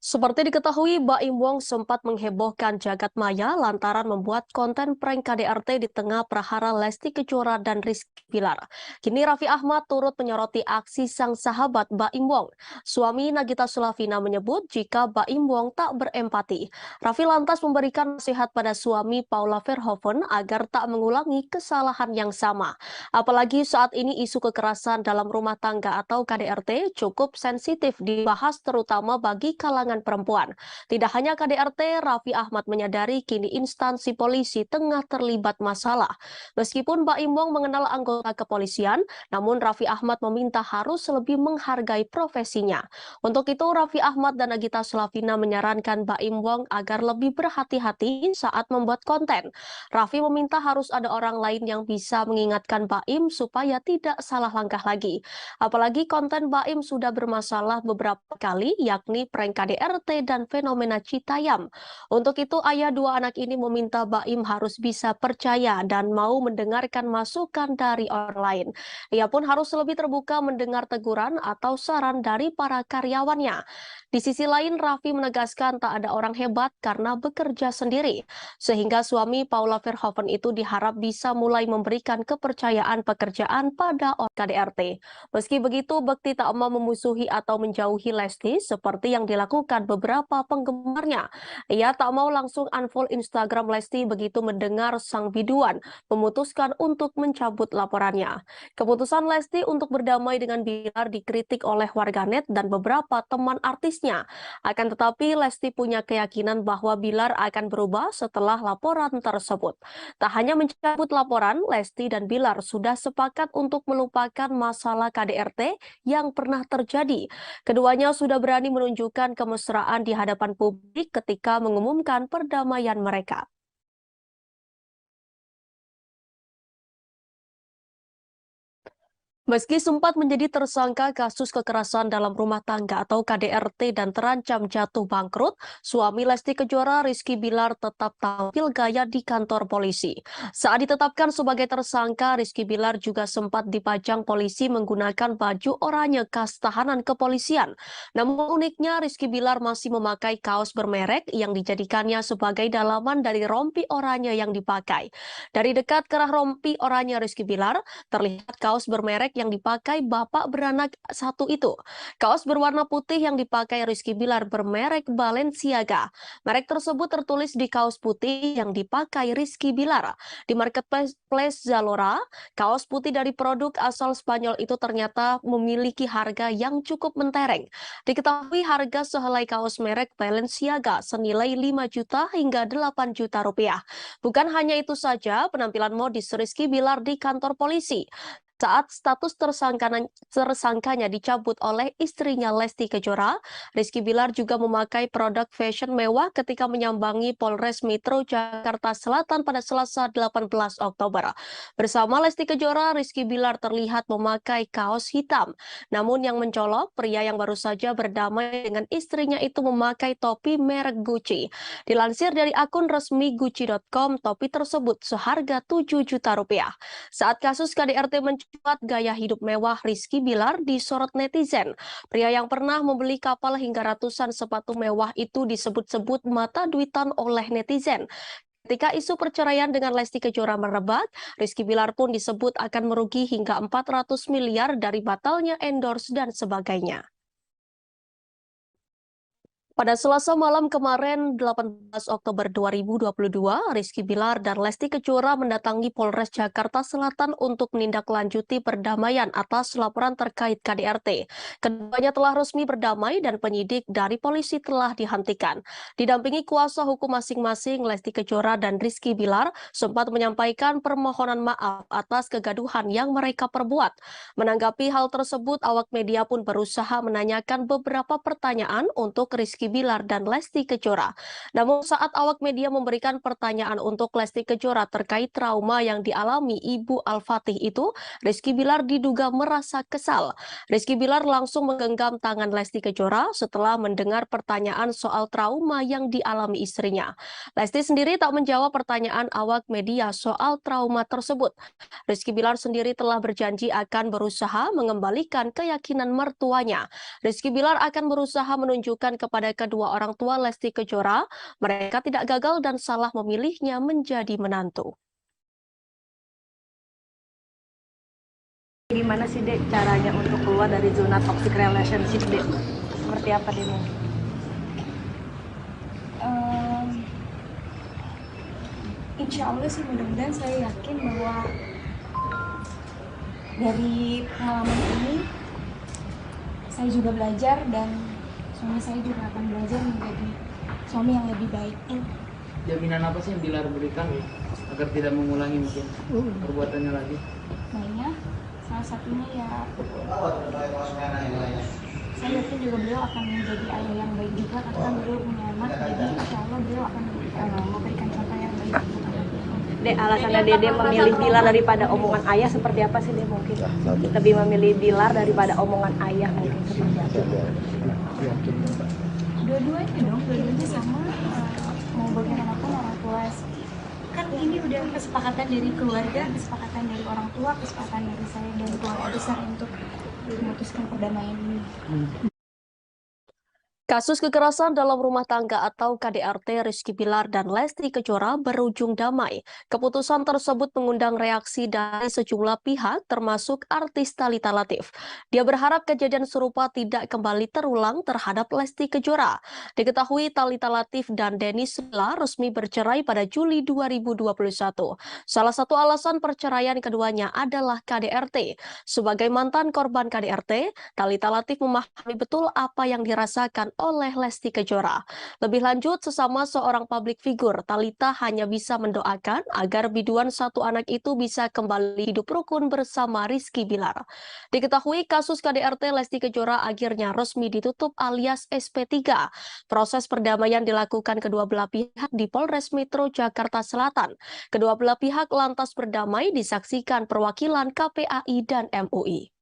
Seperti diketahui, Baim Wong sempat menghebohkan jagat maya lantaran membuat konten prank KDRT di tengah prahara Lesti Kejora dan Rizky Bilar. Kini Raffi Ahmad turut menyoroti aksi sang sahabat Baim Wong. Suami Nagita Slavina menyebut jika Baim Wong tak berempati. Raffi lantas memberikan nasihat pada suami Paula Verhoeven agar tak mengulangi kesalahan yang sama. Apalagi saat ini isu kekerasan dalam rumah tangga atau KDRT cukup sensitif dibahas terutama bagi kalangan perempuan. Tidak hanya KDRT, Raffi Ahmad menyadari kini instansi polisi tengah terlibat masalah. Meskipun Baim Wong mengenal anggota kepolisian, namun Raffi Ahmad meminta harus lebih menghargai profesinya. Untuk itu, Raffi Ahmad dan Nagita Slavina menyarankan Baim Wong agar lebih berhati-hati saat membuat konten. Raffi meminta harus ada orang lain yang bisa mengingatkan Baim supaya tidak salah langkah lagi. Apalagi konten Baim sudah bermasalah beberapa kali, yakni prank KDRT dan fenomena Citayam. Untuk itu, ayah dua anak ini meminta Baim harus bisa percaya dan mau mendengarkan masukan dari orang lain. Ia pun harus lebih terbuka mendengar teguran atau saran dari para karyawannya. Di sisi lain, Raffi menegaskan tak ada orang hebat karena bekerja sendiri, sehingga suami Paula Verhoeven itu diharap bisa mulai memberikan kepercayaan pekerjaan pada orang KDRT. Meski begitu, Bekti tak mau memusuhi atau menjauhi Lesti seperti yang dilakukan beberapa penggemarnya. Ia tak mau langsung unfollow Instagram Lesti begitu mendengar sang biduan memutuskan untuk mencabut laporannya. Keputusan Lesti untuk berdamai dengan Bilar dikritik oleh warganet dan beberapa teman artisnya. Akan tetapi, Lesti punya keyakinan bahwa Bilar akan berubah setelah laporan tersebut. Tak hanya mencabut laporan, Lesti dan Bilar sudah sepakat untuk melupakan masalah KDRT yang pernah terjadi. Keduanya sudah berani menunjukkan kemesraan di hadapan publik ketika mengumumkan perdamaian mereka. Meski sempat menjadi tersangka kasus kekerasan dalam rumah tangga atau KDRT dan terancam jatuh bangkrut, suami Lesti Kejora Rizky Bilar tetap tampil gaya di kantor polisi. Saat ditetapkan sebagai tersangka, Rizky Bilar juga sempat dipajang polisi menggunakan baju oranye khas tahanan kepolisian. Namun uniknya, Rizky Bilar masih memakai kaos bermerek yang dijadikannya sebagai dalaman dari rompi oranye yang dipakai. Dari dekat kerah rompi oranye Rizky Bilar, terlihat kaos bermerek yang dipakai bapak beranak satu itu. Kaos berwarna putih yang dipakai Rizky Bilar bermerek Balenciaga. Merek tersebut tertulis di kaos putih yang dipakai Rizky Bilar. Di marketplace Zalora, kaos putih dari produk asal Spanyol itu ternyata memiliki harga yang cukup mentereng. Diketahui harga sehelai kaos merek Balenciaga senilai 5 juta hingga 8 juta rupiah. Bukan hanya itu saja, penampilan modis Rizky Bilar di kantor polisi saat status tersangkanya dicabut oleh istrinya Lesti Kejora. Rizky Bilar juga memakai produk fashion mewah ketika menyambangi Polres Metro Jakarta Selatan pada Selasa 18 Oktober. Bersama Lesti Kejora, Rizky Bilar terlihat memakai kaos hitam. Namun yang mencolok, pria yang baru saja berdamai dengan istrinya itu memakai topi merek Gucci. Dilansir dari akun resmi Gucci.com, topi tersebut seharga 7 juta rupiah. Saat kasus KDRT mencuat, gaya hidup mewah Rizky Bilar disorot netizen. Pria yang pernah membeli kapal hingga ratusan sepatu mewah itu disebut-sebut mata duitan oleh netizen. Ketika isu perceraian dengan Lesti Kejora merebak, Rizky Bilar pun disebut akan merugi hingga 400 miliar dari batalnya endorse dan sebagainya. Pada Selasa malam kemarin, 18 Oktober 2022, Rizky Bilar dan Lesti Kejora mendatangi Polres Jakarta Selatan untuk menindaklanjuti perdamaian atas laporan terkait KDRT. Keduanya telah resmi berdamai dan penyidik dari polisi telah dihentikan. Didampingi kuasa hukum masing-masing, Lesti Kejora dan Rizky Bilar sempat menyampaikan permohonan maaf atas kegaduhan yang mereka perbuat. Menanggapi hal tersebut, awak media pun berusaha menanyakan beberapa pertanyaan untuk Rizky Bilar dan Lesti Kejora. Namun saat awak media memberikan pertanyaan untuk Lesti Kejora terkait trauma yang dialami Ibu Al-Fatih itu, Rizky Bilar diduga merasa kesal. Rizky Bilar langsung menggenggam tangan Lesti Kejora setelah mendengar pertanyaan soal trauma yang dialami istrinya. Lesti sendiri tak menjawab pertanyaan awak media soal trauma tersebut. Rizky Bilar sendiri telah berjanji akan berusaha mengembalikan keyakinan mertuanya. Rizky Bilar akan berusaha menunjukkan kepada kedua orang tua Lesti Kejora, mereka tidak gagal dan salah memilihnya menjadi menantu. Gimana sih Dek caranya untuk keluar dari zona toxic relationship Dek? Seperti apa Dek? Insya Allah sih mudah-mudahan saya yakin bahwa dari pengalaman ini saya juga belajar dan suami saya juga akan belajar menjadi suami yang lebih baik. Jaminan apa sih yang Bilar berikan agar tidak mengulangi mungkin perbuatannya lagi? Mainnya salah satunya ya saya yakin juga beliau akan menjadi ayah yang baik juga karena beliau punya anak, jadi insya Allah beliau akan memberikan contoh yang baik untuk anaknya. Dek, alasannya Dede memilih Bilar daripada omongan ayah seperti apa sih Dek mungkin? Lebih memilih Bilar daripada omongan ayah mungkin seperti apa? Dua-duanya dong, dua-duanya sama. Mau bagaimanapun orang tua kan ini udah kesepakatan dari keluarga, kesepakatan dari orang tua, kesepakatan dari saya dan keluarga besar untuk memutuskan perdamaian ini. Kasus kekerasan dalam rumah tangga atau KDRT Rizky Bilar dan Lesti Kejora berujung damai. Keputusan tersebut mengundang reaksi dari sejumlah pihak termasuk artis Thalita Latief. Dia berharap kejadian serupa tidak kembali terulang terhadap Lesti Kejora. Diketahui Thalita Latief dan Denny Sula resmi bercerai pada Juli 2021. Salah satu alasan perceraian keduanya adalah KDRT. Sebagai mantan korban KDRT, Thalita Latief memahami betul apa yang dirasakan oleh Lesti Kejora. Lebih lanjut, sesama seorang publik figur, Thalita hanya bisa mendoakan agar biduan satu anak itu bisa kembali hidup rukun bersama Rizky Bilar. Diketahui kasus KDRT Lesti Kejora akhirnya resmi ditutup alias SP3. Proses perdamaian dilakukan kedua belah pihak di Polres Metro Jakarta Selatan. Kedua belah pihak lantas berdamai disaksikan perwakilan KPAI dan MUI.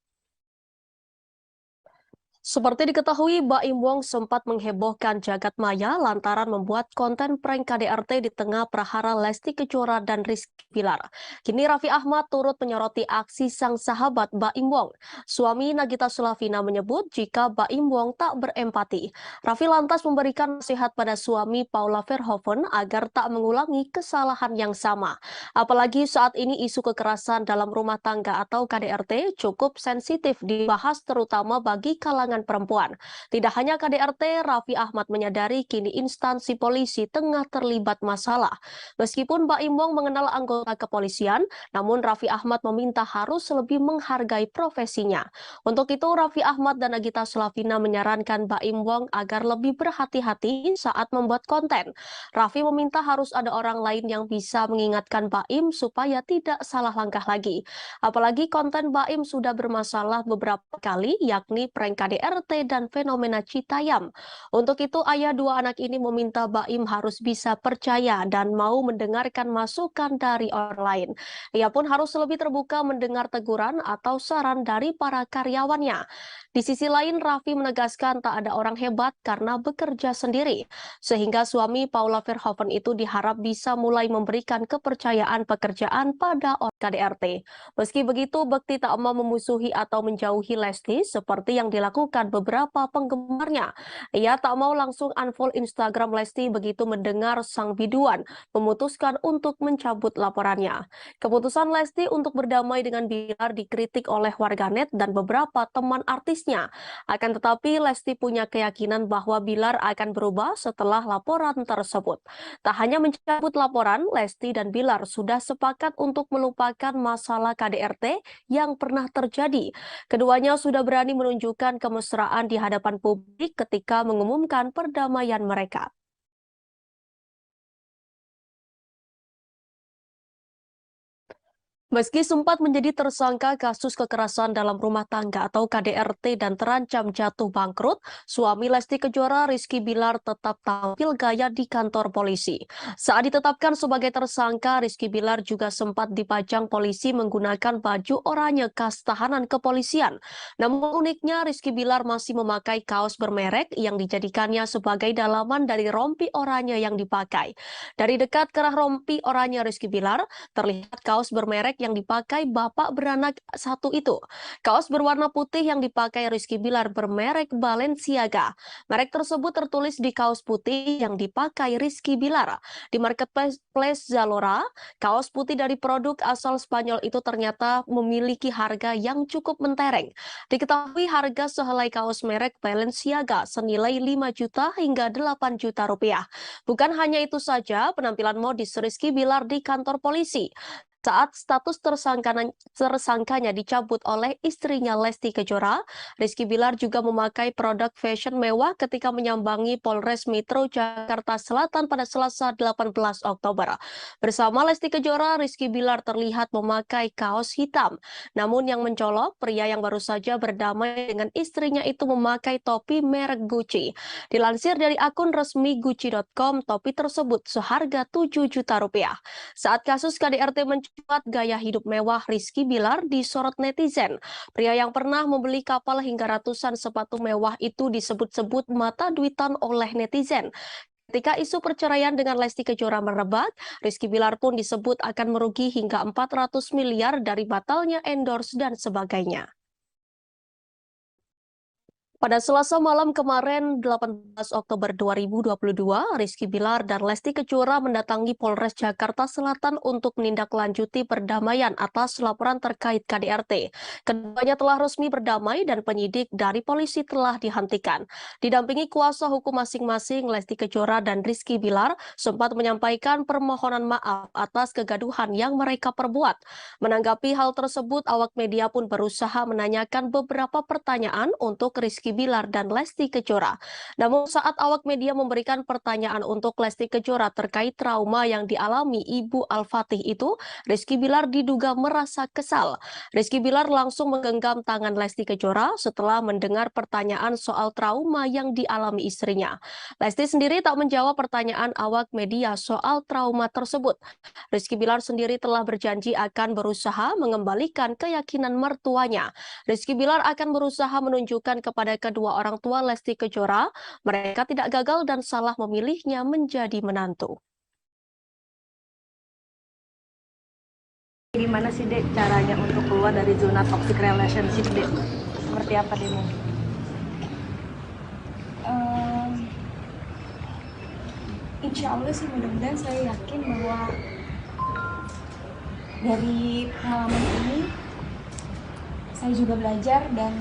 Seperti diketahui, Baim Wong sempat menghebohkan jagat maya lantaran membuat konten prank KDRT di tengah prahara Lesti Kejora dan Rizky Bilar. Kini Raffi Ahmad turut menyoroti aksi sang sahabat Baim Wong. Suami Nagita Slavina menyebut jika Baim Wong tak berempati. Raffi lantas memberikan nasihat pada suami Paula Verhoeven agar tak mengulangi kesalahan yang sama. Apalagi saat ini isu kekerasan dalam rumah tangga atau KDRT cukup sensitif dibahas terutama bagi kalangan perempuan. Tidak hanya KDRT, Raffi Ahmad menyadari kini instansi polisi tengah terlibat masalah. Meskipun Baim Wong mengenal anggota kepolisian, namun Raffi Ahmad meminta harus lebih menghargai profesinya. Untuk itu, Raffi Ahmad dan Nagita Slavina menyarankan Baim Wong agar lebih berhati-hati saat membuat konten. Raffi meminta harus ada orang lain yang bisa mengingatkan Baim supaya tidak salah langkah lagi. Apalagi konten Baim sudah bermasalah beberapa kali, yakni prank KDRT dan fenomena Citayam. Untuk itu, ayah dua anak ini meminta Baim harus bisa percaya dan mau mendengarkan masukan dari orang lain. Ia pun harus lebih terbuka mendengar teguran atau saran dari para karyawannya. Di sisi lain, Raffi menegaskan tak ada orang hebat karena bekerja sendiri, sehingga suami Paula Verhoeven itu diharap bisa mulai memberikan kepercayaan pekerjaan pada orang KDRT. Meski begitu, Bekti tak mau memusuhi atau menjauhi Lesti seperti yang dilakukan beberapa penggemarnya. Ia tak mau langsung unfollow Instagram Lesti begitu mendengar sang biduan memutuskan untuk mencabut laporannya. Keputusan Lesti untuk berdamai dengan Bilar dikritik oleh warganet dan beberapa teman artisnya. Akan tetapi, Lesti punya keyakinan bahwa Bilar akan berubah setelah laporan tersebut. Tak hanya mencabut laporan, Lesti dan Bilar sudah sepakat untuk melupakan masalah KDRT yang pernah terjadi. Keduanya sudah berani menunjukkan kemesraan di hadapan publik ketika mengumumkan perdamaian mereka. Meski sempat menjadi tersangka kasus kekerasan dalam rumah tangga atau KDRT dan terancam jatuh bangkrut, suami Lesti Kejora Rizky Bilar tetap tampil gaya di kantor polisi. Saat ditetapkan sebagai tersangka, Rizky Bilar juga sempat dipajang polisi menggunakan baju oranye khas tahanan kepolisian. Namun uniknya, Rizky Bilar masih memakai kaos bermerek yang dijadikannya sebagai dalaman dari rompi oranye yang dipakai. Dari dekat kerah rompi oranye Rizky Bilar, terlihat kaos bermerek yang dipakai bapak beranak satu itu. Kaos berwarna putih yang dipakai Rizky Bilar bermerek Balenciaga. Merek tersebut tertulis di kaos putih yang dipakai Rizky Bilar. Di marketplace Zalora, kaos putih dari produk asal Spanyol itu ternyata memiliki harga yang cukup mentereng. Diketahui harga sehelai kaos merek Balenciaga senilai 5 juta hingga 8 juta rupiah. Bukan hanya itu saja, penampilan modis Rizky Bilar di kantor polisi saat status tersangkanya dicabut oleh istrinya Lesti Kejora, Rizky Bilar juga memakai produk fashion mewah ketika menyambangi Polres Metro Jakarta Selatan pada Selasa 18 Oktober. Bersama Lesti Kejora, Rizky Bilar terlihat memakai kaos hitam. Namun yang mencolok, pria yang baru saja berdamai dengan istrinya itu memakai topi merek Gucci. Dilansir dari akun resmi Gucci.com, topi tersebut seharga 7 juta rupiah. Saat kasus KDRT mencuat, gaya hidup mewah Rizky Bilar disorot netizen. Pria yang pernah membeli kapal hingga ratusan sepatu mewah itu disebut-sebut mata duitan oleh netizen. Ketika isu perceraian dengan Lesti Kejora merebak, Rizky Bilar pun disebut akan merugi hingga 400 miliar dari batalnya endorse dan sebagainya. Pada Selasa malam kemarin, 18 Oktober 2022, Rizky Bilar dan Lesti Kejora mendatangi Polres Jakarta Selatan untuk menindaklanjuti perdamaian atas laporan terkait KDRT. Keduanya telah resmi berdamai dan penyidik dari polisi telah dihentikan. Didampingi kuasa hukum masing-masing, Lesti Kejora dan Rizky Bilar sempat menyampaikan permohonan maaf atas kegaduhan yang mereka perbuat. Menanggapi hal tersebut, awak media pun berusaha menanyakan beberapa pertanyaan untuk Rizky Bilar dan Lesti Kejora. Namun saat awak media memberikan pertanyaan untuk Lesti Kejora terkait trauma yang dialami Ibu Al-Fatih itu, Rizky Bilar diduga merasa kesal. Rizky Bilar langsung menggenggam tangan Lesti Kejora setelah mendengar pertanyaan soal trauma yang dialami istrinya. Lesti sendiri tak menjawab pertanyaan awak media soal trauma tersebut. Rizky Bilar sendiri telah berjanji akan berusaha mengembalikan keyakinan mertuanya. Rizky Bilar akan berusaha menunjukkan kepada oleh kedua orang tua Lesti Kejora, mereka tidak gagal dan salah memilihnya menjadi menantu. Gimana sih Dek caranya untuk keluar dari zona toxic relationship Dek? Seperti apa Dek mungkin? Insya Allah sih mudah-mudahan saya yakin bahwa dari pengalaman ini saya juga belajar dan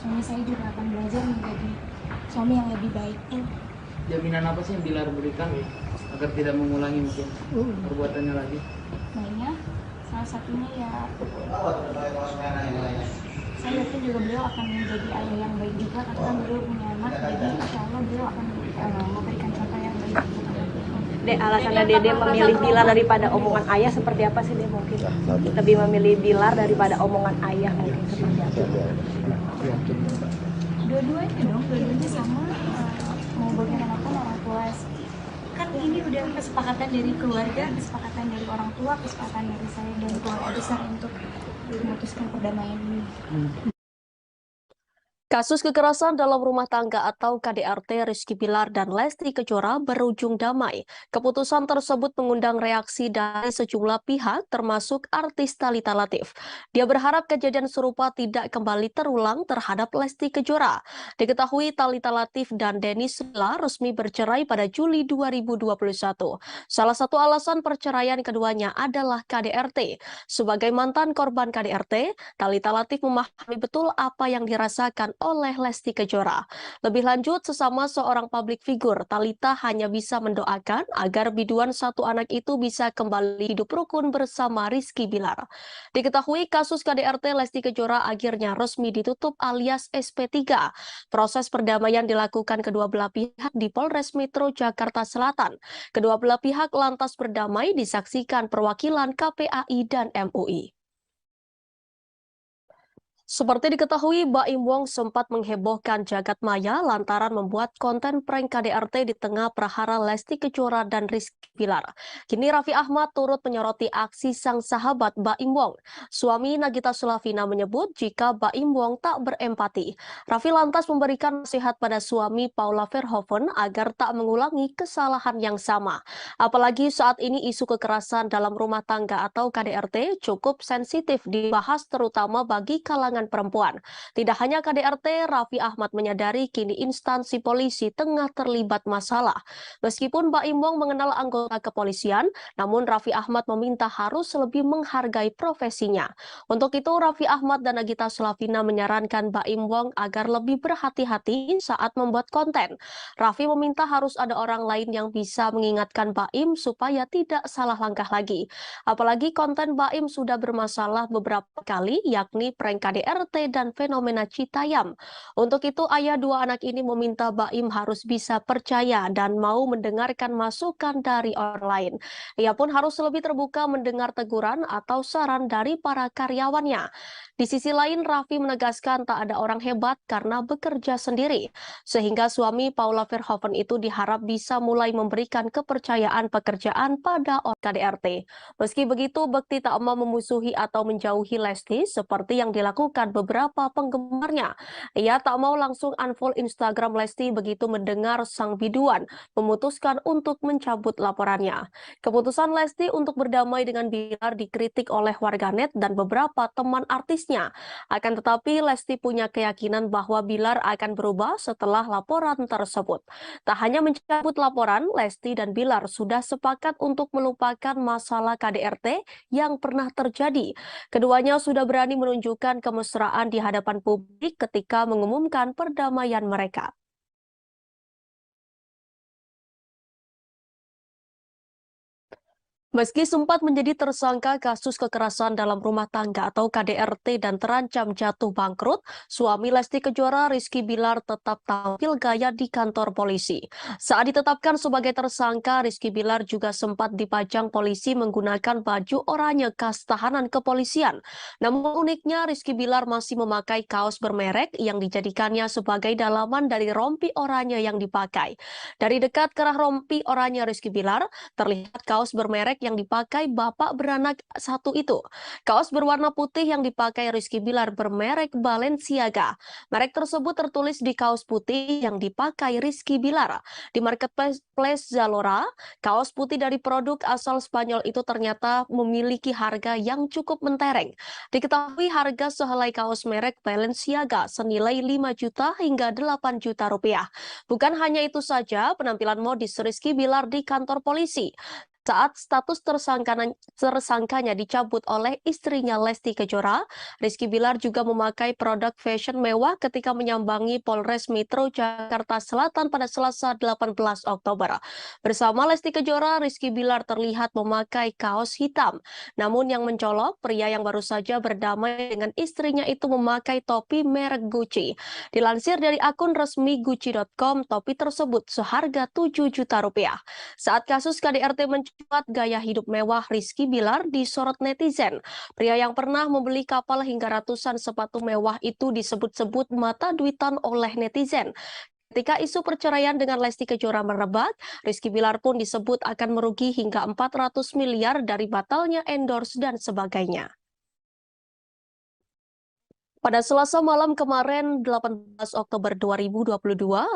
suami saya juga akan belajar menjadi suami yang lebih baik. Jaminan apa sih yang Bilar berikan agar tidak mengulangi mungkin perbuatannya lagi? Banyak, salah satunya ya saya yakin juga beliau akan menjadi ayah yang baik juga karena kan beliau punya anak, jadi insya Allah beliau akan memberikan contoh yang baik. Dek, alasannya Dede memilih Bilar daripada omongan ayah seperti apa sih Dek mungkin? Lebih memilih Bilar daripada omongan ayah mungkin seperti apa? Dua-duanya sama, mau bagaimanapun orang tua kan ini udah kesepakatan dari keluarga, kesepakatan dari orang tua, kesepakatan dari saya dan keluarga besar untuk memutuskan perdamaian ini. Kasus kekerasan dalam rumah tangga atau KDRT Rizky Bilar dan Lesti Kejora berujung damai. Keputusan tersebut mengundang reaksi dari sejumlah pihak termasuk artis Thalita Latief. Dia berharap kejadian serupa tidak kembali terulang terhadap Lesti Kejora. Diketahui Thalita Latief dan Dennis Mila resmi bercerai pada Juli 2021. Salah satu alasan perceraian keduanya adalah KDRT. Sebagai mantan korban KDRT, Thalita Latief memahami betul apa yang dirasakan oleh Lesti Kejora. Lebih lanjut, sesama seorang publik figur, Thalita hanya bisa mendoakan agar biduan satu anak itu bisa kembali hidup rukun bersama Rizky Bilar. Diketahui kasus KDRT Lesti Kejora akhirnya resmi ditutup alias SP3. Proses perdamaian dilakukan kedua belah pihak di Polres Metro Jakarta Selatan. Kedua belah pihak lantas berdamai disaksikan perwakilan KPAI dan MUI. Seperti diketahui, Baim Wong sempat menghebohkan jagat maya lantaran membuat konten prank KDRT di tengah prahara Lesti Kejora dan Rizky Bilar. Kini Raffi Ahmad turut menyoroti aksi sang sahabat Baim Wong. Suami Nagita Slavina menyebut jika Baim Wong tak berempati. Raffi lantas memberikan nasihat pada suami Paula Verhoeven agar tak mengulangi kesalahan yang sama. Apalagi saat ini isu kekerasan dalam rumah tangga atau KDRT cukup sensitif dibahas terutama bagi kalangan perempuan. Tidak hanya KDRT, Raffi Ahmad menyadari kini instansi polisi tengah terlibat masalah. Meskipun Baim Wong mengenal anggota kepolisian, namun Raffi Ahmad meminta harus lebih menghargai profesinya. Untuk itu, Raffi Ahmad dan Nagita Slavina menyarankan Baim Wong agar lebih berhati-hati saat membuat konten. Raffi meminta harus ada orang lain yang bisa mengingatkan Baim supaya tidak salah langkah lagi. Apalagi konten Baim sudah bermasalah beberapa kali, yakni prank KDRT dan fenomena Citayam. Untuk itu, ayah dua anak ini meminta Baim harus bisa percaya dan mau mendengarkan masukan dari orang lain. Ia pun harus lebih terbuka mendengar teguran atau saran dari para karyawannya. Di sisi lain, Raffi menegaskan tak ada orang hebat karena bekerja sendiri, sehingga suami Paula Verhoeven itu diharap bisa mulai memberikan kepercayaan pekerjaan pada orang KDRT. Meski begitu, Bekti tak mau memusuhi atau menjauhi Lesti seperti yang dilakukan beberapa penggemarnya. Ia tak mau langsung unfollow Instagram Lesti begitu mendengar sang biduan memutuskan untuk mencabut laporannya. Keputusan Lesti untuk berdamai dengan Bilar dikritik oleh warganet dan beberapa teman artisnya. Akan tetapi, Lesti punya keyakinan bahwa Bilar akan berubah setelah laporan tersebut. Tak hanya mencabut laporan, Lesti dan Bilar sudah sepakat untuk melupakan masalah KDRT yang pernah terjadi. Keduanya sudah berani menunjukkan kemesraan di hadapan publik ketika mengumumkan perdamaian mereka. Meski sempat menjadi tersangka kasus kekerasan dalam rumah tangga atau KDRT dan terancam jatuh bangkrut, suami Lesti Kejora Rizky Bilar tetap tampil gaya di kantor polisi. Saat ditetapkan sebagai tersangka, Rizky Bilar juga sempat dipajang polisi menggunakan baju oranye khas tahanan kepolisian. Namun uniknya, Rizky Bilar masih memakai kaos bermerek yang dijadikannya sebagai dalaman dari rompi oranye yang dipakai. Dari dekat kerah rompi oranye Rizky Bilar, terlihat kaos bermerek yang dipakai bapak beranak satu itu. Kaos berwarna putih yang dipakai Rizky Bilar bermerek Balenciaga. Merek tersebut tertulis di kaos putih yang dipakai Rizky Bilar. Di marketplace Zalora, kaos putih dari produk asal Spanyol itu ternyata memiliki harga yang cukup mentereng. Diketahui harga sehelai kaos merek Balenciaga senilai 5 juta hingga 8 juta rupiah. Bukan hanya itu saja, penampilan modis Rizky Bilar di kantor polisi saat status tersangkanya dicabut oleh istrinya Lesti Kejora. Rizky Bilar juga memakai produk fashion mewah ketika menyambangi Polres Metro Jakarta Selatan pada Selasa 18 Oktober. Bersama Lesti Kejora, Rizky Bilar terlihat memakai kaos hitam. Namun yang mencolok, pria yang baru saja berdamai dengan istrinya itu memakai topi merek Gucci. Dilansir dari akun resmi Gucci.com, topi tersebut seharga 7 juta rupiah. Saat kasus KDRT mencuat, gaya hidup mewah Rizky Bilar disorot netizen. Pria yang pernah membeli kapal hingga ratusan sepatu mewah itu disebut-sebut mata duitan oleh netizen. Ketika isu perceraian dengan Lesti Kejora merebak, Rizky Bilar pun disebut akan merugi hingga 400 miliar dari batalnya endorse dan sebagainya. Pada Selasa malam kemarin, 18 Oktober 2022,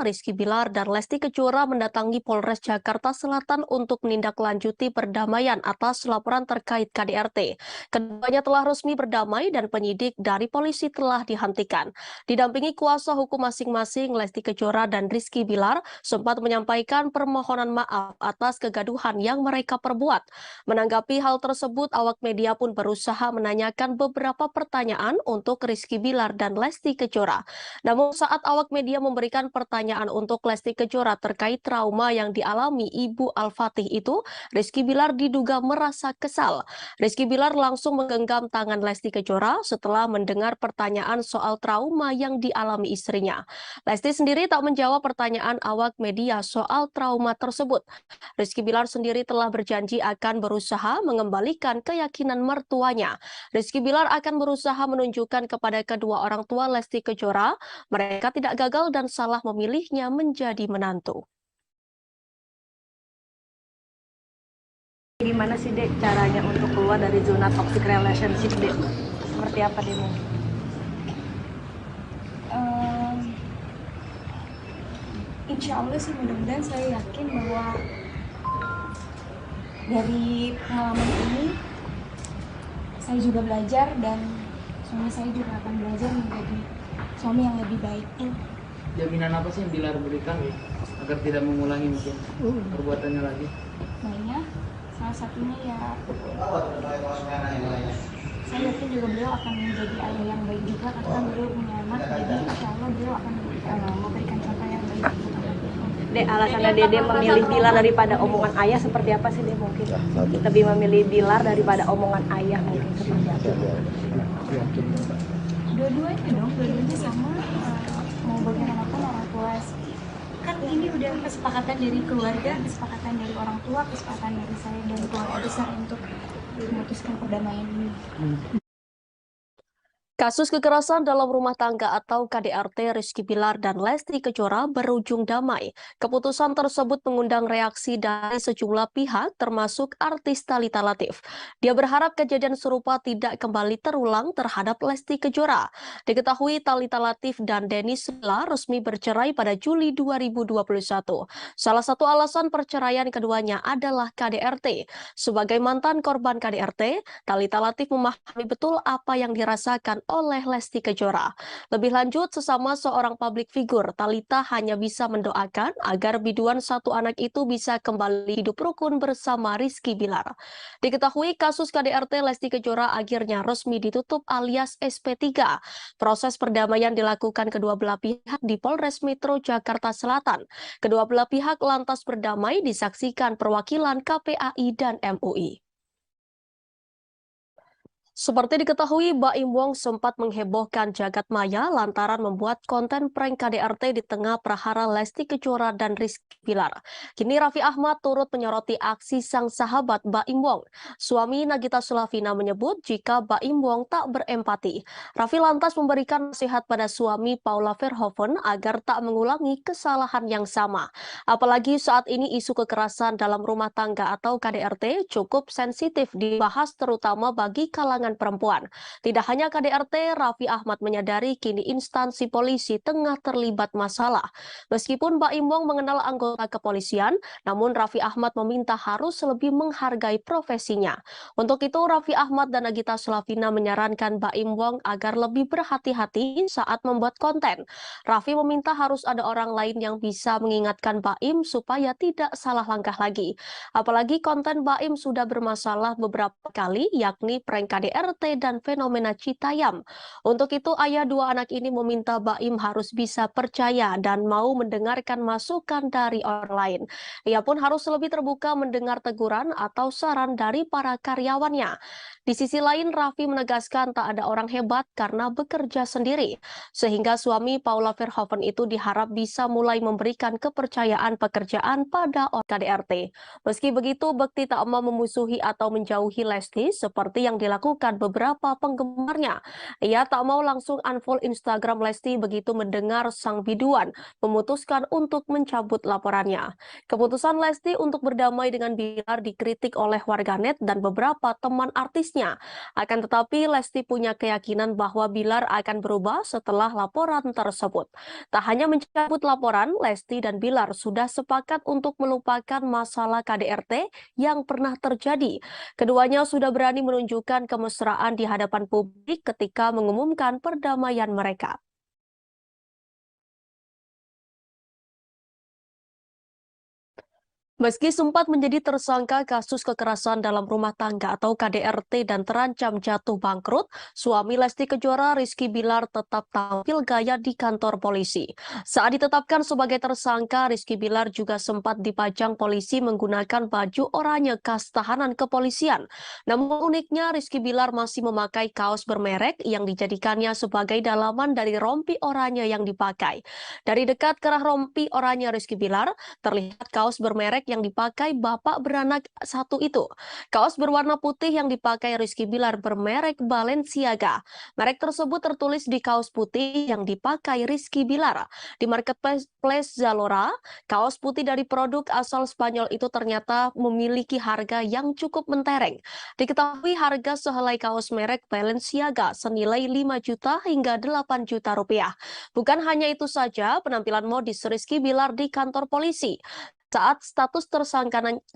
Rizky Bilar dan Lesti Kejora mendatangi Polres Jakarta Selatan untuk menindaklanjuti perdamaian atas laporan terkait KDRT. Keduanya telah resmi berdamai dan penyidik dari polisi telah dihentikan. Didampingi kuasa hukum masing-masing, Lesti Kejora dan Rizky Bilar sempat menyampaikan permohonan maaf atas kegaduhan yang mereka perbuat. Menanggapi hal tersebut, awak media pun berusaha menanyakan beberapa pertanyaan untuk Rizky Bilar dan Lesti Kejora. Namun saat awak media memberikan pertanyaan untuk Lesti Kejora terkait trauma yang dialami Ibu Al-Fatih itu, Rizky Bilar diduga merasa kesal. Rizky Bilar langsung menggenggam tangan Lesti Kejora setelah mendengar pertanyaan soal trauma yang dialami istrinya. Lesti sendiri tak menjawab pertanyaan awak media soal trauma tersebut. Rizky Bilar sendiri telah berjanji akan berusaha mengembalikan keyakinan mertuanya. Rizky Bilar akan berusaha menunjukkan kepada kedua orang tua Lesti Kejora, mereka tidak gagal dan salah memilihnya menjadi menantu. Gimana sih Dek caranya untuk keluar dari zona toxic relationship Dek? Seperti apa Dek? Insya Allah sih mudah-mudahan saya yakin bahwa dari pengalaman ini saya juga belajar dan suami saya juga akan belajar menjadi suami yang lebih baik. Jaminan apa sih yang Bilar berikan ya, agar tidak mengulangi mungkin perbuatannya lagi? Makanya salah satunya ya saya yakin juga beliau akan menjadi ayah yang baik juga karena beliau punya anak, jadi insya Allah beliau akan memberikan contoh yang baik untuk anaknya. Dek, alasannya Dede memilih Bilar daripada omongan ayah seperti apa sih Dek mungkin? Lebih memilih Bilar daripada omongan ayah mungkin seperti apa? Dua-duanya dong, dua-duanya sama. Mau bagaimanapun orang tua kan ini udah kesepakatan dari keluarga, kesepakatan dari orang tua, kesepakatan dari saya dan keluarga besar untuk memutuskan perdamaian ini. Kasus kekerasan dalam rumah tangga atau KDRT Rizky Bilar dan Lesti Kejora berujung damai. Keputusan tersebut mengundang reaksi dari sejumlah pihak termasuk artis Thalita Latief. Dia berharap kejadian serupa tidak kembali terulang terhadap Lesti Kejora. Diketahui Thalita Latief dan Denny Silla resmi bercerai pada Juli 2021. Salah satu alasan perceraian keduanya adalah KDRT. Sebagai mantan korban KDRT, Thalita Latief memahami betul apa yang dirasakan oleh Lesti Kejora. Lebih lanjut, sesama seorang publik figur, Thalita hanya bisa mendoakan agar biduan satu anak itu bisa kembali hidup rukun bersama Rizky Bilar. Diketahui kasus KDRT Lesti Kejora akhirnya resmi ditutup alias SP3. Proses perdamaian dilakukan kedua belah pihak di Polres Metro Jakarta Selatan. Kedua belah pihak lantas berdamai disaksikan perwakilan KPAI dan MUI. Seperti diketahui, Baim Wong sempat menghebohkan jagat maya lantaran membuat konten prank KDRT di tengah prahara Lesti Kejora dan Rizky Bilar. Kini Raffi Ahmad turut menyoroti aksi sang sahabat Baim Wong. Suami Nagita Slavina menyebut jika Baim Wong tak berempati. Raffi lantas memberikan nasihat pada suami Paula Verhoeven agar tak mengulangi kesalahan yang sama. Apalagi saat ini isu kekerasan dalam rumah tangga atau KDRT cukup sensitif dibahas terutama bagi kalangan perempuan. Tidak hanya KDRT, Raffi Ahmad menyadari kini instansi polisi tengah terlibat masalah. Meskipun Baim Wong mengenal anggota kepolisian, namun Raffi Ahmad meminta harus lebih menghargai profesinya. Untuk itu, Raffi Ahmad dan Nagita Slavina menyarankan Baim Wong agar lebih berhati-hati saat membuat konten. Raffi meminta harus ada orang lain yang bisa mengingatkan Baim supaya tidak salah langkah lagi. Apalagi konten Baim sudah bermasalah beberapa kali, yakni prank KDRT dan fenomena Citayam. Untuk itu, ayah dua anak ini meminta Baim harus bisa percaya dan mau mendengarkan masukan dari orang lain. Ia pun harus lebih terbuka mendengar teguran atau saran dari para karyawannya. Di sisi lain, Raffi menegaskan tak ada orang hebat karena bekerja sendiri, sehingga suami Paula Verhoeven itu diharap bisa mulai memberikan kepercayaan pekerjaan pada KDRT. Meski begitu, Bekti tak mau memusuhi atau menjauhi Lesti seperti yang dilakukan beberapa penggemarnya. Ia tak mau langsung unfollow Instagram Lesti begitu mendengar sang biduan memutuskan untuk mencabut laporannya. Keputusan Lesti untuk berdamai dengan Bilar dikritik oleh warganet dan beberapa teman artisnya. Akan tetapi, Lesti punya keyakinan bahwa Bilar akan berubah setelah laporan tersebut. Tak hanya mencabut laporan, Lesti dan Bilar sudah sepakat untuk melupakan masalah KDRT yang pernah terjadi. Keduanya sudah berani menunjukkan kemesraan di hadapan publik ketika mengumumkan perdamaian mereka. Meski sempat menjadi tersangka kasus kekerasan dalam rumah tangga atau KDRT dan terancam jatuh bangkrut, suami Lesti Kejora Rizky Bilar tetap tampil gaya di kantor polisi. Saat ditetapkan sebagai tersangka, Rizky Bilar juga sempat dipajang polisi menggunakan baju oranye khas tahanan kepolisian. Namun uniknya, Rizky Bilar masih memakai kaos bermerek yang dijadikannya sebagai dalaman dari rompi oranye yang dipakai. Dari dekat kerah rompi oranye Rizky Bilar, terlihat kaos bermerek yang dipakai bapak beranak satu itu. Kaos berwarna putih yang dipakai Rizky Bilar bermerek Balenciaga. Merek tersebut tertulis di kaos putih yang dipakai Rizky Bilar. Di marketplace Zalora, kaos putih dari produk asal Spanyol itu ternyata memiliki harga yang cukup mentereng. Diketahui harga sehelai kaos merek Balenciaga senilai 5 juta hingga 8 juta rupiah. Bukan hanya itu saja, penampilan modis Rizky Bilar di kantor polisi saat status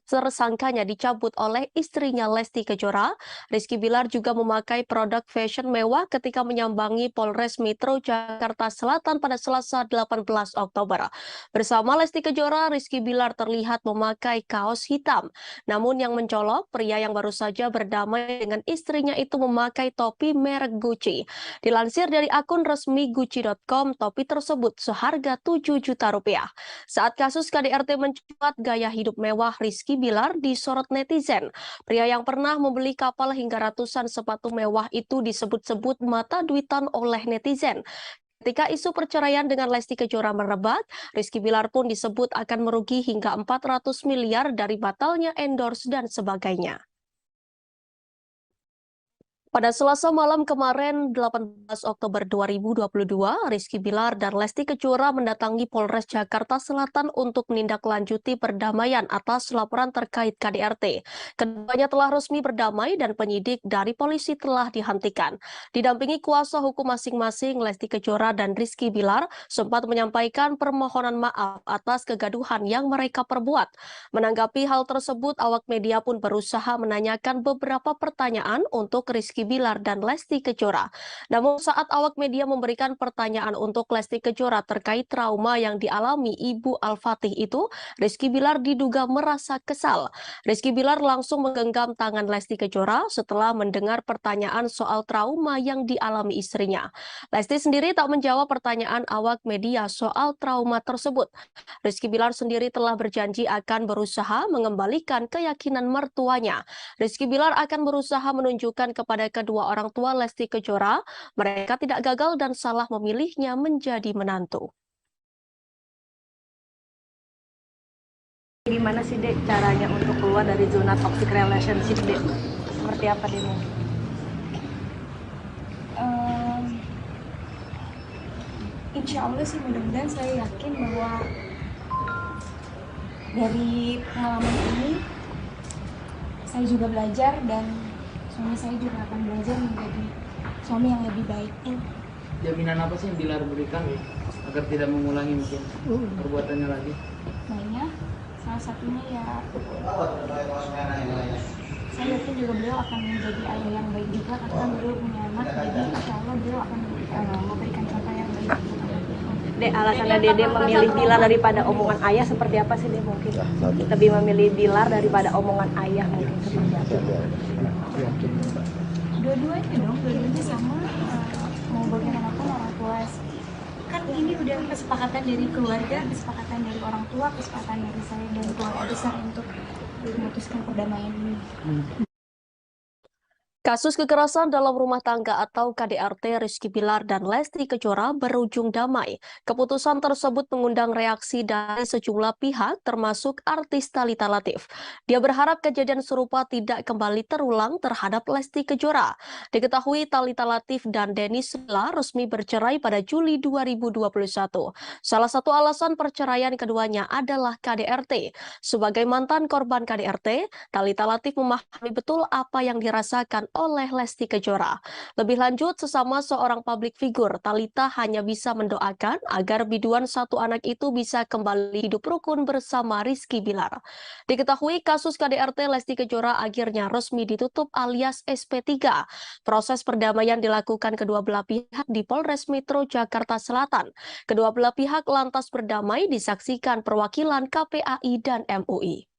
tersangkanya dicabut oleh istrinya Lesti Kejora, Rizky Bilar juga memakai produk fashion mewah ketika menyambangi Polres Metro Jakarta Selatan pada Selasa 18 Oktober. Bersama Lesti Kejora, Rizky Bilar terlihat memakai kaos hitam. Namun yang mencolok, pria yang baru saja berdamai dengan istrinya itu memakai topi merek Gucci. Dilansir dari akun resmi Gucci.com, topi tersebut seharga 7 juta rupiah. Saat kasus KDRT mencuat, gaya hidup mewah Rizky Bilar disorot netizen. Pria yang pernah membeli kapal hingga ratusan sepatu mewah itu disebut-sebut mata duitan oleh netizen. Ketika isu perceraian dengan Lesti Kejora merebak, Rizky Bilar pun disebut akan merugi hingga 400 miliar dari batalnya endorse dan sebagainya. Pada Selasa malam kemarin, 18 Oktober 2022, Rizky Bilar dan Lesti Kejora mendatangi Polres Jakarta Selatan untuk menindaklanjuti perdamaian atas laporan terkait KDRT. Keduanya telah resmi berdamai dan penyidik dari polisi telah dihentikan. Didampingi kuasa hukum masing-masing, Lesti Kejora dan Rizky Bilar sempat menyampaikan permohonan maaf atas kegaduhan yang mereka perbuat. Menanggapi hal tersebut, awak media pun berusaha menanyakan beberapa pertanyaan untuk Rizky Bilar dan Lesti Kejora. Namun saat awak media memberikan pertanyaan untuk Lesti Kejora terkait trauma yang dialami Ibu Al-Fatih itu, Rizky Bilar diduga merasa kesal. Rizky Bilar langsung menggenggam tangan Lesti Kejora setelah mendengar pertanyaan soal trauma yang dialami istrinya. Lesti sendiri tak menjawab pertanyaan awak media soal trauma tersebut. Rizky Bilar sendiri telah berjanji akan berusaha mengembalikan keyakinan mertuanya. Rizky Bilar akan berusaha menunjukkan kepada kedua orang tua Lesti Kejora, mereka tidak gagal dan salah memilihnya menjadi menantu. Gimana sih Dek caranya untuk keluar dari zona toxic relationship Dek? Seperti apa Dek mungkin? Insya Allah sih mudah-mudahan saya yakin bahwa dari pengalaman ini saya juga belajar dan suami saya juga akan belajar menjadi suami yang lebih baik. Jaminan apa sih yang Bilar berikan agar tidak mengulangi mungkin perbuatannya lagi? Mainnya salah satunya ya saya yakin juga beliau akan menjadi ayah yang baik juga karena beliau punya anak, jadi insya Allah beliau akan memberikan contoh yang baik. Dek, alasannya Dede memilih Bilar daripada omongan ayah seperti apa sih Dek mungkin? Lebih memilih Bilar daripada omongan ayah mungkin seperti apa? Dua-duanya dong, dua-duanya sama. Mau bagaimanapun orang tua kan ini udah kesepakatan dari keluarga, kesepakatan dari orang tua, kesepakatan dari saya dan keluarga besar untuk memutuskan perdamaian ini. Kasus kekerasan dalam rumah tangga atau KDRT Rizky Bilar dan Lesti Kejora berujung damai. Keputusan tersebut mengundang reaksi dari sejumlah pihak termasuk artis Thalita Latief. Dia berharap kejadian serupa tidak kembali terulang terhadap Lesti Kejora. Diketahui Thalita Latief dan Dennis Silla resmi bercerai pada Juli 2021. Salah satu alasan perceraian keduanya adalah KDRT. Sebagai mantan korban KDRT, Thalita Latief memahami betul apa yang dirasakan oleh Lesti Kejora. Lebih lanjut, sesama seorang publik figur, Thalita hanya bisa mendoakan agar biduan satu anak itu bisa kembali hidup rukun bersama Rizky Bilar. Diketahui kasus KDRT Lesti Kejora akhirnya resmi ditutup alias SP3. Proses perdamaian dilakukan kedua belah pihak di Polres Metro Jakarta Selatan. Kedua belah pihak lantas berdamai disaksikan perwakilan KPAI dan MUI.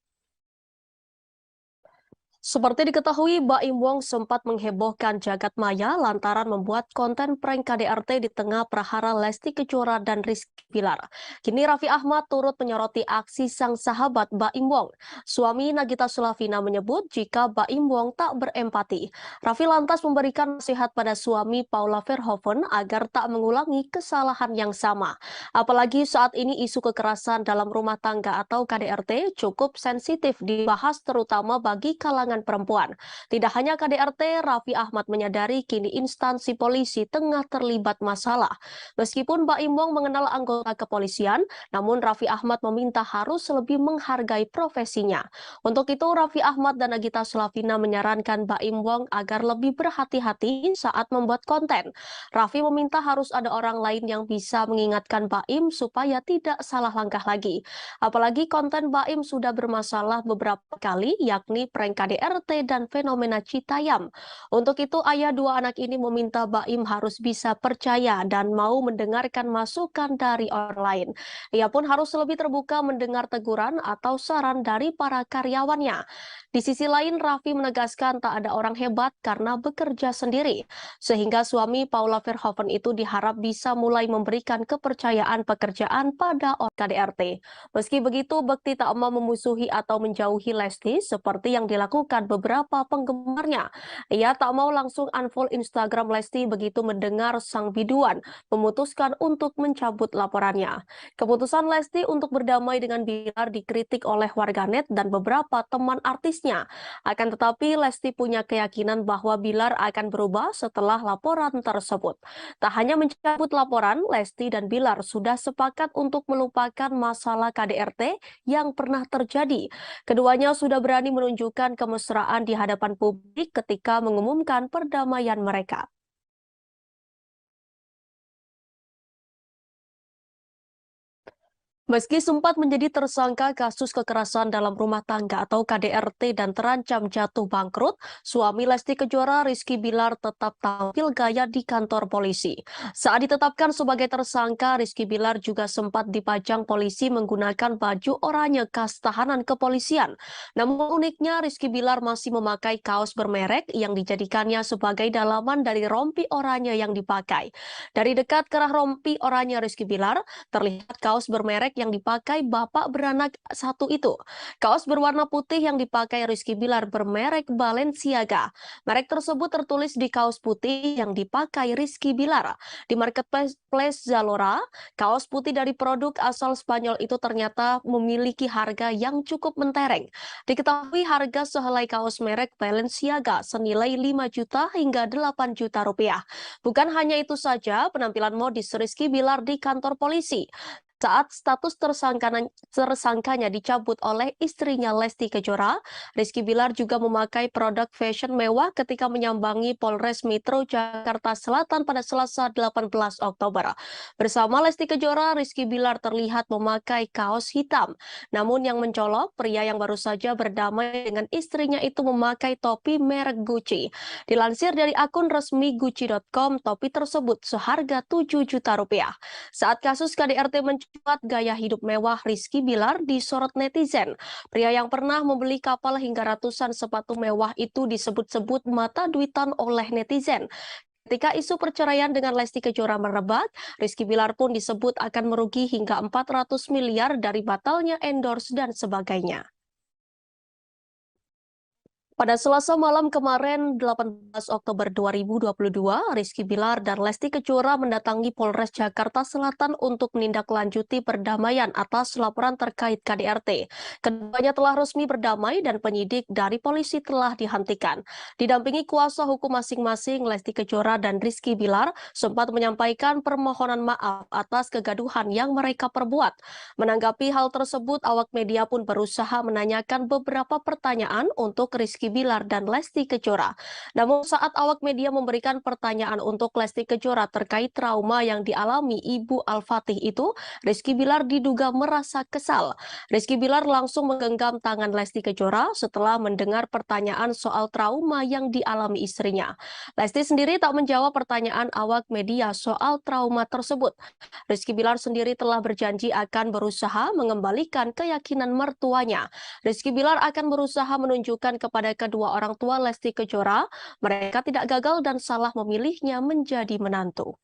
Seperti diketahui, Baim Wong sempat menghebohkan jagat maya lantaran membuat konten prank KDRT di tengah prahara Lesti Kejora dan Rizky Bilar. Kini Raffi Ahmad turut menyoroti aksi sang sahabat Baim Wong. Suami Nagita Slavina menyebut jika Baim Wong tak berempati. Raffi lantas memberikan nasihat pada suami Paula Verhoeven agar tak mengulangi kesalahan yang sama. Apalagi saat ini isu kekerasan dalam rumah tangga atau KDRT cukup sensitif dibahas terutama bagi kalangan perempuan. Tidak hanya KDRT, Raffi Ahmad menyadari kini instansi polisi tengah terlibat masalah. Meskipun Baim Wong mengenal anggota kepolisian, namun Raffi Ahmad meminta harus lebih menghargai profesinya. Untuk itu, Raffi Ahmad dan Nagita Slavina menyarankan Baim Wong agar lebih berhati-hati saat membuat konten. Raffi meminta harus ada orang lain yang bisa mengingatkan Baim supaya tidak salah langkah lagi. Apalagi konten Baim sudah bermasalah beberapa kali, yakni prank KDRT dan fenomena Citayam. Untuk itu, ayah dua anak ini meminta Baim harus bisa percaya dan mau mendengarkan masukan dari orang lain. Ia pun harus lebih terbuka mendengar teguran atau saran dari para karyawannya. Di sisi lain, Raffi menegaskan tak ada orang hebat karena bekerja sendiri. Sehingga suami Paula Verhoeven itu diharap bisa mulai memberikan kepercayaan pekerjaan pada orang KDRT. Meski begitu, Bekti tak mau memusuhi atau menjauhi Lesti seperti yang dilakukan beberapa penggemarnya. Ia tak mau langsung unfollow Instagram Lesti begitu mendengar sang biduan memutuskan untuk mencabut laporannya. Keputusan Lesti untuk berdamai dengan Bilar dikritik oleh warganet dan beberapa teman artisnya. Akan tetapi, Lesti punya keyakinan bahwa Bilar akan berubah setelah laporan tersebut. Tak hanya mencabut laporan, Lesti dan Bilar sudah sepakat untuk melupakan masalah KDRT yang pernah terjadi. Keduanya sudah berani menunjukkan kemesraan di hadapan publik ketika mengumumkan perdamaian mereka. Meski sempat menjadi tersangka kasus kekerasan dalam rumah tangga atau KDRT dan terancam jatuh bangkrut, suami Lesti Kejora Rizky Bilar tetap tampil gaya di kantor polisi. Saat ditetapkan sebagai tersangka, Rizky Bilar juga sempat dipajang polisi menggunakan baju oranye khas tahanan kepolisian. Namun uniknya, Rizky Bilar masih memakai kaos bermerek yang dijadikannya sebagai dalaman dari rompi oranye yang dipakai. Dari dekat kerah rompi oranye Rizky Bilar, terlihat kaos bermerek yang dipakai bapak beranak satu itu. Kaos berwarna putih yang dipakai Rizky Bilar bermerek Balenciaga. Merek tersebut tertulis di kaos putih yang dipakai Rizky Bilar. Di marketplace Zalora, kaos putih dari produk asal Spanyol itu ternyata memiliki harga yang cukup mentereng. Diketahui harga sehelai kaos merek Balenciaga senilai 5 juta hingga 8 juta rupiah. Bukan hanya itu saja, penampilan modis Rizky Bilar di kantor polisi saat status tersangkanya dicabut oleh istrinya Lesti Kejora. Rizky Bilar juga memakai produk fashion mewah ketika menyambangi Polres Metro Jakarta Selatan pada Selasa 18 Oktober. Bersama Lesti Kejora, Rizky Bilar terlihat memakai kaos hitam. Namun yang mencolok, pria yang baru saja berdamai dengan istrinya itu memakai topi merek Gucci. Dilansir dari akun resmi Gucci.com, topi tersebut seharga 7 juta rupiah. Saat kasus KDRT mencuat, gaya hidup mewah Rizky Bilar disorot netizen. Pria yang pernah membeli kapal hingga ratusan sepatu mewah itu disebut-sebut mata duitan oleh netizen. Ketika isu perceraian dengan Lesti Kejora merebak, Rizky Bilar pun disebut akan merugi hingga 400 miliar dari batalnya endorse dan sebagainya. Pada Selasa malam kemarin, 18 Oktober 2022, Rizky Bilar dan Lesti Kejora mendatangi Polres Jakarta Selatan untuk menindaklanjuti perdamaian atas laporan terkait KDRT. Keduanya telah resmi berdamai dan penyidik dari polisi telah dihentikan. Didampingi kuasa hukum masing-masing, Lesti Kejora dan Rizky Bilar sempat menyampaikan permohonan maaf atas kegaduhan yang mereka perbuat. Menanggapi hal tersebut, awak media pun berusaha menanyakan beberapa pertanyaan untuk Rizky Bilar dan Lesti Kejora. Namun saat awak media memberikan pertanyaan untuk Lesti Kejora terkait trauma yang dialami Ibu Al-Fatih itu, Rizky Bilar diduga merasa kesal. Rizky Bilar langsung menggenggam tangan Lesti Kejora setelah mendengar pertanyaan soal trauma yang dialami istrinya. Lesti sendiri tak menjawab pertanyaan awak media soal trauma tersebut. Rizky Bilar sendiri telah berjanji akan berusaha mengembalikan keyakinan mertuanya. Rizky Bilar akan berusaha menunjukkan kepada kedua orang tua Lesti Kejora, mereka tidak gagal dan salah memilihnya menjadi menantu.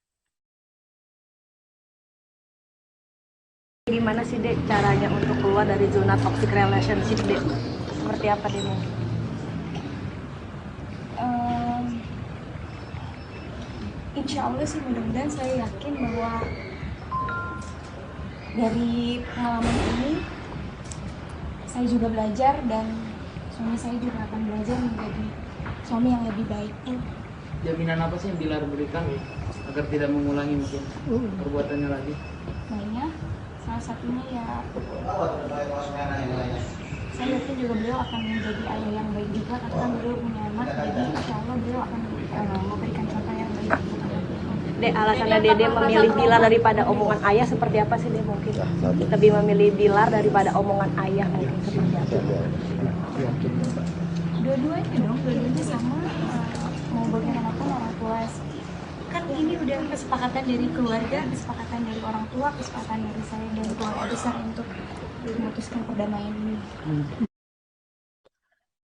Gimana sih Dek caranya untuk keluar dari zona toxic relationship Dek? Seperti apa Dek? Insya Allah sih mudah-mudahan saya yakin bahwa dari pengalaman ini saya juga belajar dan suami saya juga akan belajar menjadi suami yang lebih baik. Jaminan apa sih yang Bilar berikan agar tidak mengulangi mungkin perbuatannya lagi? Mainnya salah satunya ya saya yakin juga beliau akan menjadi ayah yang baik juga karena kan beliau punya anak, jadi insya Allah beliau akan memberikan contoh yang baik. Dek, alasannya Dede memilih Bilar daripada omongan ayah seperti apa sih Dek mungkin? Lebih memilih Bilar daripada omongan ayah mungkin seperti apa? Dua-duanya sama, mau bagaimanapun orang tua kan ini udah kesepakatan dari keluarga, kesepakatan dari orang tua, kesepakatan dari saya dan keluarga besar untuk memutuskan perdamaian ini.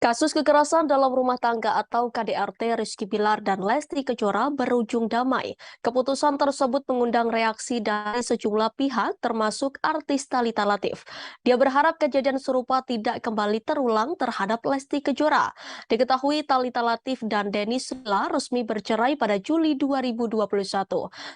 Kasus kekerasan dalam rumah tangga atau KDRT Rizky Bilar dan Lesti Kejora berujung damai. Keputusan tersebut mengundang reaksi dari sejumlah pihak termasuk artis Thalita Latief. Dia berharap kejadian serupa tidak kembali terulang terhadap Lesti Kejora. Diketahui Thalita Latief dan Denny Sula resmi bercerai pada Juli 2021.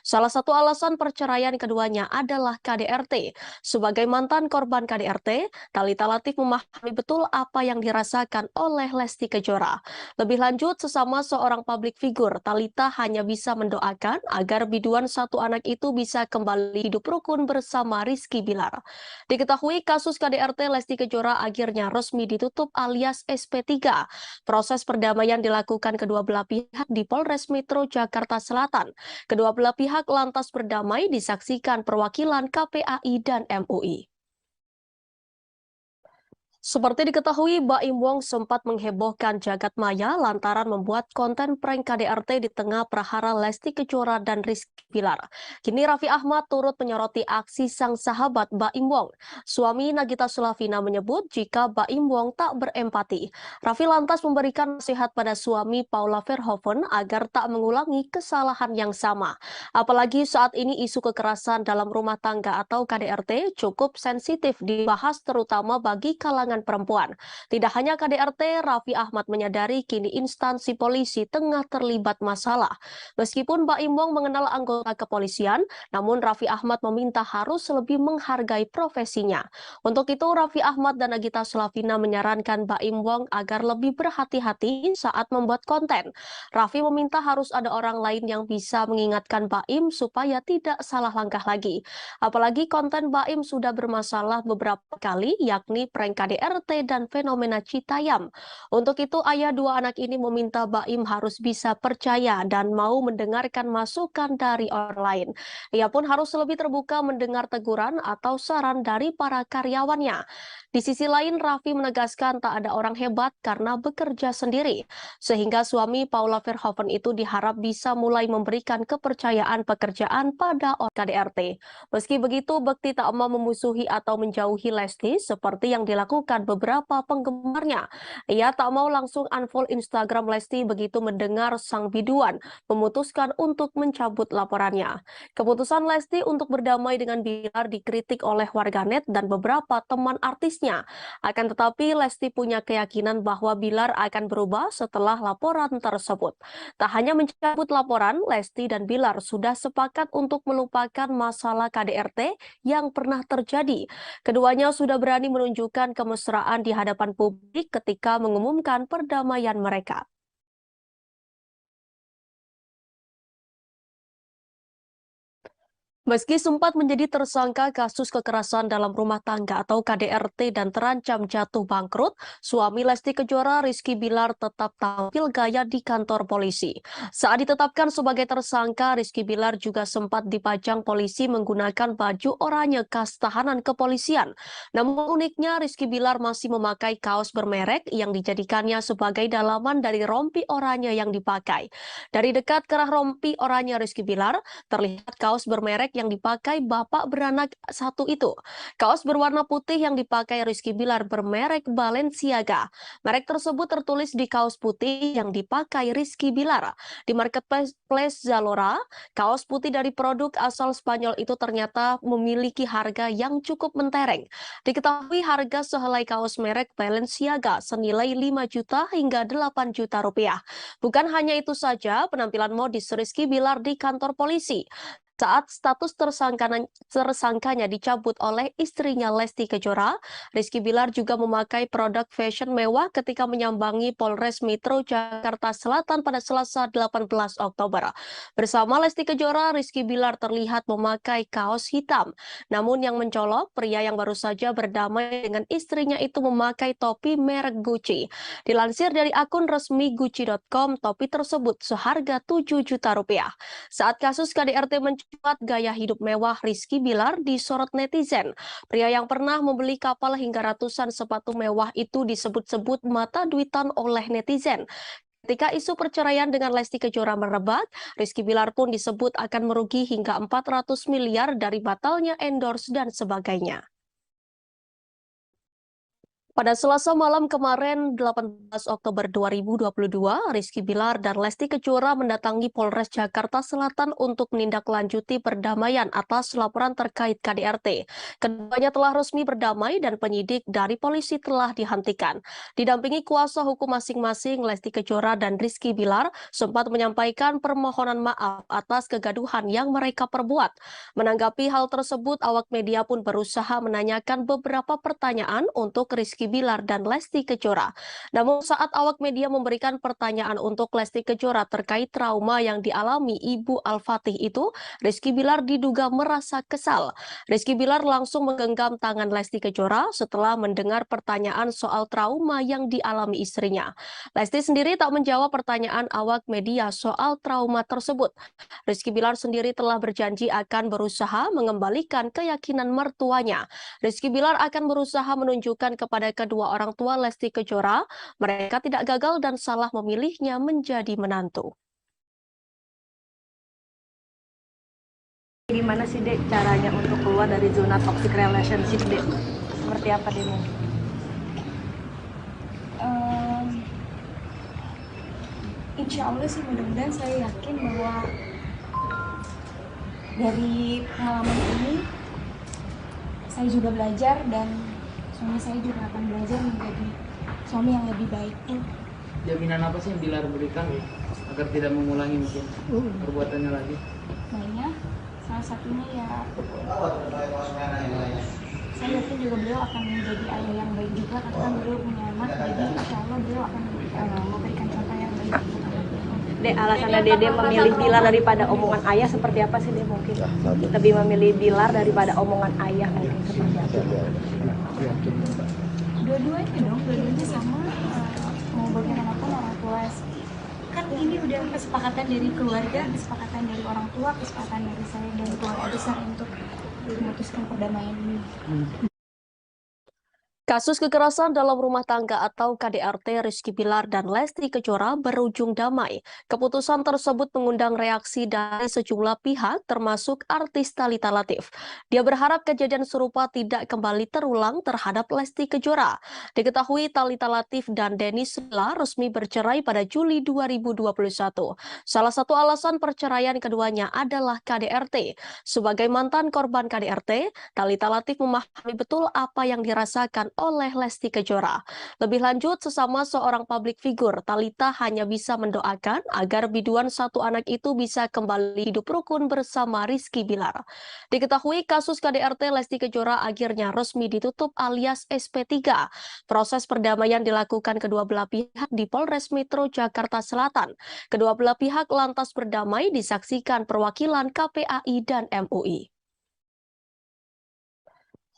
Salah satu alasan perceraian keduanya adalah KDRT. Sebagai mantan korban KDRT, Thalita Latief memahami betul apa yang dirasakan oleh Lesti Kejora. Lebih lanjut, sesama seorang publik figur, Thalita hanya bisa mendoakan agar biduan satu anak itu bisa kembali hidup rukun bersama Rizky Bilar. Diketahui kasus KDRT Lesti Kejora akhirnya resmi ditutup alias SP3. Proses perdamaian dilakukan kedua belah pihak di Polres Metro Jakarta Selatan. Kedua belah pihak lantas berdamai disaksikan perwakilan KPAI dan MUI. Seperti diketahui, Baim Wong sempat menghebohkan jagat maya lantaran membuat konten prank KDRT di tengah prahara Lesti Kejora dan Rizky Bilar. Kini Raffi Ahmad turut menyoroti aksi sang sahabat Baim Wong. Suami Nagita Slavina menyebut jika Baim Wong tak berempati. Raffi lantas memberikan nasihat pada suami Paula Verhoeven agar tak mengulangi kesalahan yang sama. Apalagi saat ini isu kekerasan dalam rumah tangga atau KDRT cukup sensitif dibahas terutama bagi kalangan perempuan. Tidak hanya KDRT, Raffi Ahmad menyadari kini instansi polisi tengah terlibat masalah. Meskipun Baim Wong mengenal anggota kepolisian, namun Raffi Ahmad meminta harus lebih menghargai profesinya. Untuk itu, Raffi Ahmad dan Nagita Slavina menyarankan Baim Wong agar lebih berhati-hati saat membuat konten. Raffi meminta harus ada orang lain yang bisa mengingatkan Baim supaya tidak salah langkah lagi. Apalagi konten Baim sudah bermasalah beberapa kali, yakni prank KDRT dan fenomena Citayam. Untuk itu, ayah dua anak ini meminta Baim harus bisa percaya dan mau mendengarkan masukan dari orang lain. Ia pun harus lebih terbuka mendengar teguran atau saran dari para karyawannya. Di sisi lain, Raffi menegaskan tak ada orang hebat karena bekerja sendiri, sehingga suami Paula Verhoeven itu diharap bisa mulai memberikan kepercayaan pekerjaan pada orang KDRT. Meski begitu, Bekti tak mau memusuhi atau menjauhi Lesti seperti yang dilakukan beberapa penggemarnya. Ia tak mau langsung unfollow Instagram Lesti begitu mendengar sang biduan memutuskan untuk mencabut laporannya. Keputusan Lesti untuk berdamai dengan Bilar dikritik oleh warganet dan beberapa teman artisnya. Akan tetapi, Lesti punya keyakinan bahwa Bilar akan berubah setelah laporan tersebut. Tak hanya mencabut laporan, Lesti dan Bilar sudah sepakat untuk melupakan masalah KDRT yang pernah terjadi. Keduanya sudah berani menunjukkan kemesraan di hadapan publik ketika mengumumkan perdamaian mereka. Meski sempat menjadi tersangka kasus kekerasan dalam rumah tangga atau KDRT dan terancam jatuh bangkrut, suami Lesti Kejora Rizky Bilar tetap tampil gaya di kantor polisi. Saat ditetapkan sebagai tersangka, Rizky Bilar juga sempat dipajang polisi menggunakan baju oranye khas tahanan kepolisian. Namun uniknya, Rizky Bilar masih memakai kaos bermerek yang dijadikannya sebagai dalaman dari rompi oranye yang dipakai. Dari dekat kerah rompi oranye Rizky Bilar, terlihat kaos bermerek yang dipakai bapak beranak satu itu. Kaos berwarna putih yang dipakai Rizky Bilar bermerek Balenciaga. Merek tersebut tertulis di kaos putih yang dipakai Rizky Bilar. Di marketplace Zalora, kaos putih dari produk asal Spanyol itu ternyata memiliki harga yang cukup mentereng. Diketahui harga sehelai kaos merek Balenciaga senilai 5 juta hingga 8 juta rupiah. Bukan hanya itu saja, penampilan modis Rizky Bilar di kantor polisi saat status tersangkanya dicabut oleh istrinya Lesti Kejora, Rizky Bilar juga memakai produk fashion mewah ketika menyambangi Polres Metro Jakarta Selatan pada Selasa 18 Oktober. Bersama Lesti Kejora, Rizky Bilar terlihat memakai kaos hitam. Namun yang mencolok, pria yang baru saja berdamai dengan istrinya itu memakai topi merek Gucci. Dilansir dari akun resmi Gucci.com, topi tersebut seharga 7 juta rupiah. Saat kasus KDRT mencuat, gaya hidup mewah Rizky Bilar disorot netizen. Pria yang pernah membeli kapal hingga ratusan sepatu mewah itu disebut-sebut mata duitan oleh netizen. Ketika isu perceraian dengan Lesti Kejora merebak, Rizky Bilar pun disebut akan merugi hingga 400 miliar dari batalnya endorse dan sebagainya. Pada Selasa malam kemarin, 18 Oktober 2022, Rizky Bilar dan Lesti Kejora mendatangi Polres Jakarta Selatan untuk menindaklanjuti perdamaian atas laporan terkait KDRT. Keduanya telah resmi berdamai dan penyidik dari polisi telah dihentikan. Didampingi kuasa hukum masing-masing, Lesti Kejora dan Rizky Bilar sempat menyampaikan permohonan maaf atas kegaduhan yang mereka perbuat. Menanggapi hal tersebut, awak media pun berusaha menanyakan beberapa pertanyaan untuk Rizky Bilar dan Lesti Kejora. Namun saat awak media memberikan pertanyaan untuk Lesti Kejora terkait trauma yang dialami Ibu Al-Fatih itu, Rizky Bilar diduga merasa kesal. Rizky Bilar langsung menggenggam tangan Lesti Kejora setelah mendengar pertanyaan soal trauma yang dialami istrinya. Lesti sendiri tak menjawab pertanyaan awak media soal trauma tersebut. Rizky Bilar sendiri telah berjanji akan berusaha mengembalikan keyakinan mertuanya. Rizky Bilar akan berusaha menunjukkan kepada kedua orang tua Lesti Kejora, mereka tidak gagal dan salah memilihnya menjadi menantu. Gimana sih Dek caranya untuk keluar dari zona toxic relationship Dek? Seperti apa Dek mungkin? Insya Allah sih mudah-mudahan saya yakin bahwa dari pengalaman ini saya juga belajar dan suami saya juga akan belajar menjadi suami yang lebih baik. Jaminan apa sih yang Bilar berikan agar tidak mengulangi mungkin perbuatannya lagi? Banyak, salah satunya ya saya yakin juga beliau akan menjadi ayah yang baik juga karena beliau punya anak, jadi insya Allah beliau akan memberikan contoh yang baik untuk anaknya. Dek, alasannya Dede memilih Bilar daripada omongan ayah seperti apa sih Dek mungkin? Lebih memilih Bilar daripada omongan ayah mungkin seperti apa? Dua-duanya dong, dua-duanya sama, mau bagaimanapun orang tua kan ini udah kesepakatan dari keluarga, kesepakatan dari orang tua, kesepakatan dari saya dan keluarga besar untuk memutuskan perdamaian ini. Kasus kekerasan dalam rumah tangga atau KDRT Rizky Bilar dan Lesti Kejora berujung damai. Keputusan tersebut mengundang reaksi dari sejumlah pihak termasuk artis Thalita Latief. Dia berharap kejadian serupa tidak kembali terulang terhadap Lesti Kejora. Diketahui Thalita Latief dan Denny Sula resmi bercerai pada Juli 2021. Salah satu alasan perceraian keduanya adalah KDRT. Sebagai mantan korban KDRT, Thalita Latief memahami betul apa yang dirasakan oleh Lesti Kejora. Lebih lanjut, sesama seorang publik figur, Thalita hanya bisa mendoakan agar biduan satu anak itu bisa kembali hidup rukun bersama Rizky Bilar. Diketahui kasus KDRT Lesti Kejora akhirnya resmi ditutup alias SP3. Proses perdamaian dilakukan kedua belah pihak di Polres Metro Jakarta Selatan. Kedua belah pihak lantas berdamai disaksikan perwakilan KPAI dan MUI.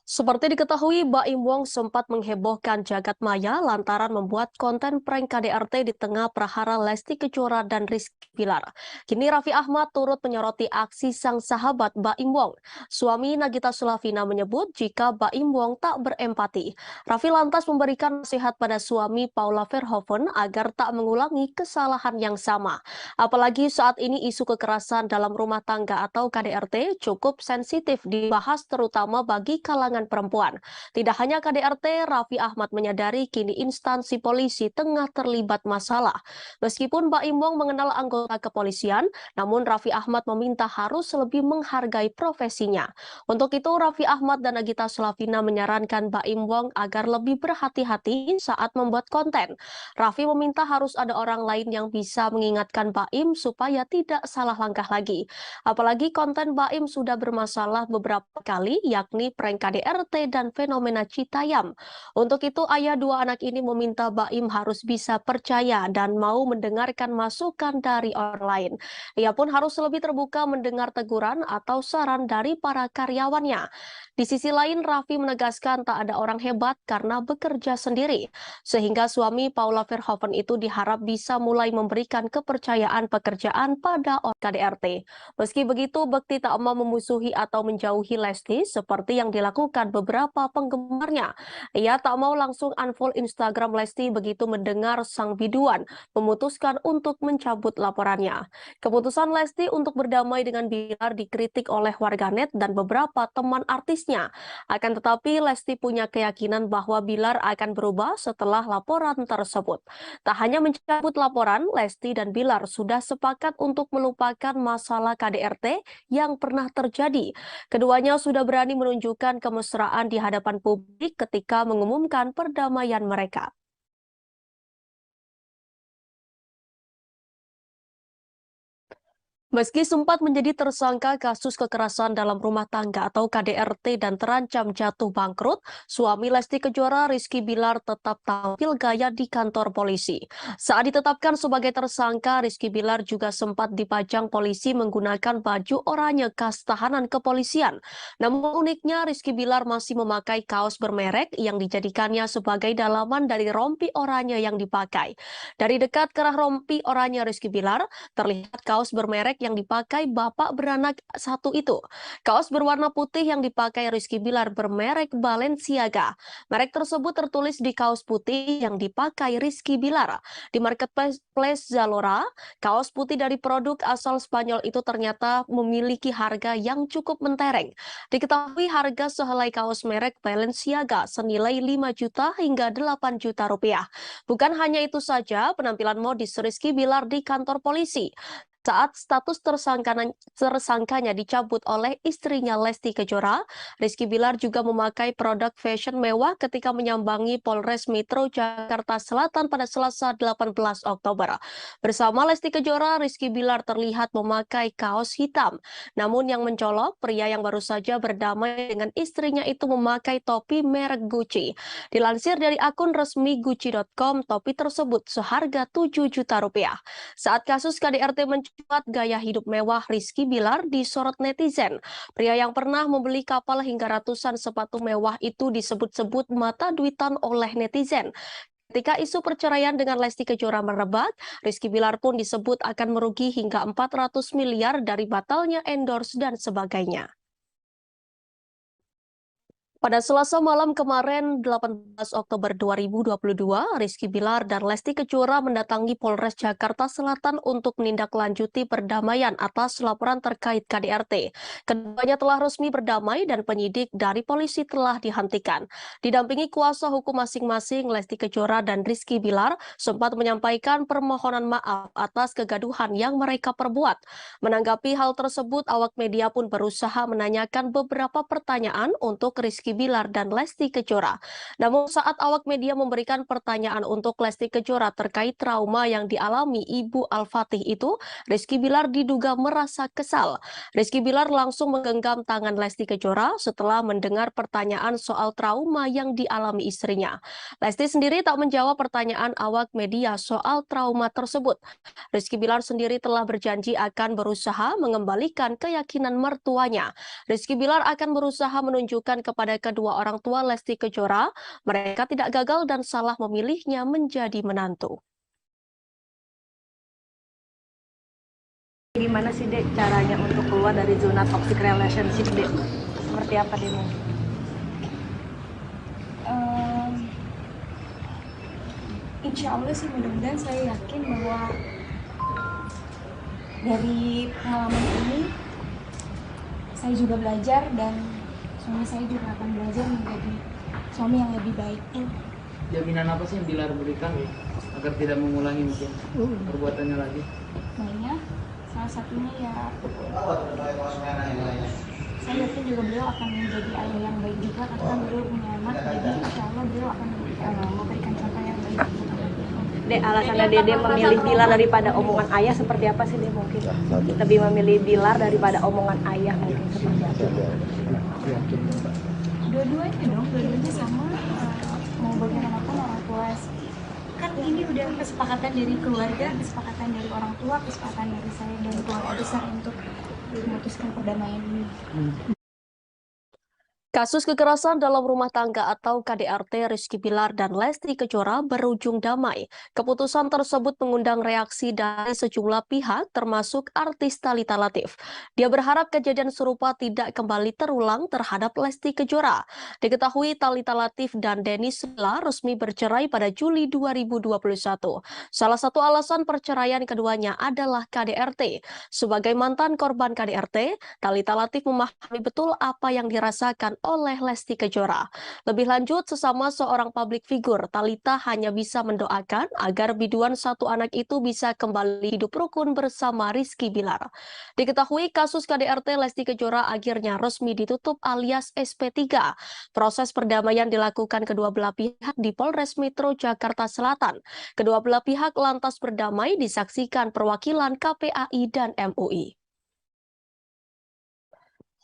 Seperti diketahui, Baim Wong sempat menghebohkan jagat maya lantaran membuat konten prank KDRT di tengah prahara Lesti Kejora dan Rizky Bilar. Kini Raffi Ahmad turut menyoroti aksi sang sahabat Baim Wong. Suami Nagita Slavina menyebut jika Baim Wong tak berempati. Raffi lantas memberikan nasihat pada suami Paula Verhoeven agar tak mengulangi kesalahan yang sama. Apalagi saat ini isu kekerasan dalam rumah tangga atau KDRT cukup sensitif dibahas terutama bagi kalangan perempuan. Tidak hanya KDRT, Raffi Ahmad menyadari kini instansi polisi tengah terlibat masalah. Meskipun Baim Wong mengenal anggota kepolisian, namun Raffi Ahmad meminta harus lebih menghargai profesinya. Untuk itu, Raffi Ahmad dan Nagita Slavina menyarankan Baim Wong agar lebih berhati-hati saat membuat konten. Raffi meminta harus ada orang lain yang bisa mengingatkan Baim supaya tidak salah langkah lagi. Apalagi konten Baim sudah bermasalah beberapa kali, yakni prank KDRT dan fenomena Citayam. Untuk itu, ayah dua anak ini meminta Baim harus bisa percaya dan mau mendengarkan masukan dari orang lain. Ia pun harus lebih terbuka mendengar teguran atau saran dari para karyawannya. Di sisi lain, Raffi menegaskan tak ada orang hebat karena bekerja sendiri, sehingga suami Paula Verhoeven itu diharap bisa mulai memberikan kepercayaan pekerjaan pada orang KDRT. Meski begitu, Bekti tak mau memusuhi atau menjauhi Lesti seperti yang dilakukan beberapa penggemarnya. Ia tak mau langsung unfollow Instagram Lesti begitu mendengar sang biduan memutuskan untuk mencabut laporannya. Keputusan Lesti untuk berdamai dengan Bilar dikritik oleh warganet dan beberapa teman artisnya. Akan tetapi, Lesti punya keyakinan bahwa Bilar akan berubah setelah laporan tersebut. Tak hanya mencabut laporan, Lesti dan Bilar sudah sepakat untuk melupakan masalah KDRT yang pernah terjadi. Keduanya sudah berani menunjukkan kemesraan di hadapan publik ketika mengumumkan perdamaian mereka. Meski sempat menjadi tersangka kasus kekerasan dalam rumah tangga atau KDRT dan terancam jatuh bangkrut, suami Lesti Kejora Rizky Bilar tetap tampil gaya di kantor polisi. Saat ditetapkan sebagai tersangka, Rizky Bilar juga sempat dipajang polisi menggunakan baju oranye khas tahanan kepolisian. Namun uniknya, Rizky Bilar masih memakai kaos bermerek yang dijadikannya sebagai dalaman dari rompi oranye yang dipakai. Dari dekat kerah rompi oranye Rizky Bilar, terlihat kaos bermerek yang dipakai bapak beranak satu itu. Kaos berwarna putih yang dipakai Rizky Bilar bermerek Balenciaga. Merek tersebut tertulis di kaos putih yang dipakai Rizky Bilar. Di marketplace Zalora, kaos putih dari produk asal Spanyol itu ternyata memiliki harga yang cukup mentereng. Diketahui harga sehelai kaos merek Balenciaga senilai 5 juta hingga 8 juta rupiah. Bukan hanya itu saja, penampilan modis Rizky Bilar di kantor polisi saat status tersangkanya dicabut oleh istrinya Lesti Kejora. Rizky Bilar juga memakai produk fashion mewah ketika menyambangi Polres Metro Jakarta Selatan pada Selasa 18 Oktober. Bersama Lesti Kejora, Rizky Bilar terlihat memakai kaos hitam. Namun yang mencolok, pria yang baru saja berdamai dengan istrinya itu memakai topi merek Gucci. Dilansir dari akun resmi Gucci.com, topi tersebut seharga 7 juta rupiah. Saat kasus KDRT mencuat, gaya hidup mewah Rizky Bilar disorot netizen. Pria yang pernah membeli kapal hingga ratusan sepatu mewah itu disebut-sebut mata duitan oleh netizen. Ketika isu perceraian dengan Lesti Kejora merebak, Rizky Bilar pun disebut akan merugi hingga 400 miliar dari batalnya endorse dan sebagainya. Pada Selasa malam kemarin, 18 Oktober 2022, Rizky Bilar dan Lesti Kejora mendatangi Polres Jakarta Selatan untuk menindaklanjuti perdamaian atas laporan terkait KDRT. Keduanya telah resmi berdamai dan penyidik dari polisi telah dihentikan. Didampingi kuasa hukum masing-masing, Lesti Kejora dan Rizky Bilar sempat menyampaikan permohonan maaf atas kegaduhan yang mereka perbuat. Menanggapi hal tersebut, awak media pun berusaha menanyakan beberapa pertanyaan untuk Rizky Bilar dan Lesti Kejora. Namun saat awak media memberikan pertanyaan untuk Lesti Kejora terkait trauma yang dialami Ibu Al-Fatih itu, Rizky Bilar diduga merasa kesal. Rizky Bilar langsung menggenggam tangan Lesti Kejora setelah mendengar pertanyaan soal trauma yang dialami istrinya. Lesti sendiri tak menjawab pertanyaan awak media soal trauma tersebut. Rizky Bilar sendiri telah berjanji akan berusaha mengembalikan keyakinan mertuanya. Rizky Bilar akan berusaha menunjukkan kepada kedua orang tua Lesti Kejora, mereka tidak gagal dan salah memilihnya menjadi menantu. Gimana sih Dek caranya untuk keluar dari zona toxic relationship Dek? Seperti apa Dek mungkin? Insya Allah sih, mudah-mudahan saya yakin bahwa dari pengalaman ini saya juga belajar dan suami saya juga akan belajar menjadi suami yang lebih baik. Jaminan apa sih yang Bilar berikan agar tidak mengulangi mungkin perbuatannya lagi? Mainnya salah satunya ya, saya yakin juga beliau akan menjadi ayah yang baik juga karena beliau punya anak, jadi insya Allah beliau akan memberikan contoh yang baik. Dek, alasannya Dede memilih Bilar daripada omongan ayah seperti apa sih Dek mungkin? Lebih memilih Bilar daripada omongan ayah mungkin seperti apa? Dua-duanya dong, dua-duanya sama. Mau bagaimanapun orang tua, kan ini udah kesepakatan dari keluarga, kesepakatan dari orang tua, kesepakatan dari saya dan keluarga besar untuk memutuskan perdamaian ini. Kasus kekerasan dalam rumah tangga atau KDRT Rizky Bilar dan Lesti Kejora berujung damai. Keputusan tersebut mengundang reaksi dari sejumlah pihak termasuk artis Thalita Latief. Dia berharap kejadian serupa tidak kembali terulang terhadap Lesti Kejora. Diketahui Thalita Latief dan Denny Silla resmi bercerai pada Juli 2021. Salah satu alasan perceraian keduanya adalah KDRT. Sebagai mantan korban KDRT, Thalita Latief memahami betul apa yang dirasakan oleh Lesti Kejora. Lebih lanjut, sesama seorang publik figur, Thalita hanya bisa mendoakan agar biduan satu anak itu bisa kembali hidup rukun bersama Rizky Bilar. Diketahui kasus KDRT Lesti Kejora akhirnya resmi ditutup alias SP3. Proses perdamaian dilakukan kedua belah pihak di Polres Metro Jakarta Selatan. Kedua belah pihak lantas berdamai disaksikan perwakilan KPAI dan MUI.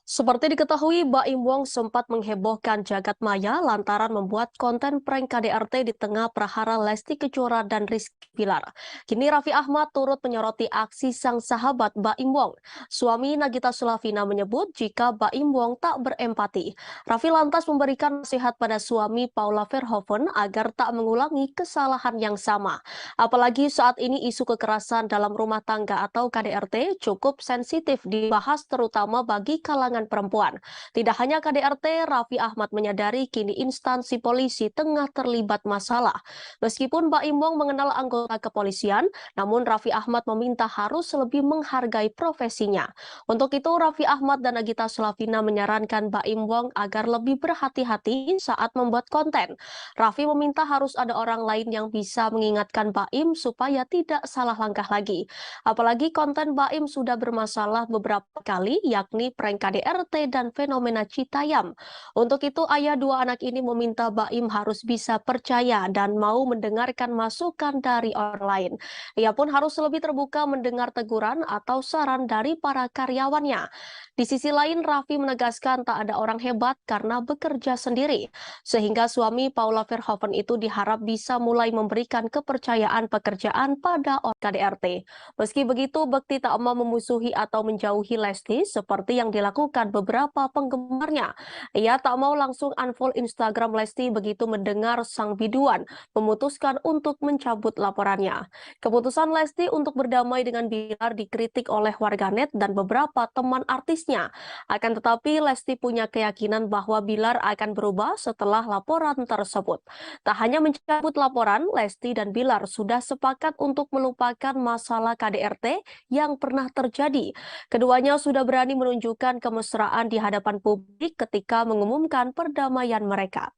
Seperti diketahui, Baim Wong sempat menghebohkan jagat maya lantaran membuat konten prank KDRT di tengah prahara Lesti Kejora dan Rizky Bilar. Kini Raffi Ahmad turut menyoroti aksi sang sahabat Baim Wong. Suami Nagita Slavina menyebut jika Baim Wong tak berempati. Raffi lantas memberikan nasihat pada suami Paula Verhoeven agar tak mengulangi kesalahan yang sama. Apalagi saat ini isu kekerasan dalam rumah tangga atau KDRT cukup sensitif dibahas terutama bagi kalangan perempuan. Tidak hanya KDRT, Raffi Ahmad menyadari kini instansi polisi tengah terlibat masalah. Meskipun Baim Wong mengenal anggota kepolisian, namun Raffi Ahmad meminta harus lebih menghargai profesinya. Untuk itu, Raffi Ahmad dan Nagita Slavina menyarankan Baim Wong agar lebih berhati-hati saat membuat konten. Raffi meminta harus ada orang lain yang bisa mengingatkan Baim supaya tidak salah langkah lagi. Apalagi konten Baim sudah bermasalah beberapa kali, yakni prank KDRT dan fenomena Citayam. Untuk itu, ayah dua anak ini meminta Baim harus bisa percaya dan mau mendengarkan masukan dari orang lain. Ia pun harus lebih terbuka mendengar teguran atau saran dari para karyawannya. Di sisi lain, Raffi menegaskan tak ada orang hebat karena bekerja sendiri, sehingga suami Paula Verhoeven itu diharap bisa mulai memberikan kepercayaan pekerjaan pada orang KDRT. Meski begitu, Bekti tak mau memusuhi atau menjauhi Lesti seperti yang dilakukan beberapa penggemarnya. Ia tak mau langsung unfollow Instagram Lesti begitu mendengar sang biduan memutuskan untuk mencabut laporannya. Keputusan Lesti untuk berdamai dengan Bilar dikritik oleh warganet dan beberapa teman artisnya. Akan tetapi, Lesti punya keyakinan bahwa Bilar akan berubah setelah laporan tersebut. Tak hanya mencabut laporan, Lesti dan Bilar sudah sepakat untuk melupakan masalah KDRT yang pernah terjadi. Keduanya sudah berani menunjukkan kemesraan di hadapan publik ketika mengumumkan perdamaian mereka.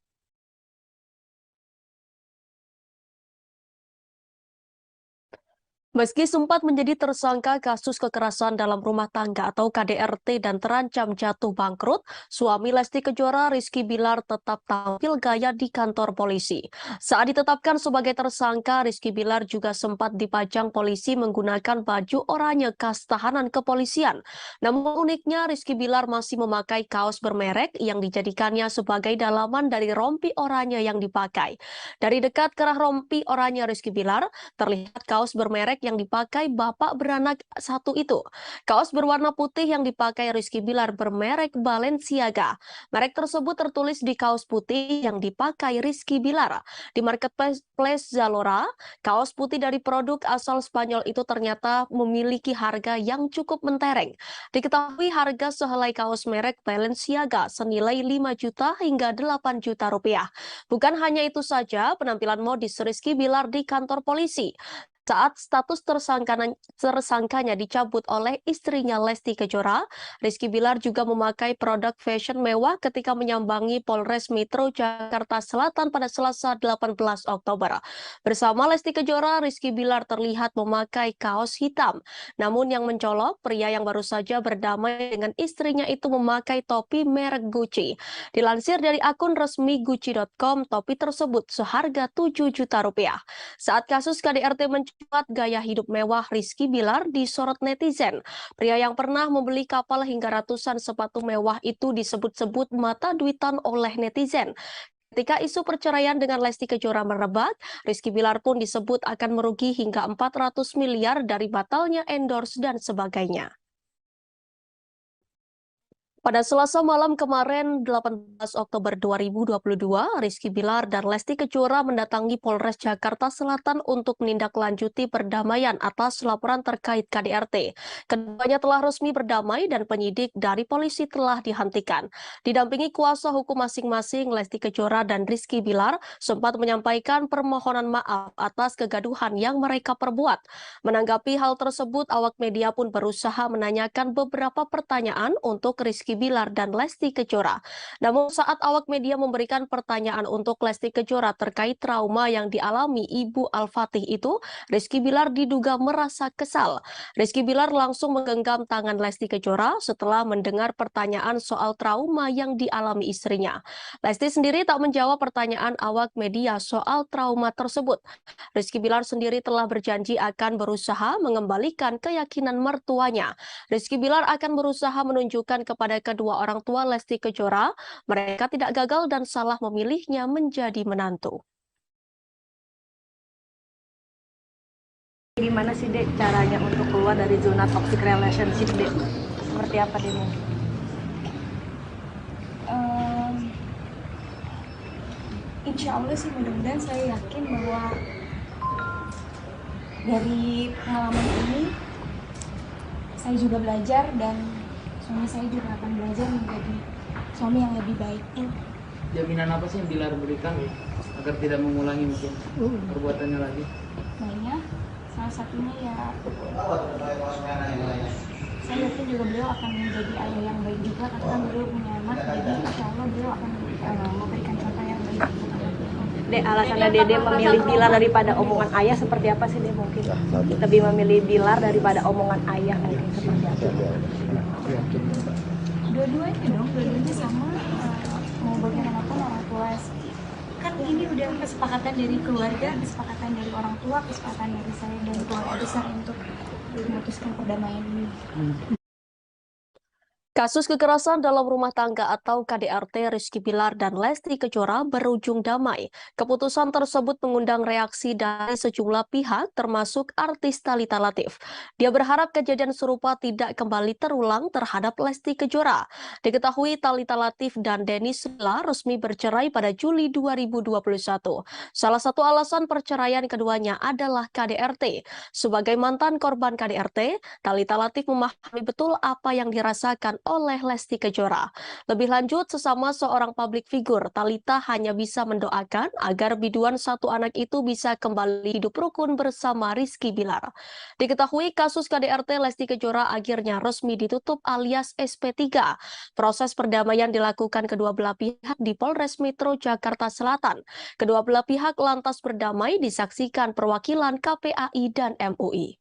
Meski sempat menjadi tersangka kasus kekerasan dalam rumah tangga atau KDRT dan terancam jatuh bangkrut, suami Lesti Kejora Rizky Bilar tetap tampil gaya di kantor polisi. Saat ditetapkan sebagai tersangka, Rizky Bilar juga sempat dipajang polisi menggunakan baju oranye khas tahanan kepolisian. Namun uniknya, Rizky Bilar masih memakai kaos bermerek yang dijadikannya sebagai dalaman dari rompi oranye yang dipakai. Dari dekat kerah rompi oranye Rizky Bilar, terlihat kaos bermerek yang dipakai bapak beranak satu itu. Kaos berwarna putih yang dipakai Rizky Bilar bermerek Balenciaga. Merek tersebut tertulis di kaos putih yang dipakai Rizky Bilar. Di marketplace Zalora, kaos putih dari produk asal Spanyol itu ternyata memiliki harga yang cukup mentereng. Diketahui harga sehelai kaos merek Balenciaga senilai 5 juta hingga 8 juta rupiah. Bukan hanya itu saja, penampilan modis Rizky Bilar di kantor polisi saat status tersangkanya dicabut oleh istrinya Lesti Kejora, Rizky Bilar juga memakai produk fashion mewah ketika menyambangi Polres Metro Jakarta Selatan pada Selasa 18 Oktober. Bersama Lesti Kejora, Rizky Bilar terlihat memakai kaos hitam. Namun yang mencolok, pria yang baru saja berdamai dengan istrinya itu memakai topi merek Gucci. Dilansir dari akun resmi Gucci.com, topi tersebut seharga 7 juta rupiah. Saat kasus KDRT mencuat, gaya hidup mewah Rizky Bilar disorot netizen. Pria yang pernah membeli kapal hingga ratusan sepatu mewah itu disebut-sebut mata duitan oleh netizen. Ketika isu perceraian dengan Lesti Kejora merebak, Rizky Bilar pun disebut akan merugi hingga 400 miliar dari batalnya endorse dan sebagainya. Pada Selasa malam kemarin, 18 Oktober 2022, Rizky Bilar dan Lesti Kejora mendatangi Polres Jakarta Selatan untuk menindaklanjuti perdamaian atas laporan terkait KDRT. Keduanya telah resmi berdamai dan penyidik dari polisi telah dihentikan. Didampingi kuasa hukum masing-masing, Lesti Kejora dan Rizky Bilar sempat menyampaikan permohonan maaf atas kegaduhan yang mereka perbuat. Menanggapi hal tersebut, awak media pun berusaha menanyakan beberapa pertanyaan untuk Rizky Bilar dan Lesti Kejora. Namun saat awak media memberikan pertanyaan untuk Lesti Kejora terkait trauma yang dialami Ibu Al-Fatih itu, Rizky Bilar diduga merasa kesal. Rizky Bilar langsung menggenggam tangan Lesti Kejora setelah mendengar pertanyaan soal trauma yang dialami istrinya. Lesti sendiri tak menjawab pertanyaan awak media soal trauma tersebut. Rizky Bilar sendiri telah berjanji akan berusaha mengembalikan keyakinan mertuanya. Rizky Bilar akan berusaha menunjukkan kepada kepada kedua orang tua Lesti Kejora, mereka tidak gagal dan salah memilihnya menjadi menantu. Gimana sih Dek caranya untuk keluar dari zona toxic relationship Dek? Seperti apa Dek mungkin? Insya Allah sih mudah-mudahan saya yakin bahwa dari pengalaman ini saya juga belajar dan suami saya juga akan belajar menjadi suami yang lebih baik. Jaminan apa sih yang Bilar berikan agar tidak mengulangi mungkin perbuatannya lagi? Banyak, salah satunya ya saya yakin juga beliau akan menjadi ayah yang baik juga karena kan beliau punya anak, jadi insya Allah beliau akan memberikan contoh yang baik. Dek, alasannya Dede memilih Bilar daripada omongan ayah seperti apa sih Dek mungkin? Lebih memilih Bilar daripada omongan ayah mungkin seperti apa? Dua-duanya sama, mau bagaimanapun orang tua kan ini udah kesepakatan dari keluarga, kesepakatan dari orang tua, kesepakatan dari saya dan keluarga besar untuk memutuskan perdamaian ini. Kasus kekerasan dalam rumah tangga atau KDRT Rizky Bilar dan Lesti Kejora berujung damai. Keputusan tersebut mengundang reaksi dari sejumlah pihak termasuk artis Thalita Latief. Dia berharap kejadian serupa tidak kembali terulang terhadap Lesti Kejora. Diketahui Thalita Latief dan Dennis Silla resmi bercerai pada Juli 2021. Salah satu alasan perceraian keduanya adalah KDRT. Sebagai mantan korban KDRT, Thalita Latief memahami betul apa yang dirasakan oleh Lesti Kejora. Lebih lanjut, sesama seorang publik figur, Thalita hanya bisa mendoakan agar biduan satu anak itu bisa kembali hidup rukun bersama Rizky Bilar. Diketahui kasus KDRT Lesti Kejora akhirnya resmi ditutup alias SP3. Proses perdamaian dilakukan kedua belah pihak di Polres Metro Jakarta Selatan. Kedua belah pihak lantas berdamai disaksikan perwakilan KPAI dan MUI.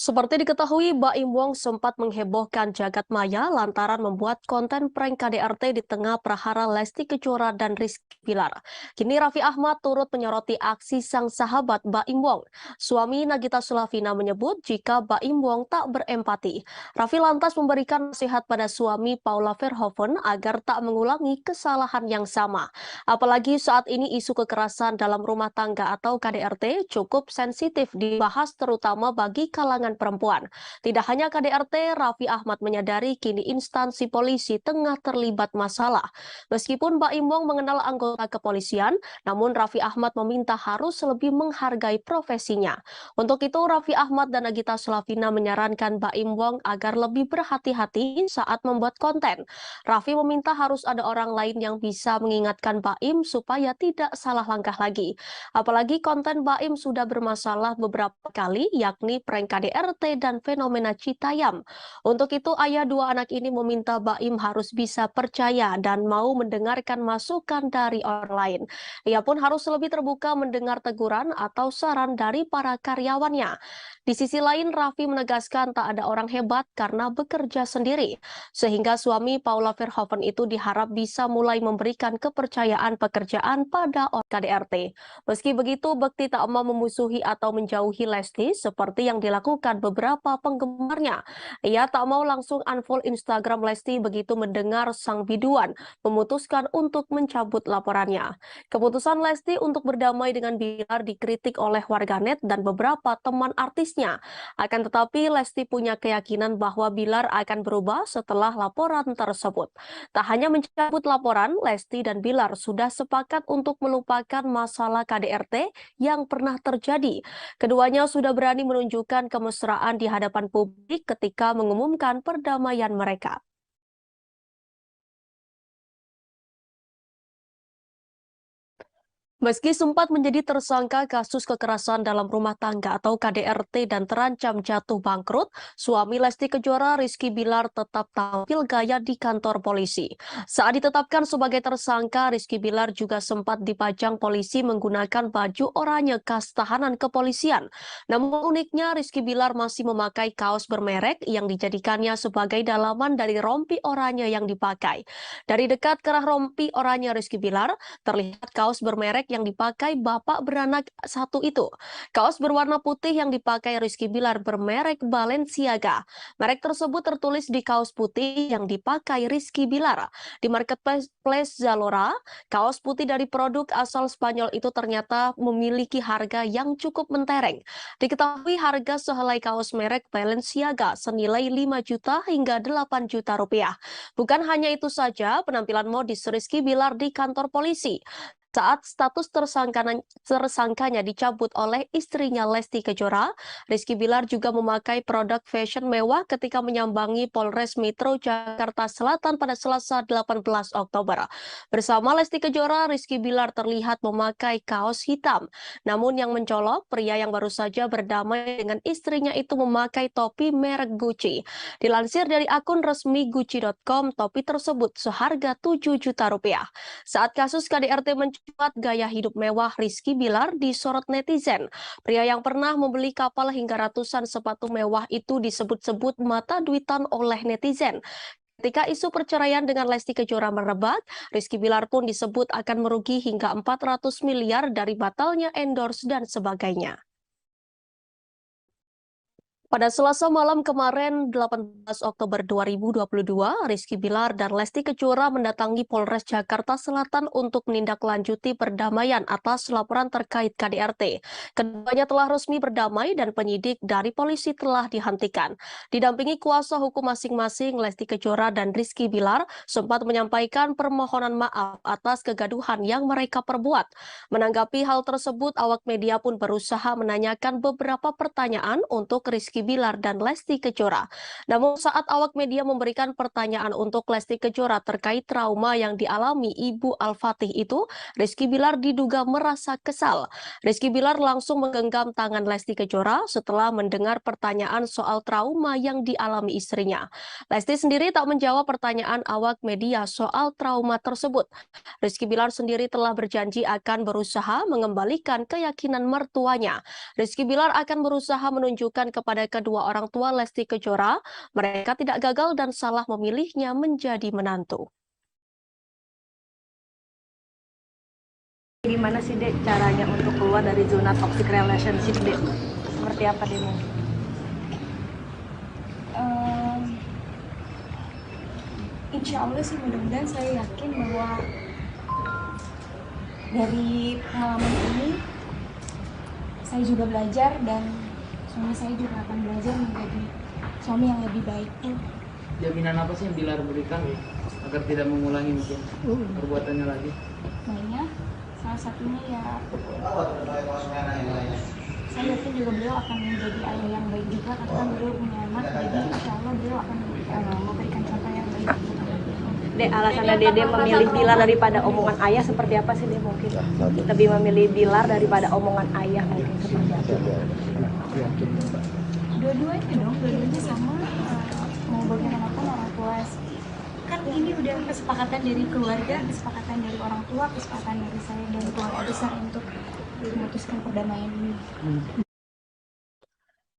Seperti diketahui, Baim Wong sempat menghebohkan jagat maya lantaran membuat konten prank KDRT di tengah prahara Lesti Kejora dan Rizky Bilar. Kini Raffi Ahmad turut menyoroti aksi sang sahabat Baim Wong. Suami Nagita Slavina menyebut jika Baim Wong tak berempati. Raffi lantas memberikan nasihat pada suami Paula Verhoeven agar tak mengulangi kesalahan yang sama. Apalagi saat ini isu kekerasan dalam rumah tangga atau KDRT cukup sensitif dibahas terutama bagi kalangan perempuan. Tidak hanya KDRT, Raffi Ahmad menyadari kini instansi polisi tengah terlibat masalah. Meskipun Baim Wong mengenal anggota kepolisian, namun Raffi Ahmad meminta harus lebih menghargai profesinya. Untuk itu, Raffi Ahmad dan Nagita Slavina menyarankan Baim Wong agar lebih berhati-hati saat membuat konten. Raffi meminta harus ada orang lain yang bisa mengingatkan Baim supaya tidak salah langkah lagi. Apalagi konten Baim sudah bermasalah beberapa kali, yakni prank KDRT dan fenomena Citayam. Untuk itu, ayah dua anak ini meminta Baim harus bisa percaya dan mau mendengarkan masukan dari orang lain. Ia pun harus lebih terbuka mendengar teguran atau saran dari para karyawannya. Di sisi lain, Raffi menegaskan tak ada orang hebat karena bekerja sendiri, sehingga suami Paula Verhoeven itu diharap bisa mulai memberikan kepercayaan pekerjaan pada orang KDRT. Meski begitu, Bekti tak mau memusuhi atau menjauhi Lesti seperti yang dilakukan beberapa penggemarnya. Ia tak mau langsung unfollow Instagram Lesti begitu mendengar sang biduan memutuskan untuk mencabut laporannya. Keputusan Lesti untuk berdamai dengan Bilar dikritik oleh warganet dan beberapa teman artisnya. Akan tetapi, Lesti punya keyakinan bahwa Bilar akan berubah setelah laporan tersebut. Tak hanya mencabut laporan, Lesti dan Bilar sudah sepakat untuk melupakan masalah KDRT yang pernah terjadi. Keduanya sudah berani menunjukkan kemesraan di hadapan publik ketika mengumumkan perdamaian mereka. Meski sempat menjadi tersangka kasus kekerasan dalam rumah tangga atau KDRT dan terancam jatuh bangkrut, suami Lesti Kejora Rizky Bilar tetap tampil gaya di kantor polisi. Saat ditetapkan sebagai tersangka, Rizky Bilar juga sempat dipajang polisi menggunakan baju oranye khas tahanan kepolisian. Namun uniknya, Rizky Bilar masih memakai kaos bermerek yang dijadikannya sebagai dalaman dari rompi oranye yang dipakai. Dari dekat kerah rompi oranye Rizky Bilar, terlihat kaos bermerek yang dipakai bapak beranak satu itu. Kaos berwarna putih yang dipakai Rizky Bilar bermerek Balenciaga. Merek tersebut tertulis di kaos putih yang dipakai Rizky Bilar. Di marketplace Zalora, kaos putih dari produk asal Spanyol itu ternyata memiliki harga yang cukup mentereng. Diketahui harga sehelai kaos merek Balenciaga senilai 5 juta hingga 8 juta rupiah. Bukan hanya itu saja, penampilan modis Rizky Bilar di kantor polisi saat status tersangkanya dicabut oleh istrinya Lesti Kejora. Rizky Bilar juga memakai produk fashion mewah ketika menyambangi Polres Metro Jakarta Selatan pada Selasa 18 Oktober. Bersama Lesti Kejora, Rizky Bilar terlihat memakai kaos hitam. Namun yang mencolok, pria yang baru saja berdamai dengan istrinya itu memakai topi merek Gucci. Dilansir dari akun resmi Gucci.com, topi tersebut seharga 7 juta rupiah. Saat kasus KDRT mencuat, gaya hidup mewah Rizky Bilar disorot netizen. Pria yang pernah membeli kapal hingga ratusan sepatu mewah itu disebut-sebut mata duitan oleh netizen. Ketika isu perceraian dengan Lesti Kejora merebak, Rizky Bilar pun disebut akan merugi hingga 400 miliar dari batalnya endorse dan sebagainya. Pada Selasa malam kemarin, 18 Oktober 2022, Rizky Bilar dan Lesti Kejora mendatangi Polres Jakarta Selatan untuk menindaklanjuti perdamaian atas laporan terkait KDRT. Keduanya telah resmi berdamai dan penyidik dari polisi telah dihentikan. Didampingi kuasa hukum masing-masing, Lesti Kejora dan Rizky Bilar sempat menyampaikan permohonan maaf atas kegaduhan yang mereka perbuat. Menanggapi hal tersebut, awak media pun berusaha menanyakan beberapa pertanyaan untuk Rizky Bilar dan Lesti Kejora. Namun saat awak media memberikan pertanyaan untuk Lesti Kejora terkait trauma yang dialami Ibu Al-Fatih itu, Rizky Bilar diduga merasa kesal. Rizky Bilar langsung menggenggam tangan Lesti Kejora setelah mendengar pertanyaan soal trauma yang dialami istrinya. Lesti sendiri tak menjawab pertanyaan awak media soal trauma tersebut. Rizky Bilar sendiri telah berjanji akan berusaha mengembalikan keyakinan mertuanya. Rizky Bilar akan berusaha menunjukkan kepada kedua orang tua Lesti Kejora, mereka tidak gagal dan salah memilihnya menjadi menantu. Gimana sih Dek caranya untuk keluar dari zona toxic relationship Dek? Seperti apa Dek? Insya Allah sih mudah-mudahan saya yakin bahwa dari pengalaman ini saya juga belajar dan suami saya juga akan belajar menjadi suami yang lebih baik. Jaminan apa sih yang Bilar berikan agar tidak mengulangi mungkin perbuatannya lagi? Makanya salah satunya ya saya yakin juga beliau akan menjadi ayah yang baik juga karena beliau punya anak, jadi insya Allah beliau akan memberikan contoh yang baik. Dek, alasannya Dede memilih Bilar daripada omongan ayah seperti apa sih Dek mungkin? Lebih memilih Bilar daripada omongan ayah mungkin seperti apa? Dua-duanya dong, dua-duanya sama. Mau bagaimanapun orang tua kan ini udah kesepakatan dari keluarga, kesepakatan dari orang tua, kesepakatan dari saya dan keluarga besar untuk memutuskan perdamaian ini.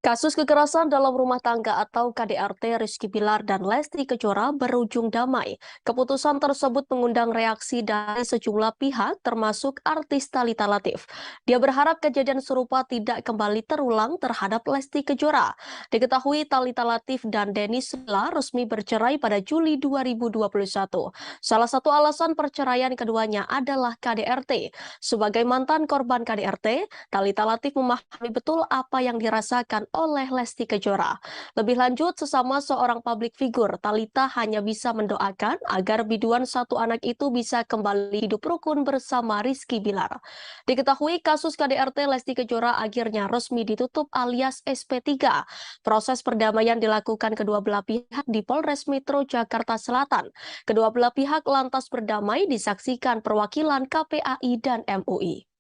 Kasus kekerasan dalam rumah tangga atau KDRT Rizky Bilar dan Lesti Kejora berujung damai. Keputusan tersebut mengundang reaksi dari sejumlah pihak termasuk artis Thalita Latief. Dia berharap kejadian serupa tidak kembali terulang terhadap Lesti Kejora. Diketahui Thalita Latief dan Denny Silla resmi bercerai pada Juli 2021. Salah satu alasan perceraian keduanya adalah KDRT. Sebagai mantan korban KDRT, Thalita Latief memahami betul apa yang dirasakan oleh Lesti Kejora. Lebih lanjut, sesama seorang publik figur, Thalita hanya bisa mendoakan agar biduan satu anak itu bisa kembali hidup rukun bersama Rizky Bilar. Diketahui kasus KDRT Lesti Kejora akhirnya resmi ditutup alias SP3. Proses perdamaian dilakukan kedua belah pihak di Polres Metro Jakarta Selatan. Kedua belah pihak lantas berdamai disaksikan perwakilan KPAI dan MUI.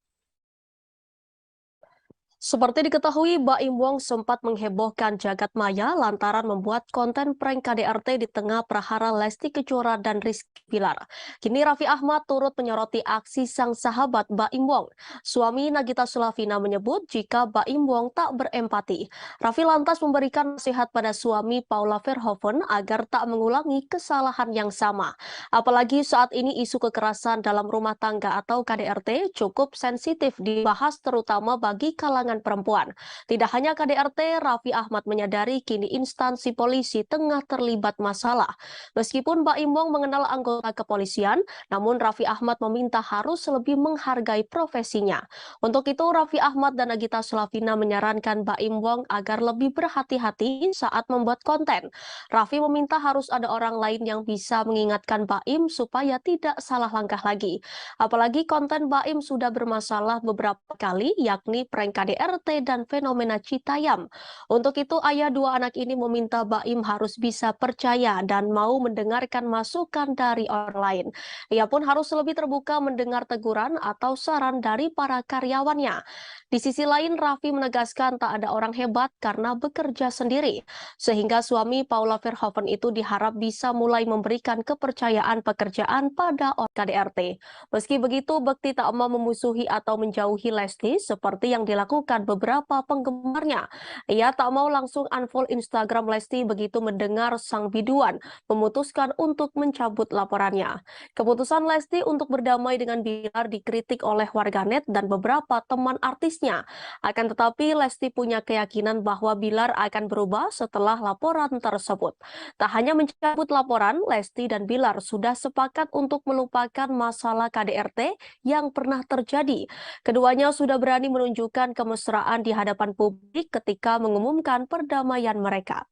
Seperti diketahui, Baim Wong sempat menghebohkan jagat maya lantaran membuat konten prank KDRT di tengah prahara Lesti Kejora dan Rizky Bilar. Kini Raffi Ahmad turut menyoroti aksi sang sahabat Baim Wong. Suami Nagita Slavina menyebut jika Baim Wong tak berempati. Raffi lantas memberikan nasihat pada suami Paula Verhoeven agar tak mengulangi kesalahan yang sama. Apalagi saat ini isu kekerasan dalam rumah tangga atau KDRT cukup sensitif dibahas terutama bagi kalangan perempuan. Tidak hanya KDRT, Raffi Ahmad menyadari kini instansi polisi tengah terlibat masalah. Meskipun Baim Wong mengenal anggota kepolisian, namun Raffi Ahmad meminta harus lebih menghargai profesinya. Untuk itu, Raffi Ahmad dan Nagita Slavina menyarankan Baim Wong agar lebih berhati-hati saat membuat konten. Raffi meminta harus ada orang lain yang bisa mengingatkan Baim supaya tidak salah langkah lagi. Apalagi konten Baim sudah bermasalah beberapa kali, yakni prank KDRT dan fenomena Citayam. Untuk itu, ayah dua anak ini meminta Baim harus bisa percaya dan mau mendengarkan masukan dari orang lain. Ia pun harus lebih terbuka mendengar teguran atau saran dari para karyawannya. Di sisi lain, Raffi menegaskan tak ada orang hebat karena bekerja sendiri, sehingga suami Paula Verhoeven itu diharap bisa mulai memberikan kepercayaan pekerjaan pada orang KDRT. Meski begitu, Bekti tak mau memusuhi atau menjauhi Lesti seperti yang dilakukan beberapa penggemarnya. Ia tak mau langsung unfollow Instagram Lesti begitu mendengar sang biduan memutuskan untuk mencabut laporannya. Keputusan Lesti untuk berdamai dengan Bilar dikritik oleh warganet dan beberapa teman artisnya. Akan tetapi, Lesti punya keyakinan bahwa Bilar akan berubah setelah laporan tersebut. Tak hanya mencabut laporan, Lesti dan Bilar sudah sepakat untuk melupakan masalah KDRT yang pernah terjadi. Keduanya sudah berani menunjukkan kemesraan di hadapan publik ketika mengumumkan perdamaian mereka.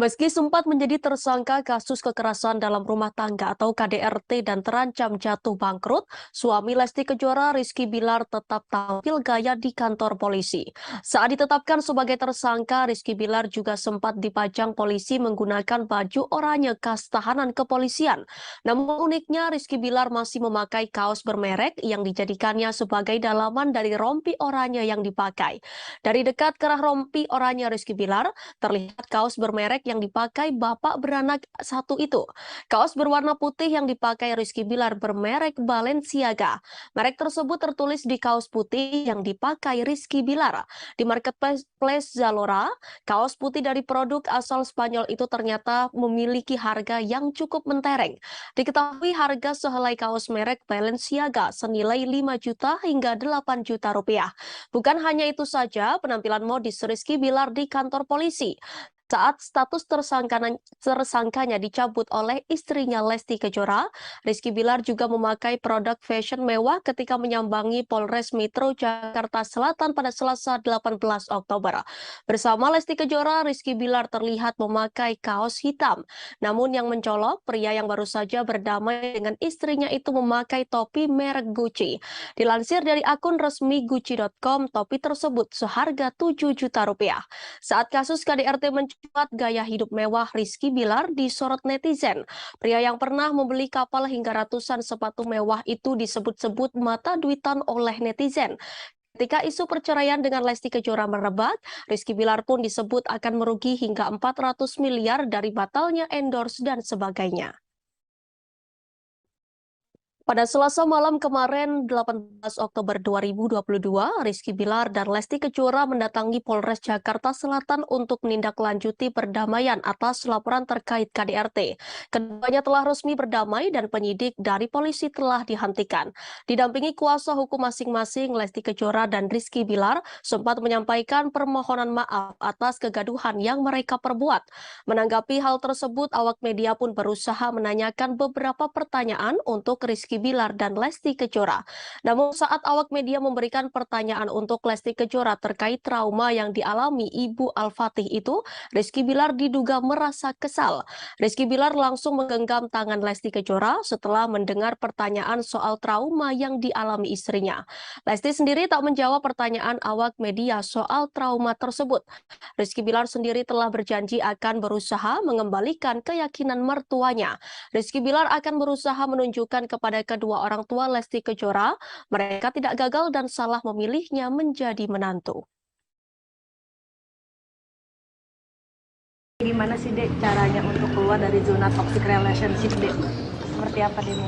Meski sempat menjadi tersangka kasus kekerasan dalam rumah tangga atau KDRT dan terancam jatuh bangkrut, suami Lesti Kejora Rizky Bilar tetap tampil gaya di kantor polisi. Saat ditetapkan sebagai tersangka, Rizky Bilar juga sempat dipajang polisi menggunakan baju oranye khas tahanan kepolisian. Namun uniknya, Rizky Bilar masih memakai kaos bermerek yang dijadikannya sebagai dalaman dari rompi oranye yang dipakai. Dari dekat kerah rompi oranye Rizky Bilar, terlihat kaos bermerek yang dipakai bapak beranak satu itu. Kaos berwarna putih yang dipakai Rizky Bilar bermerek Balenciaga. Merek tersebut tertulis di kaos putih yang dipakai Rizky Bilar. Di marketplace Zalora, kaos putih dari produk asal Spanyol itu ternyata memiliki harga yang cukup mentereng. Diketahui harga sehelai kaos merek Balenciaga senilai 5 juta hingga 8 juta rupiah. Bukan hanya itu saja, penampilan modis Rizky Bilar di kantor polisi saat status tersangkanya dicabut oleh istrinya Lesti Kejora, Rizky Bilar juga memakai produk fashion mewah ketika menyambangi Polres Metro Jakarta Selatan pada Selasa 18 Oktober. Bersama Lesti Kejora, Rizky Bilar terlihat memakai kaos hitam. Namun yang mencolok, pria yang baru saja berdamai dengan istrinya itu memakai topi merek Gucci. Dilansir dari akun resmi Gucci.com, topi tersebut seharga 7 juta rupiah. Saat kasus KDRT mencuat, gaya hidup mewah Rizky Bilar disorot netizen. Pria yang pernah membeli kapal hingga ratusan sepatu mewah itu disebut-sebut mata duitan oleh netizen. Ketika isu perceraian dengan Lesti Kejora merebak, Rizky Bilar pun disebut akan merugi hingga 400 miliar dari batalnya endorse dan sebagainya. Pada Selasa malam kemarin, 18 Oktober 2022, Rizky Bilar dan Lesti Kejora mendatangi Polres Jakarta Selatan untuk menindaklanjuti perdamaian atas laporan terkait KDRT. Keduanya telah resmi berdamai dan penyidik dari polisi telah dihentikan. Didampingi kuasa hukum masing-masing, Lesti Kejora dan Rizky Bilar sempat menyampaikan permohonan maaf atas kegaduhan yang mereka perbuat. Menanggapi hal tersebut, awak media pun berusaha menanyakan beberapa pertanyaan untuk Rizky Bilar dan Lesti Kejora. Namun saat awak media memberikan pertanyaan untuk Lesti Kejora terkait trauma yang dialami Ibu Al-Fatih itu, Rizky Bilar diduga merasa kesal. Rizky Bilar langsung menggenggam tangan Lesti Kejora setelah mendengar pertanyaan soal trauma yang dialami istrinya. Lesti sendiri tak menjawab pertanyaan awak media soal trauma tersebut. Rizky Bilar sendiri telah berjanji akan berusaha mengembalikan keyakinan mertuanya. Rizky Bilar akan berusaha menunjukkan kepada kepada kedua orang tua Lesti Kejora, mereka tidak gagal dan salah memilihnya menjadi menantu. Gimana sih Dek caranya untuk keluar dari zona toxic relationship Dek? Seperti apa Dek?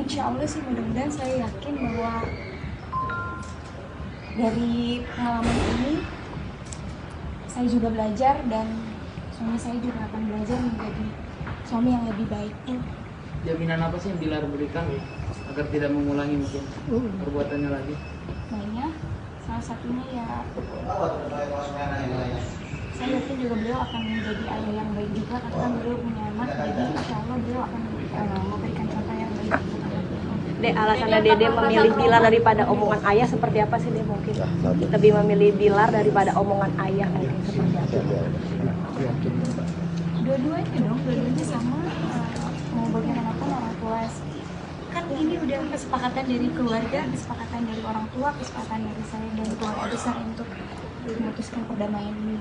Insya Allah sih, mudah-mudahan saya yakin bahwa dari pengalaman ini saya juga belajar dan suami saya juga akan belajar menjadi suami yang lebih baik. Jaminan apa sih yang Bilar berikan agar tidak mengulangi mungkin perbuatannya lagi? Banyak, salah satunya ya saya yakin juga beliau akan menjadi ayah yang baik juga karena kan beliau punya anak, jadi insya Allah beliau akan memberikan contoh yang baik untuk anaknya. Dek, alasannya Dede memilih Bilar daripada omongan ayah seperti apa sih Dek mungkin? Lebih memilih Bilar daripada omongan ayah mungkin seperti apa? Dua-duanya sama, mau bagaimanapun orang tua kan ini udah kesepakatan dari keluarga, kesepakatan dari orang tua, kesepakatan dari saya dan keluarga besar untuk memutuskan perdamaian ini.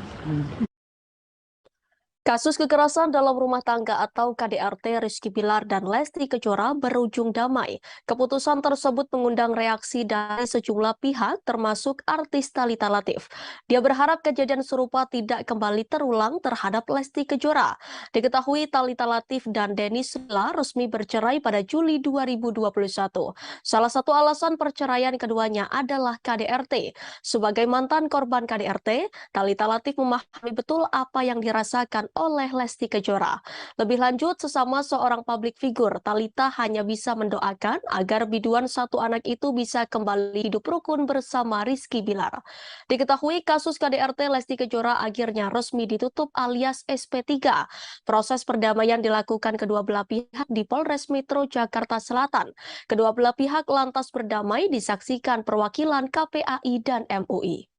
Kasus kekerasan dalam rumah tangga atau KDRT Rizky Bilar dan Lesti Kejora berujung damai. Keputusan tersebut mengundang reaksi dari sejumlah pihak termasuk artis Thalita Latief. Dia berharap kejadian serupa tidak kembali terulang terhadap Lesti Kejora. Diketahui Thalita Latief dan Dennis Bilar resmi bercerai pada Juli 2021. Salah satu alasan perceraian keduanya adalah KDRT. Sebagai mantan korban KDRT, Thalita Latief memahami betul apa yang dirasakan oleh Lesti Kejora. Lebih lanjut, sesama seorang publik figur, Thalita hanya bisa mendoakan agar biduan satu anak itu bisa kembali hidup rukun bersama Rizky Bilar. Diketahui kasus KDRT Lesti Kejora akhirnya resmi ditutup alias SP3. Proses perdamaian dilakukan kedua belah pihak di Polres Metro Jakarta Selatan. Kedua belah pihak lantas berdamai disaksikan perwakilan KPAI dan MUI.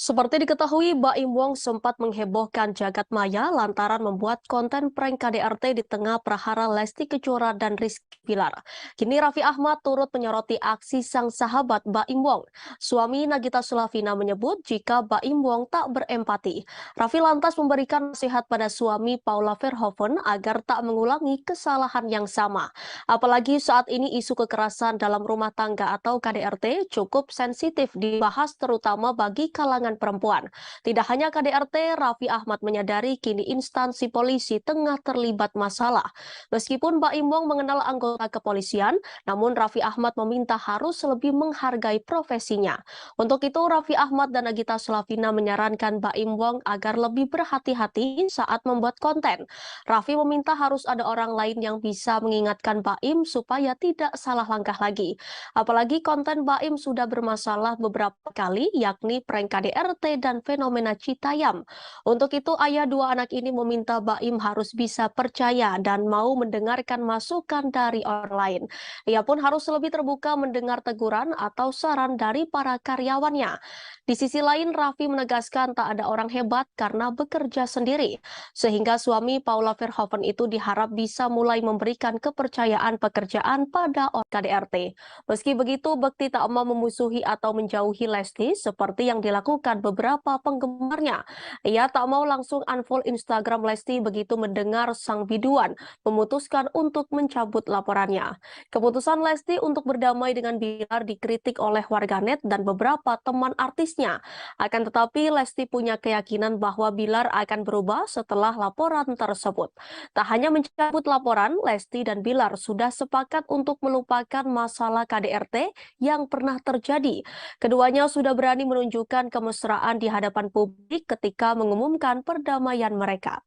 Seperti diketahui, Baim Wong sempat menghebohkan jagat maya lantaran membuat konten prank KDRT di tengah prahara Lesti Kejora dan Rizky Bilar. Kini Raffi Ahmad turut menyoroti aksi sang sahabat Baim Wong. Suami Nagita Slavina menyebut jika Baim Wong tak berempati. Raffi lantas memberikan nasihat pada suami Paula Verhoeven agar tak mengulangi kesalahan yang sama. Apalagi saat ini isu kekerasan dalam rumah tangga atau KDRT cukup sensitif dibahas terutama bagi kalangan perempuan. Tidak hanya KDRT, Raffi Ahmad menyadari kini instansi polisi tengah terlibat masalah. Meskipun Baim Wong mengenal anggota kepolisian, namun Raffi Ahmad meminta harus lebih menghargai profesinya. Untuk itu, Raffi Ahmad dan Nagita Slavina menyarankan Baim Wong agar lebih berhati-hati saat membuat konten. Raffi meminta harus ada orang lain yang bisa mengingatkan Baim supaya tidak salah langkah lagi. Apalagi konten Baim sudah bermasalah beberapa kali, yakni prank KDRT dan fenomena Citayam. Untuk itu, ayah dua anak ini meminta Baim harus bisa percaya dan mau mendengarkan masukan dari orang lain. Ia pun harus lebih terbuka mendengar teguran atau saran dari para karyawannya. Di sisi lain, Raffi menegaskan tak ada orang hebat karena bekerja sendiri. Sehingga suami Paula Verhoeven itu diharap bisa mulai memberikan kepercayaan pekerjaan pada orang KDRT. Meski begitu, Bekti tak mau memusuhi atau menjauhi Lesti seperti yang dilakukan beberapa penggemarnya. Ia tak mau langsung unfollow Instagram Lesti begitu mendengar sang biduan memutuskan untuk mencabut laporannya. Keputusan Lesti untuk berdamai dengan Bilar dikritik oleh warganet dan beberapa teman artisnya. Akan tetapi Lesti punya keyakinan bahwa Bilar akan berubah setelah laporan tersebut. Tak hanya mencabut laporan, Lesti dan Bilar sudah sepakat untuk melupakan masalah KDRT yang pernah terjadi. Keduanya sudah berani menunjukkan kemesraan di hadapan publik ketika mengumumkan perdamaian mereka.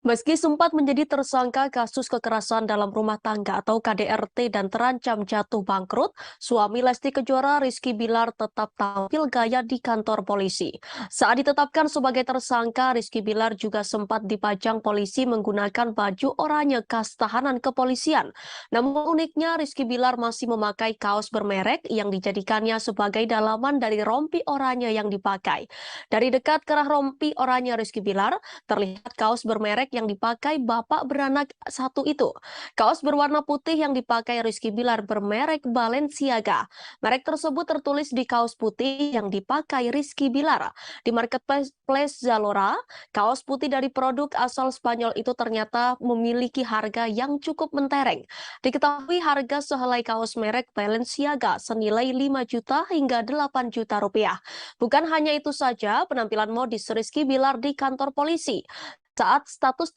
Meski sempat menjadi tersangka kasus kekerasan dalam rumah tangga atau KDRT dan terancam jatuh bangkrut, suami Lesti Kejora Rizky Bilar tetap tampil gaya di kantor polisi. Saat ditetapkan sebagai tersangka, Rizky Bilar juga sempat dipajang polisi menggunakan baju oranye khas tahanan kepolisian. Namun uniknya, Rizky Bilar masih memakai kaos bermerek yang dijadikannya sebagai dalaman dari rompi oranye yang dipakai. Dari dekat kerah rompi oranye Rizky Bilar, terlihat kaos bermerek yang dipakai bapak beranak satu itu. Kaos berwarna putih yang dipakai Rizky Bilar bermerek Balenciaga. Merek tersebut tertulis di kaos putih yang dipakai Rizky Bilar. Di marketplace Zalora, kaos putih dari produk asal Spanyol itu ternyata memiliki harga yang cukup mentereng. Diketahui harga sehelai kaos merek Balenciaga senilai 5 juta hingga 8 juta rupiah. Bukan hanya itu saja, penampilan modis Rizky Bilar di kantor polisi saat status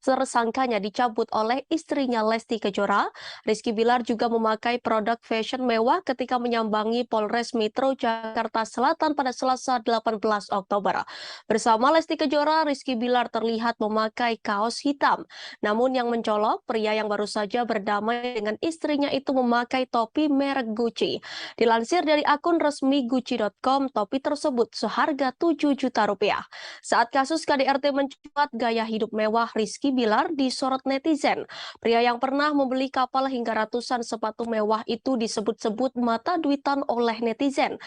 tersangkanya dicabut oleh istrinya Lesti Kejora. Rizky Bilar juga memakai produk fashion mewah ketika menyambangi Polres Metro Jakarta Selatan pada Selasa 18 Oktober. Bersama Lesti Kejora, Rizky Bilar terlihat memakai kaos hitam. Namun yang mencolok, pria yang baru saja berdamai dengan istrinya itu memakai topi merek Gucci. Dilansir dari akun resmi Gucci.com, topi tersebut seharga 7 juta rupiah. Saat kasus KDRT mencuat, gaya hidup mewah Rizky Bilar disorot netizen. Pria yang pernah membeli kapal hingga ratusan sepatu mewah itu disebut-sebut mata duitan oleh netizen.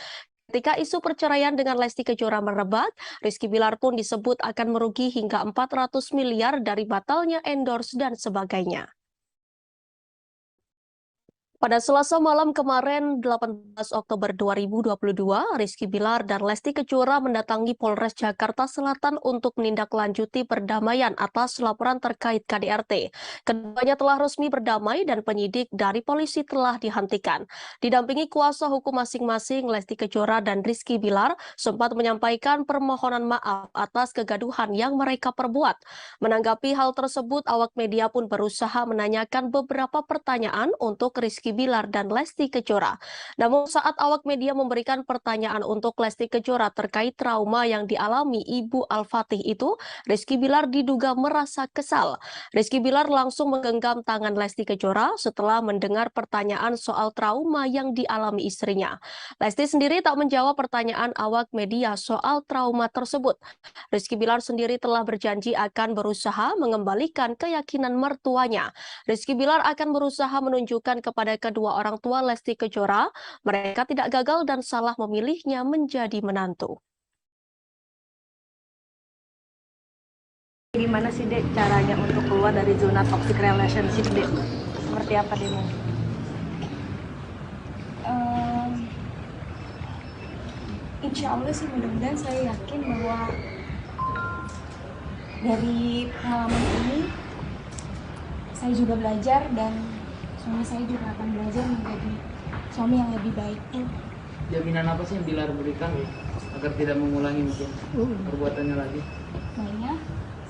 Ketika isu perceraian dengan Lesti Kejora merebak, Rizky Bilar pun disebut akan merugi hingga 400 miliar dari batalnya endorse dan sebagainya. Pada Selasa malam kemarin, 18 Oktober 2022, Rizky Bilar dan Lesti Kejora mendatangi Polres Jakarta Selatan untuk menindaklanjuti perdamaian atas laporan terkait KDRT. Keduanya telah resmi berdamai dan penyidik dari polisi telah dihentikan. Didampingi kuasa hukum masing-masing, Lesti Kejora dan Rizky Bilar sempat menyampaikan permohonan maaf atas kegaduhan yang mereka perbuat. Menanggapi hal tersebut, awak media pun berusaha menanyakan beberapa pertanyaan untuk Rizky Bilar dan Lesti Kejora. Namun saat awak media memberikan pertanyaan untuk Lesti Kejora terkait trauma yang dialami Ibu Al-Fatih itu, Rizky Bilar diduga merasa kesal. Rizky Bilar langsung menggenggam tangan Lesti Kejora setelah mendengar pertanyaan soal trauma yang dialami istrinya. Lesti sendiri tak menjawab pertanyaan awak media soal trauma tersebut. Rizky Bilar sendiri telah berjanji akan berusaha mengembalikan keyakinan mertuanya. Rizky Bilar akan berusaha menunjukkan kepada kedua orang tua Lesti Kejora, mereka tidak gagal dan salah memilihnya menjadi menantu. Gimana sih Dek caranya untuk keluar dari zona toxic relationship Dek? Seperti apa Dek? Insya Allah sih mudah-mudahan saya yakin bahwa dari pengalaman ini saya juga belajar dan suami saya juga akan belajar menjadi suami yang lebih baik. Jaminan apa sih yang Bilar berikan agar tidak mengulangi mungkin perbuatannya lagi? Makanya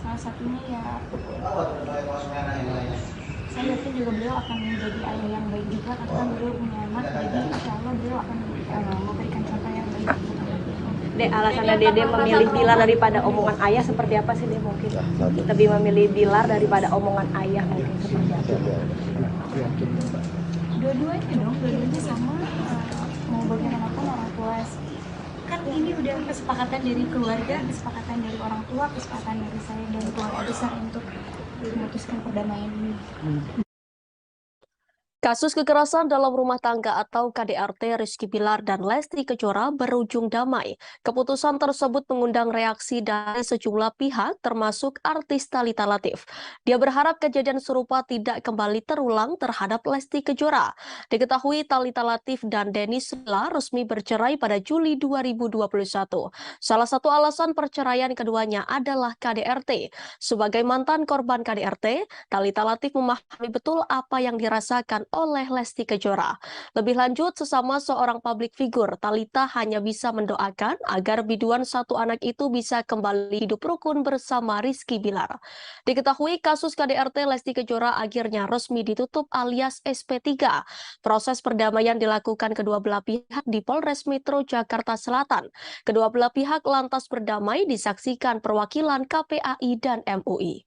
salah satunya ya saya yakin juga beliau akan menjadi ayah yang baik juga karena beliau punya anak, jadi insya Allah beliau akan memberikan contoh yang baik. Dek, alasannya Dede memilih Bilar daripada omongan ayah seperti apa sih Dek mungkin? Lebih memilih Bilar daripada omongan ayah mungkin seperti apa? Dua-duanya dong, dua-duanya sama. Mau bagaimanapun orang tua kan ini udah kesepakatan dari keluarga, kesepakatan dari orang tua, kesepakatan dari saya dan keluarga besar untuk memutuskan perdamaian ini. Kasus kekerasan dalam rumah tangga atau KDRT Rizky Bilar dan Lesti Kejora berujung damai. Keputusan tersebut mengundang reaksi dari sejumlah pihak termasuk artis Thalita Latief. Dia berharap kejadian serupa tidak kembali terulang terhadap Lesti Kejora. Diketahui Thalita Latief dan Denny Sula resmi bercerai pada Juli 2021. Salah satu alasan perceraian keduanya adalah KDRT. Sebagai mantan korban KDRT, Thalita Latief memahami betul apa yang dirasakan oleh Lesti Kejora. Lebih lanjut, sesama seorang publik figur, Thalita hanya bisa mendoakan agar biduan satu anak itu bisa kembali hidup rukun bersama Rizky Bilar. Diketahui kasus KDRT Lesti Kejora akhirnya resmi ditutup alias SP3. Proses perdamaian dilakukan kedua belah pihak di Polres Metro Jakarta Selatan. Kedua belah pihak lantas berdamai disaksikan perwakilan KPAI dan MUI.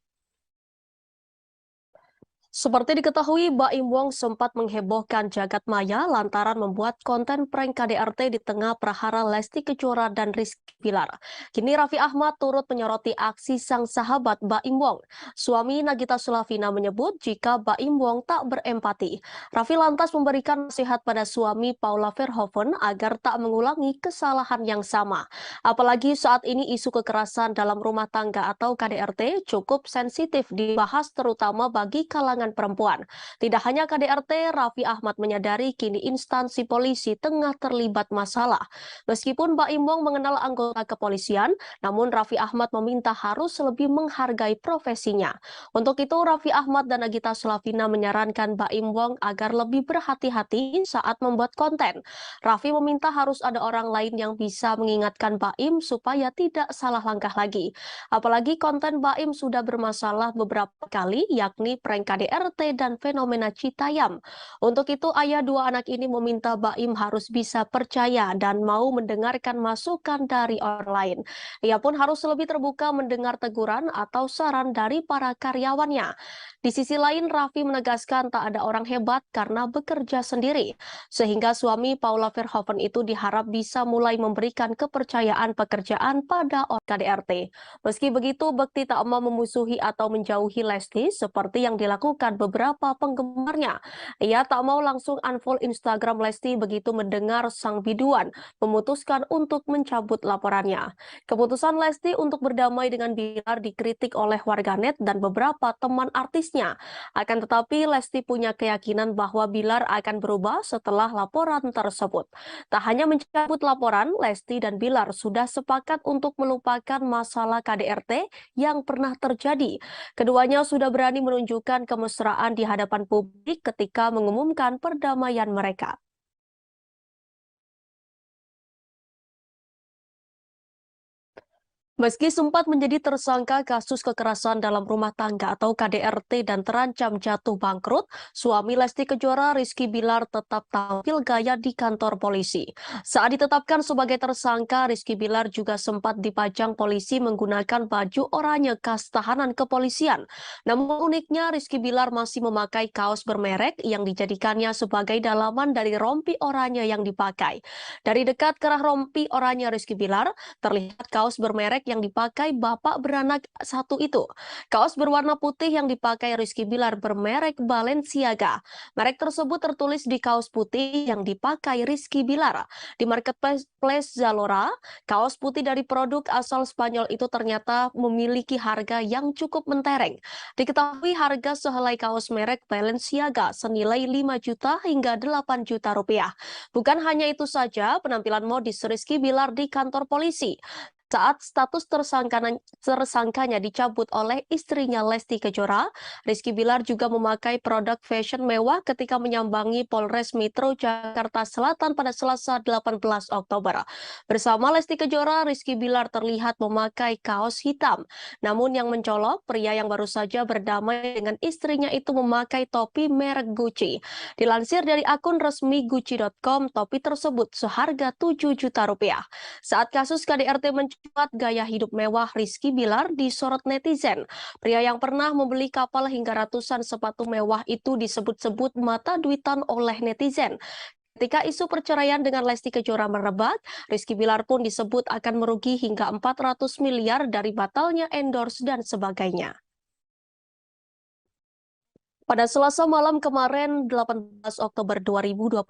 Seperti diketahui, Baim Wong sempat menghebohkan jagat maya lantaran membuat konten prank KDRT di tengah prahara Lesti Kejora dan Rizky Bilar. Kini Raffi Ahmad turut menyoroti aksi sang sahabat Baim Wong. Suami Nagita Slavina menyebut jika Baim Wong tak berempati. Raffi lantas memberikan nasihat pada suami Paula Verhoeven agar tak mengulangi kesalahan yang sama. Apalagi saat ini isu kekerasan dalam rumah tangga atau KDRT cukup sensitif dibahas terutama bagi kalangan perempuan. Tidak hanya KDRT, Raffi Ahmad menyadari kini instansi polisi tengah terlibat masalah. Meskipun Baim Wong mengenal anggota kepolisian, namun Raffi Ahmad meminta harus lebih menghargai profesinya. Untuk itu, Raffi Ahmad dan Nagita Slavina menyarankan Baim Wong agar lebih berhati-hati saat membuat konten. Raffi meminta harus ada orang lain yang bisa mengingatkan Baim supaya tidak salah langkah lagi. Apalagi konten Baim sudah bermasalah beberapa kali, yakni prank KDRT dan fenomena Citayam. Untuk itu, ayah dua anak ini meminta Baim harus bisa percaya dan mau mendengarkan masukan dari orang lain. Ia pun harus lebih terbuka mendengar teguran atau saran dari para karyawannya. Di sisi lain, Raffi menegaskan tak ada orang hebat karena bekerja sendiri, sehingga suami Paula Verhoeven itu diharap bisa mulai memberikan kepercayaan pekerjaan pada orang KDRT. Meski begitu, Bekti tak mau memusuhi atau menjauhi Lesti seperti yang dilakukan beberapa penggemarnya. Ia tak mau langsung unfollow Instagram Lesti begitu mendengar sang biduan memutuskan untuk mencabut laporannya. Keputusan Lesti untuk berdamai dengan Bilar dikritik oleh warganet dan beberapa teman artisnya. Akan tetapi, Lesti punya keyakinan bahwa Bilar akan berubah setelah laporan tersebut. Tak hanya mencabut laporan, Lesti dan Bilar sudah sepakat untuk melupakan masalah KDRT yang pernah terjadi. Keduanya sudah berani menunjukkan kemesraan di hadapan publik ketika mengumumkan perdamaian mereka. Meski sempat menjadi tersangka kasus kekerasan dalam rumah tangga atau KDRT dan terancam jatuh bangkrut, suami Lesti Kejora Rizky Bilar tetap tampil gaya di kantor polisi. Saat ditetapkan sebagai tersangka, Rizky Bilar juga sempat dipajang polisi menggunakan baju oranye khas tahanan kepolisian. Namun uniknya, Rizky Bilar masih memakai kaos bermerek yang dijadikannya sebagai dalaman dari rompi oranye yang dipakai. Dari dekat kerah rompi oranye Rizky Bilar, terlihat kaos bermerek yang dipakai bapak beranak satu itu. Kaos berwarna putih yang dipakai Rizky Bilar bermerek Balenciaga. Merek tersebut tertulis di kaos putih yang dipakai Rizky Bilar. Di marketplace Zalora, kaos putih dari produk asal Spanyol itu ternyata memiliki harga yang cukup mentereng. Diketahui harga sehelai kaos merek Balenciaga senilai 5 juta hingga 8 juta rupiah. Bukan hanya itu saja, penampilan modis Rizky Bilar di kantor polisi saat status tersangkanya dicabut oleh istrinya Lesti Kejora, Rizky Bilar juga memakai produk fashion mewah ketika menyambangi Polres Metro Jakarta Selatan pada Selasa 18 Oktober. Bersama Lesti Kejora, Rizky Bilar terlihat memakai kaos hitam. Namun yang mencolok, pria yang baru saja berdamai dengan istrinya itu memakai topi merek Gucci. Dilansir dari akun resmi Gucci.com, topi tersebut seharga 7 juta rupiah. Saat kasus KDRT mencuat, gaya hidup mewah Rizky Bilar disorot netizen. Pria yang pernah membeli kapal hingga ratusan sepatu mewah itu disebut-sebut mata duitan oleh netizen. Ketika isu perceraian dengan Lesti Kejora merebak, Rizky Bilar pun disebut akan merugi hingga 400 miliar dari batalnya endorse dan sebagainya. Pada Selasa malam kemarin, 18 Oktober 2022,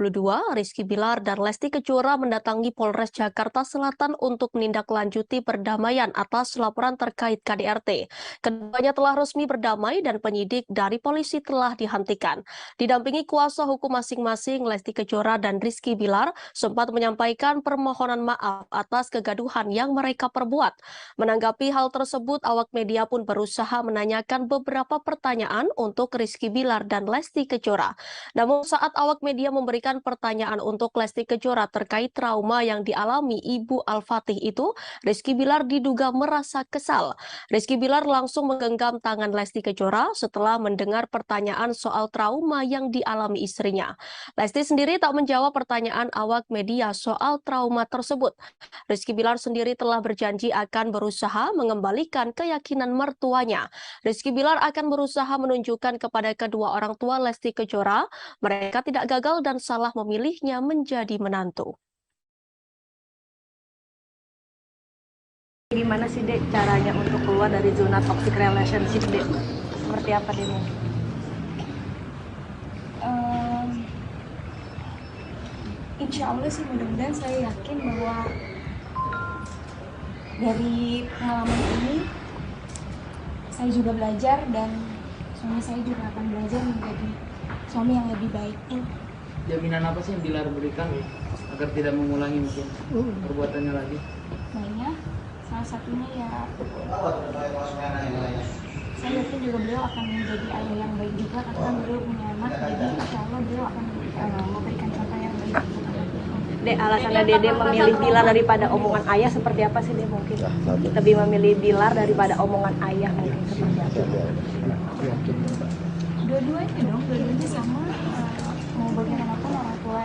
Rizky Bilar dan Lesti Kejora mendatangi Polres Jakarta Selatan untuk menindaklanjuti perdamaian atas laporan terkait KDRT. Keduanya telah resmi berdamai dan penyidik dari polisi telah dihentikan. Didampingi kuasa hukum masing-masing, Lesti Kejora dan Rizky Bilar sempat menyampaikan permohonan maaf atas kegaduhan yang mereka perbuat. Menanggapi hal tersebut, awak media pun berusaha menanyakan beberapa pertanyaan untuk Rizky Bilar dan Lesti Kejora. Namun saat awak media memberikan pertanyaan untuk Lesti Kejora terkait trauma yang dialami Ibu Al-Fatih itu, Rizky Bilar diduga merasa kesal. Rizky Bilar langsung menggenggam tangan Lesti Kejora setelah mendengar pertanyaan soal trauma yang dialami istrinya. Lesti sendiri tak menjawab pertanyaan awak media soal trauma tersebut. Rizky Bilar sendiri telah berjanji akan berusaha mengembalikan keyakinan mertuanya. Rizky Bilar akan berusaha menunjukkan kepada kedua orang tua Lesti Kejora, mereka tidak gagal dan salah memilihnya menjadi menantu. Gimana sih Dek caranya untuk keluar dari zona toxic relationship Dek? Seperti apa Dek mungkin? Insya Allah sih mudah-mudahan saya yakin bahwa dari pengalaman ini saya juga belajar dan suami saya juga akan belajar menjadi suami yang lebih baik. Jaminan apa sih yang Bilar berikan agar tidak mengulangi mungkin perbuatannya lagi? Mainnya salah satunya ya saya yakin juga beliau akan menjadi ayah yang baik juga karena beliau punya anak, jadi insya Allah beliau akan memberikan contoh yang baik untuk anaknya. Dek, alasannya Dede memilih Bilar daripada omongan ayah seperti apa sih Dek mungkin? Lebih memilih Bilar daripada omongan ayah mungkin seperti apa? Dua-duanya sama, mau bagaimanapun orang tua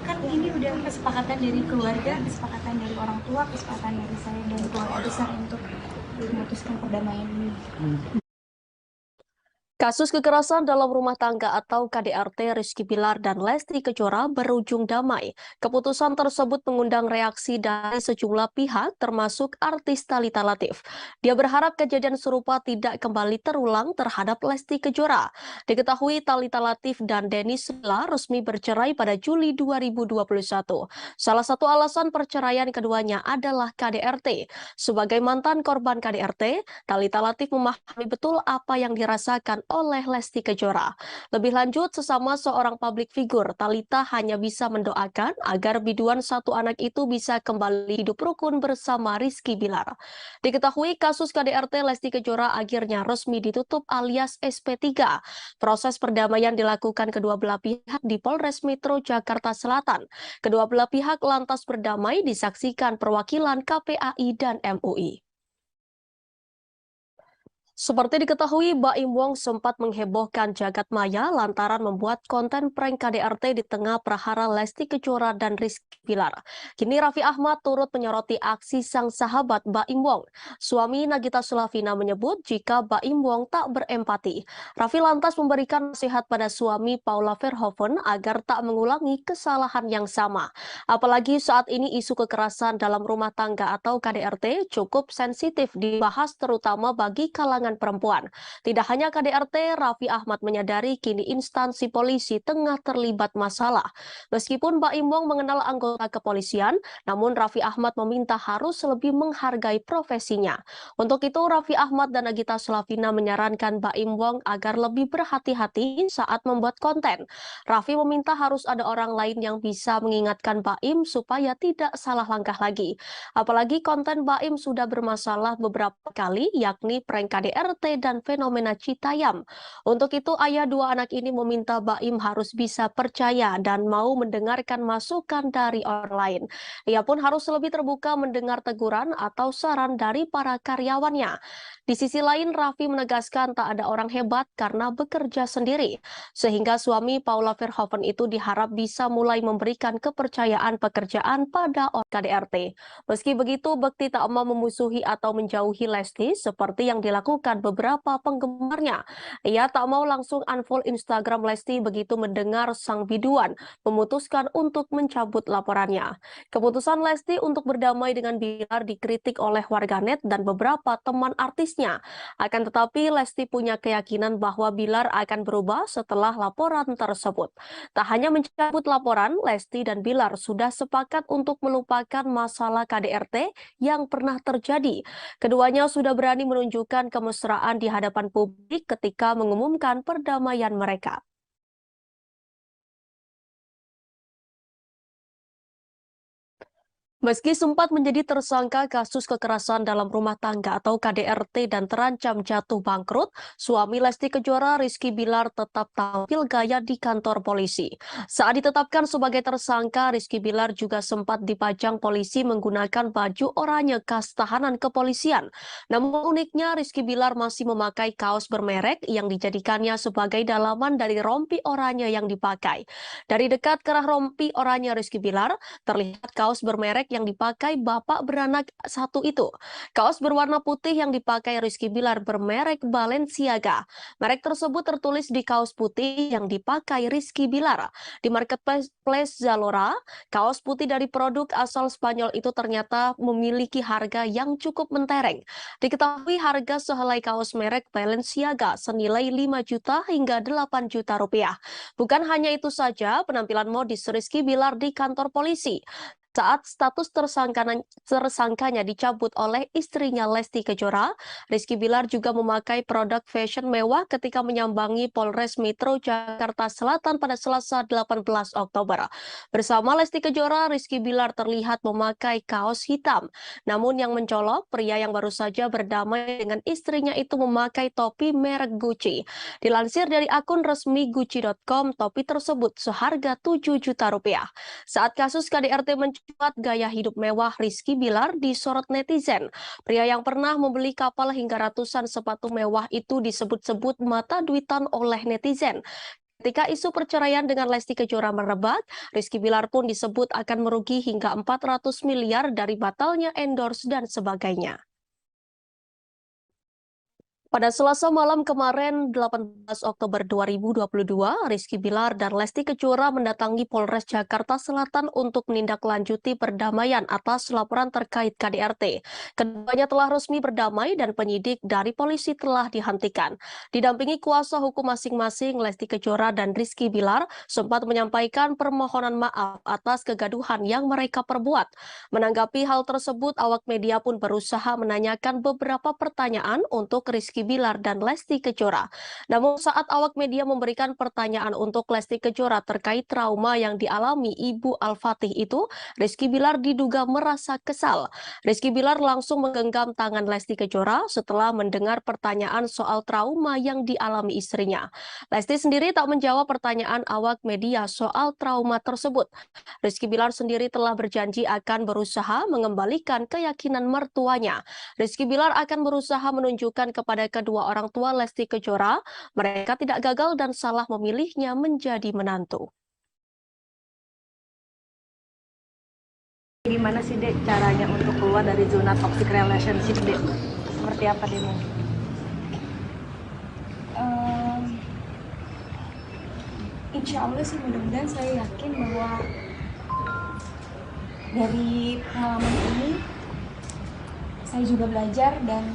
kan ini udah kesepakatan dari keluarga, kesepakatan dari orang tua, kesepakatan dari saya dan keluarga besar untuk memutuskan perdamaian ini. Kasus kekerasan dalam rumah tangga atau KDRT Rizky Bilar dan Lesti Kejora berujung damai. Keputusan tersebut mengundang reaksi dari sejumlah pihak termasuk artis Thalita Latief. Dia berharap kejadian serupa tidak kembali terulang terhadap Lesti Kejora. Diketahui Thalita Latief dan Dennis Silla resmi bercerai pada Juli 2021. Salah satu alasan perceraian keduanya adalah KDRT. Sebagai mantan korban KDRT, Thalita Latief memahami betul apa yang dirasakan oleh Lesti Kejora. Lebih lanjut, sesama seorang publik figur, Thalita hanya bisa mendoakan agar biduan satu anak itu bisa kembali hidup rukun bersama Rizky Bilar. Diketahui kasus KDRT Lesti Kejora akhirnya resmi ditutup alias SP3. Proses perdamaian dilakukan kedua belah pihak di Polres Metro Jakarta Selatan. Kedua belah pihak lantas berdamai disaksikan perwakilan KPAI dan MUI. Seperti diketahui, Baim Wong sempat menghebohkan jagat maya lantaran membuat konten prank KDRT di tengah prahara Lesti Kejora dan Rizky Bilar. Kini Raffi Ahmad turut menyoroti aksi sang sahabat Baim Wong. Suami Nagita Slavina menyebut jika Baim Wong tak berempati. Raffi lantas memberikan nasihat pada suami Paula Verhoeven agar tak mengulangi kesalahan yang sama. Apalagi saat ini isu kekerasan dalam rumah tangga atau KDRT cukup sensitif dibahas terutama bagi kalangan perempuan. Tidak hanya KDRT, Raffi Ahmad menyadari kini instansi polisi tengah terlibat masalah. Meskipun Baim Wong mengenal anggota kepolisian, namun Raffi Ahmad meminta harus lebih menghargai profesinya. Untuk itu, Raffi Ahmad dan Nagita Slavina menyarankan Baim Wong agar lebih berhati-hati saat membuat konten. Raffi meminta harus ada orang lain yang bisa mengingatkan Baim supaya tidak salah langkah lagi. Apalagi konten Baim sudah bermasalah beberapa kali, yakni prank KDRT dan fenomena Citayam. Untuk itu, ayah dua anak ini meminta Baim harus bisa percaya dan mau mendengarkan masukan dari orang lain. Ia pun harus lebih terbuka mendengar teguran atau saran dari para karyawannya. Di sisi lain, Raffi menegaskan tak ada orang hebat karena bekerja sendiri. Sehingga suami Paula Verhoeven itu diharap bisa mulai memberikan kepercayaan pekerjaan pada orang KDRT. Meski begitu, Bekti tak mau memusuhi atau menjauhi Lesti seperti yang dilakukan beberapa penggemarnya. Ia tak mau langsung unfollow Instagram Lesti begitu mendengar sang biduan memutuskan untuk mencabut laporannya. Keputusan Lesti untuk berdamai dengan Bilar dikritik oleh warganet dan beberapa teman artisnya. Akan tetapi, Lesti punya keyakinan bahwa Bilar akan berubah setelah laporan tersebut. Tak hanya mencabut laporan, Lesti dan Bilar sudah sepakat untuk melupakan masalah KDRT yang pernah terjadi. Keduanya sudah berani menunjukkan kemesraan di hadapan publik ketika mengumumkan perdamaian mereka. Meski sempat menjadi tersangka kasus kekerasan dalam rumah tangga atau KDRT dan terancam jatuh bangkrut, suami Lesti Kejora Rizky Bilar tetap tampil gaya di kantor polisi. Saat ditetapkan sebagai tersangka, Rizky Bilar juga sempat dipajang polisi menggunakan baju oranye khas tahanan kepolisian. Namun uniknya, Rizky Bilar masih memakai kaos bermerek yang dijadikannya sebagai dalaman dari rompi oranye yang dipakai. Dari dekat kerah rompi oranye Rizky Bilar, terlihat kaos bermerek yang dipakai bapak beranak satu itu. Kaos berwarna putih yang dipakai Rizky Bilar bermerek Balenciaga. Merek tersebut tertulis di kaos putih yang dipakai Rizky Bilar. Di marketplace Zalora, kaos putih dari produk asal Spanyol itu ternyata memiliki harga yang cukup mentereng. Diketahui harga sehelai kaos merek Balenciaga senilai 5 juta hingga 8 juta rupiah. Bukan hanya itu saja, penampilan modis Rizky Bilar di kantor polisi saat status tersangkanya dicabut oleh istrinya Lesti Kejora. Rizky Bilar juga memakai produk fashion mewah ketika menyambangi Polres Metro Jakarta Selatan pada Selasa 18 Oktober. Bersama Lesti Kejora, Rizky Bilar terlihat memakai kaos hitam. Namun yang mencolok, pria yang baru saja berdamai dengan istrinya itu memakai topi merek Gucci. Dilansir dari akun resmi Gucci.com, topi tersebut seharga 7 juta rupiah. Saat kasus KDRT mencuat, gaya hidup mewah Rizky Bilar disorot netizen. Pria yang pernah membeli kapal hingga ratusan sepatu mewah itu disebut-sebut mata duitan oleh netizen. Ketika isu perceraian dengan Lesti Kejora merebak, Rizky Bilar pun disebut akan merugi hingga 400 miliar dari batalnya endorse dan sebagainya. Pada Selasa malam kemarin, 18 Oktober 2022, Rizky Bilar dan Lesti Kejora mendatangi Polres Jakarta Selatan untuk menindaklanjuti perdamaian atas laporan terkait KDRT. Keduanya telah resmi berdamai dan penyidik dari polisi telah dihentikan. Didampingi kuasa hukum masing-masing, Lesti Kejora dan Rizky Bilar sempat menyampaikan permohonan maaf atas kegaduhan yang mereka perbuat. Menanggapi hal tersebut, awak media pun berusaha menanyakan beberapa pertanyaan untuk Rizky Bilar dan Lesti Kejora. Namun saat awak media memberikan pertanyaan untuk Lesti Kejora terkait trauma yang dialami Ibu Al-Fatih itu, Rizky Bilar diduga merasa kesal. Rizky Bilar langsung menggenggam tangan Lesti Kejora setelah mendengar pertanyaan soal trauma yang dialami istrinya. Lesti sendiri tak menjawab pertanyaan awak media soal trauma tersebut. Rizky Bilar sendiri telah berjanji akan berusaha mengembalikan keyakinan mertuanya. Rizky Bilar akan berusaha menunjukkan kepada kedua orang tua Lesti Kejora, mereka tidak gagal dan salah memilihnya menjadi menantu. Gimana sih Dek caranya untuk keluar dari zona toxic relationship Dek? Seperti apa Dek mungkin? Insya Allah sih mudah-mudahan saya yakin bahwa dari pengalaman ini saya juga belajar dan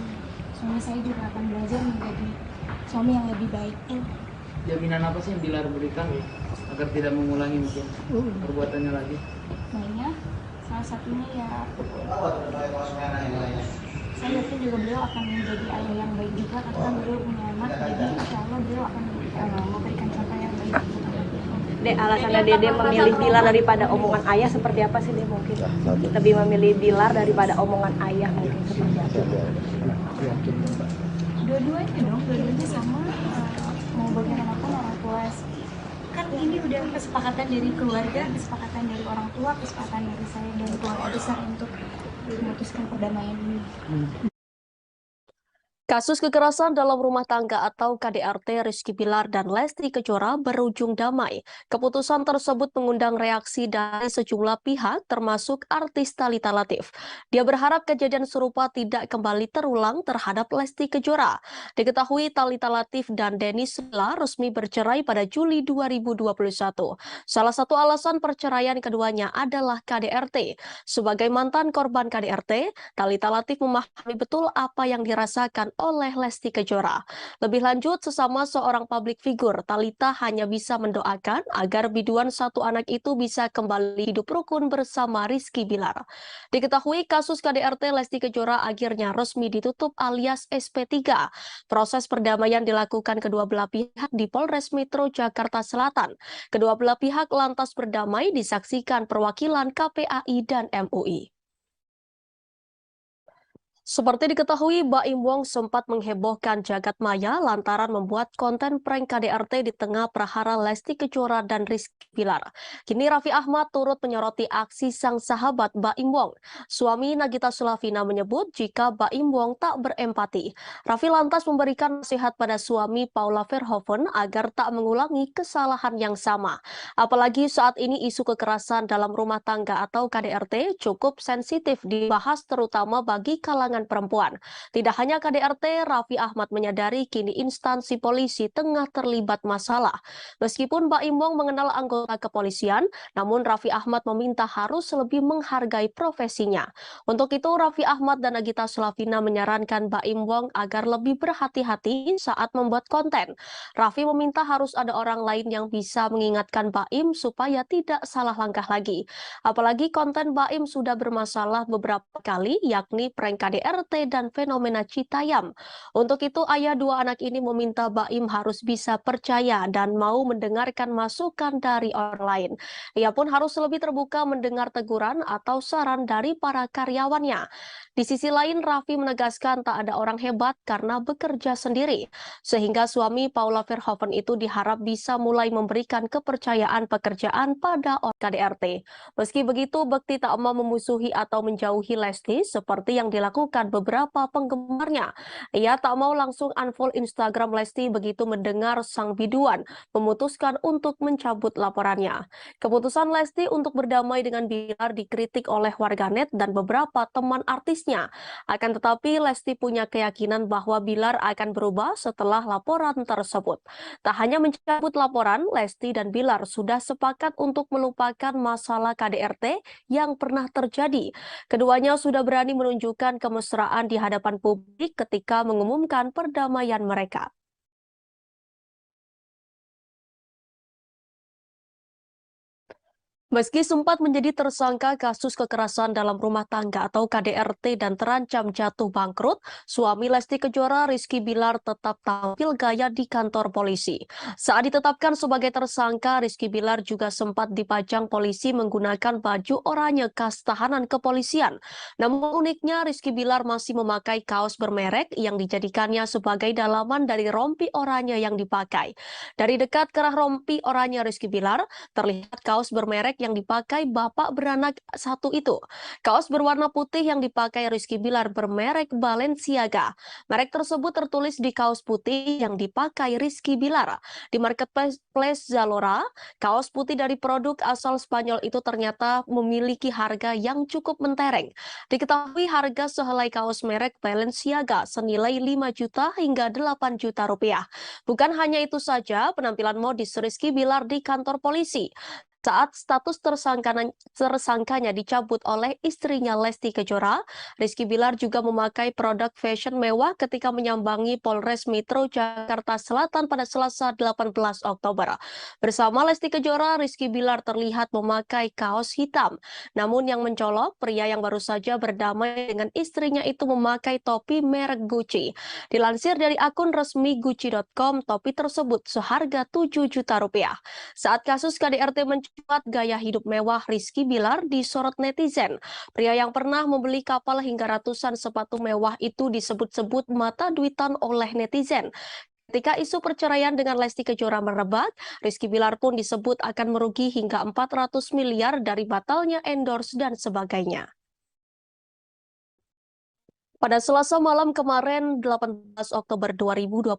suami saya juga akan belajar menjadi suami yang lebih baik. Jaminan apa sih yang Bilar berikan agar tidak mengulangi mungkin perbuatannya lagi? Banyak, salah satunya ya saya yakin juga beliau akan menjadi ayah yang baik juga karena kan beliau punya anak, jadi insya Allah beliau akan memberikan contoh yang baik. Dek, alasannya Dede memilih Bilar daripada omongan ayah seperti apa sih Dek mungkin? Lebih memilih Bilar daripada omongan ayah mungkin seperti apa? Dua-duanya sama, mau bagaimanapun orang tua kan ini udah kesepakatan dari keluarga, kesepakatan dari orang tua, kesepakatan dari saya dan keluarga besar untuk memutuskan perdamaian ini. Kasus kekerasan dalam rumah tangga atau KDRT Rizky Bilar dan Lesti Kejora berujung damai. Keputusan tersebut mengundang reaksi dari sejumlah pihak termasuk artis Thalita Latief. Dia berharap kejadian serupa tidak kembali terulang terhadap Lesti Kejora. Diketahui Thalita Latief dan Denny Sela resmi bercerai pada Juli 2021. Salah satu alasan perceraian keduanya adalah KDRT. Sebagai mantan korban KDRT, Thalita Latief memahami betul apa yang dirasakan oleh Lesti Kejora. Lebih lanjut, sesama seorang publik figur, Thalita hanya bisa mendoakan agar biduan satu anak itu bisa kembali hidup rukun bersama Rizky Bilar. Diketahui kasus KDRT Lesti Kejora akhirnya resmi ditutup alias SP3. Proses perdamaian dilakukan kedua belah pihak di Polres Metro Jakarta Selatan. Kedua belah pihak lantas berdamai disaksikan perwakilan KPAI dan MUI. Seperti diketahui, Baim Wong sempat menghebohkan jagat maya lantaran membuat konten prank KDRT di tengah prahara Lesti Kejora dan Rizky Bilar. Kini Raffi Ahmad turut menyoroti aksi sang sahabat Baim Wong. Suami Nagita Slavina menyebut jika Baim Wong tak berempati. Raffi lantas memberikan nasihat pada suami Paula Verhoeven agar tak mengulangi kesalahan yang sama. Apalagi saat ini isu kekerasan dalam rumah tangga atau KDRT cukup sensitif dibahas terutama bagi kalangan perempuan. Tidak hanya KDRT, Raffi Ahmad menyadari kini instansi polisi tengah terlibat masalah. Meskipun Baim Wong mengenal anggota kepolisian, namun Raffi Ahmad meminta harus lebih menghargai profesinya. Untuk itu, Raffi Ahmad dan Nagita Slavina menyarankan Baim Wong agar lebih berhati-hati saat membuat konten. Raffi meminta harus ada orang lain yang bisa mengingatkan Baim supaya tidak salah langkah lagi. Apalagi konten Baim sudah bermasalah beberapa kali, yakni prank KDRT dan fenomena Citayam. Untuk itu, ayah dua anak ini meminta Baim harus bisa percaya dan mau mendengarkan masukan dari orang lain. Ia pun harus lebih terbuka mendengar teguran atau saran dari para karyawannya. Di sisi lain, Raffi menegaskan tak ada orang hebat karena bekerja sendiri, sehingga suami Paula Verhoeven itu diharap bisa mulai memberikan kepercayaan pekerjaan pada KDRT. Meski begitu, Bekti tak mau memusuhi atau menjauhi Lesti seperti yang dilakukan beberapa penggemarnya. Ia tak mau langsung unfollow Instagram Lesti begitu mendengar sang biduan memutuskan untuk mencabut laporannya. Keputusan Lesti untuk berdamai dengan Bilar dikritik oleh warganet dan beberapa teman artisnya. Akan tetapi, Lesti punya keyakinan bahwa Bilar akan berubah setelah laporan tersebut. Tak hanya mencabut laporan, Lesti dan Bilar sudah sepakat untuk melupakan masalah KDRT yang pernah terjadi. Keduanya sudah berani menunjukkan kemesraan di hadapan publik ketika mengumumkan perdamaian mereka. Meski sempat menjadi tersangka kasus kekerasan dalam rumah tangga atau KDRT dan terancam jatuh bangkrut, suami Lesti Kejora Rizky Bilar tetap tampil gaya di kantor polisi. Saat ditetapkan sebagai tersangka, Rizky Bilar juga sempat dipajang polisi menggunakan baju oranye khas tahanan kepolisian. Namun uniknya, Rizky Bilar masih memakai kaos bermerek yang dijadikannya sebagai dalaman dari rompi oranye yang dipakai. Dari dekat kerah rompi oranye Rizky Bilar, terlihat kaos bermerek yang dipakai bapak beranak satu itu. Kaos berwarna putih yang dipakai Rizky Bilar bermerek Balenciaga. Merek tersebut tertulis di kaos putih yang dipakai Rizky Bilar. Di marketplace Zalora, kaos putih dari produk asal Spanyol itu ternyata memiliki harga yang cukup mentereng. Diketahui harga sehelai kaos merek Balenciaga senilai 5 juta hingga 8 juta rupiah. Bukan hanya itu saja, penampilan modis Rizky Bilar di kantor polisi saat status tersangkanya dicabut oleh istrinya Lesti Kejora, Rizky Bilar juga memakai produk fashion mewah ketika menyambangi Polres Metro Jakarta Selatan pada Selasa 18 Oktober. Bersama Lesti Kejora, Rizky Bilar terlihat memakai kaos hitam. Namun yang mencolok, pria yang baru saja berdamai dengan istrinya itu memakai topi merek Gucci. Dilansir dari akun resmi Gucci.com, topi tersebut seharga 7 juta rupiah. Saat kasus KDRT mencuat, gaya hidup mewah Rizky Bilar disorot netizen. Pria yang pernah membeli kapal hingga ratusan sepatu mewah itu disebut-sebut mata duitan oleh netizen. Ketika isu perceraian dengan Lesti Kejora merebak, Rizky Bilar pun disebut akan merugi hingga 400 miliar dari batalnya endorse dan sebagainya. Pada Selasa malam kemarin, 18 Oktober 2022,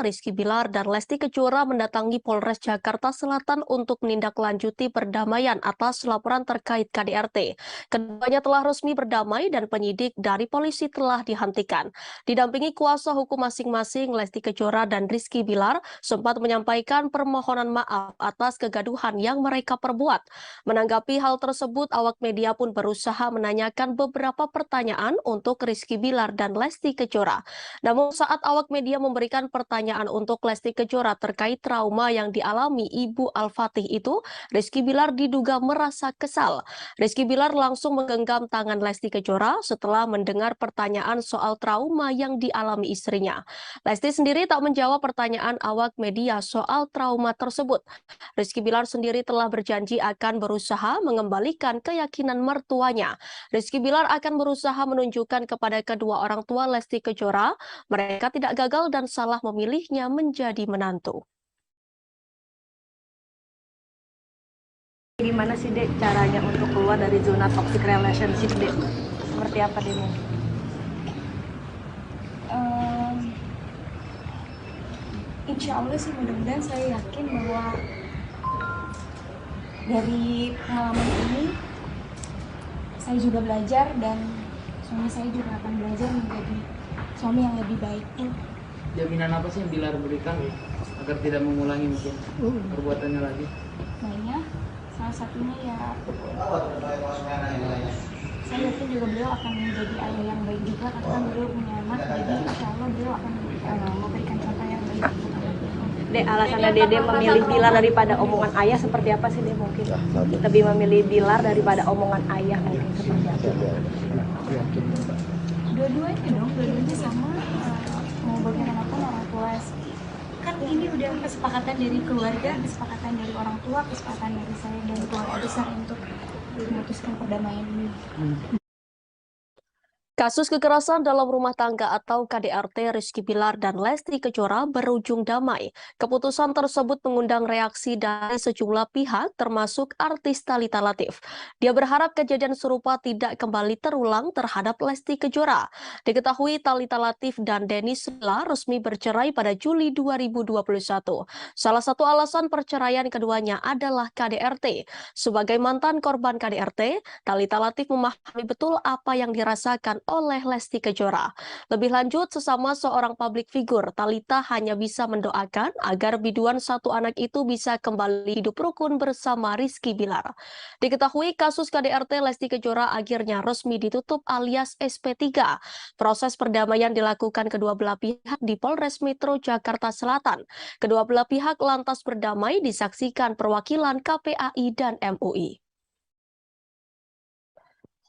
Rizky Bilar dan Lesti Kejora mendatangi Polres Jakarta Selatan untuk menindaklanjuti perdamaian atas laporan terkait KDRT. Keduanya telah resmi berdamai dan penyidik dari polisi telah dihentikan. Didampingi kuasa hukum masing-masing, Lesti Kejora dan Rizky Bilar sempat menyampaikan permohonan maaf atas kegaduhan yang mereka perbuat. Menanggapi hal tersebut, awak media pun berusaha menanyakan beberapa pertanyaan untuk Rizky Bilar dan Lesti Kejora. Namun saat awak media memberikan pertanyaan untuk Lesti Kejora terkait trauma yang dialami Ibu Al-Fatih itu, Rizky Bilar diduga merasa kesal. Rizky Bilar langsung menggenggam tangan Lesti Kejora setelah mendengar pertanyaan soal trauma yang dialami istrinya. Lesti sendiri tak menjawab pertanyaan awak media soal trauma tersebut. Rizky Bilar sendiri telah berjanji akan berusaha mengembalikan keyakinan mertuanya. Rizky Bilar akan berusaha menunjukkan kepada kedua orang tua Lesti Kejora, mereka tidak gagal dan salah memilihnya menjadi menantu. Gimana sih Dek caranya untuk keluar dari zona toxic relationship Dek? Seperti apa Dek? Insya Allah sih mudah-mudahan saya yakin bahwa dari pengalaman ini saya juga belajar dan suami saya juga akan belajar menjadi suami yang lebih baik. Jaminan apa sih yang Bilar berikan agar tidak mengulangi mungkin perbuatannya lagi? Banyak, salah satunya ya saya yakin juga beliau akan menjadi ayah yang baik juga karena beliau punya anak, jadi insya Allah beliau akan memberikan contoh yang baik untuk anaknya. Dek, alasannya Dede memilih Bilar daripada omongan ayah seperti apa sih Dek mungkin? Lebih memilih Bilar daripada omongan ayah mungkin seperti apa? Dua-duanya dong, dua-duanya sama, mau bagaimanapun orang tua kan ini udah kesepakatan dari keluarga, kesepakatan dari orang tua, kesepakatan dari saya dan keluarga besar untuk memutuskan perdamaian ini. Kasus kekerasan dalam rumah tangga atau KDRT Rizky Bilar dan Lesti Kejora berujung damai. Keputusan tersebut mengundang reaksi dari sejumlah pihak termasuk artis Thalita Latief. Dia berharap kejadian serupa tidak kembali terulang terhadap Lesti Kejora. Diketahui Thalita Latief dan Dennis Silla resmi bercerai pada Juli 2021. Salah satu alasan perceraian keduanya adalah KDRT. Sebagai mantan korban KDRT, Thalita Latief memahami betul apa yang dirasakan oleh Lesti Kejora. Lebih lanjut, sesama seorang publik figur, Thalita hanya bisa mendoakan agar biduan satu anak itu bisa kembali hidup rukun bersama Rizky Bilar. Diketahui kasus KDRT Lesti Kejora akhirnya resmi ditutup alias SP3. Proses perdamaian dilakukan kedua belah pihak di Polres Metro Jakarta Selatan. Kedua belah pihak lantas berdamai disaksikan perwakilan KPAI dan MUI.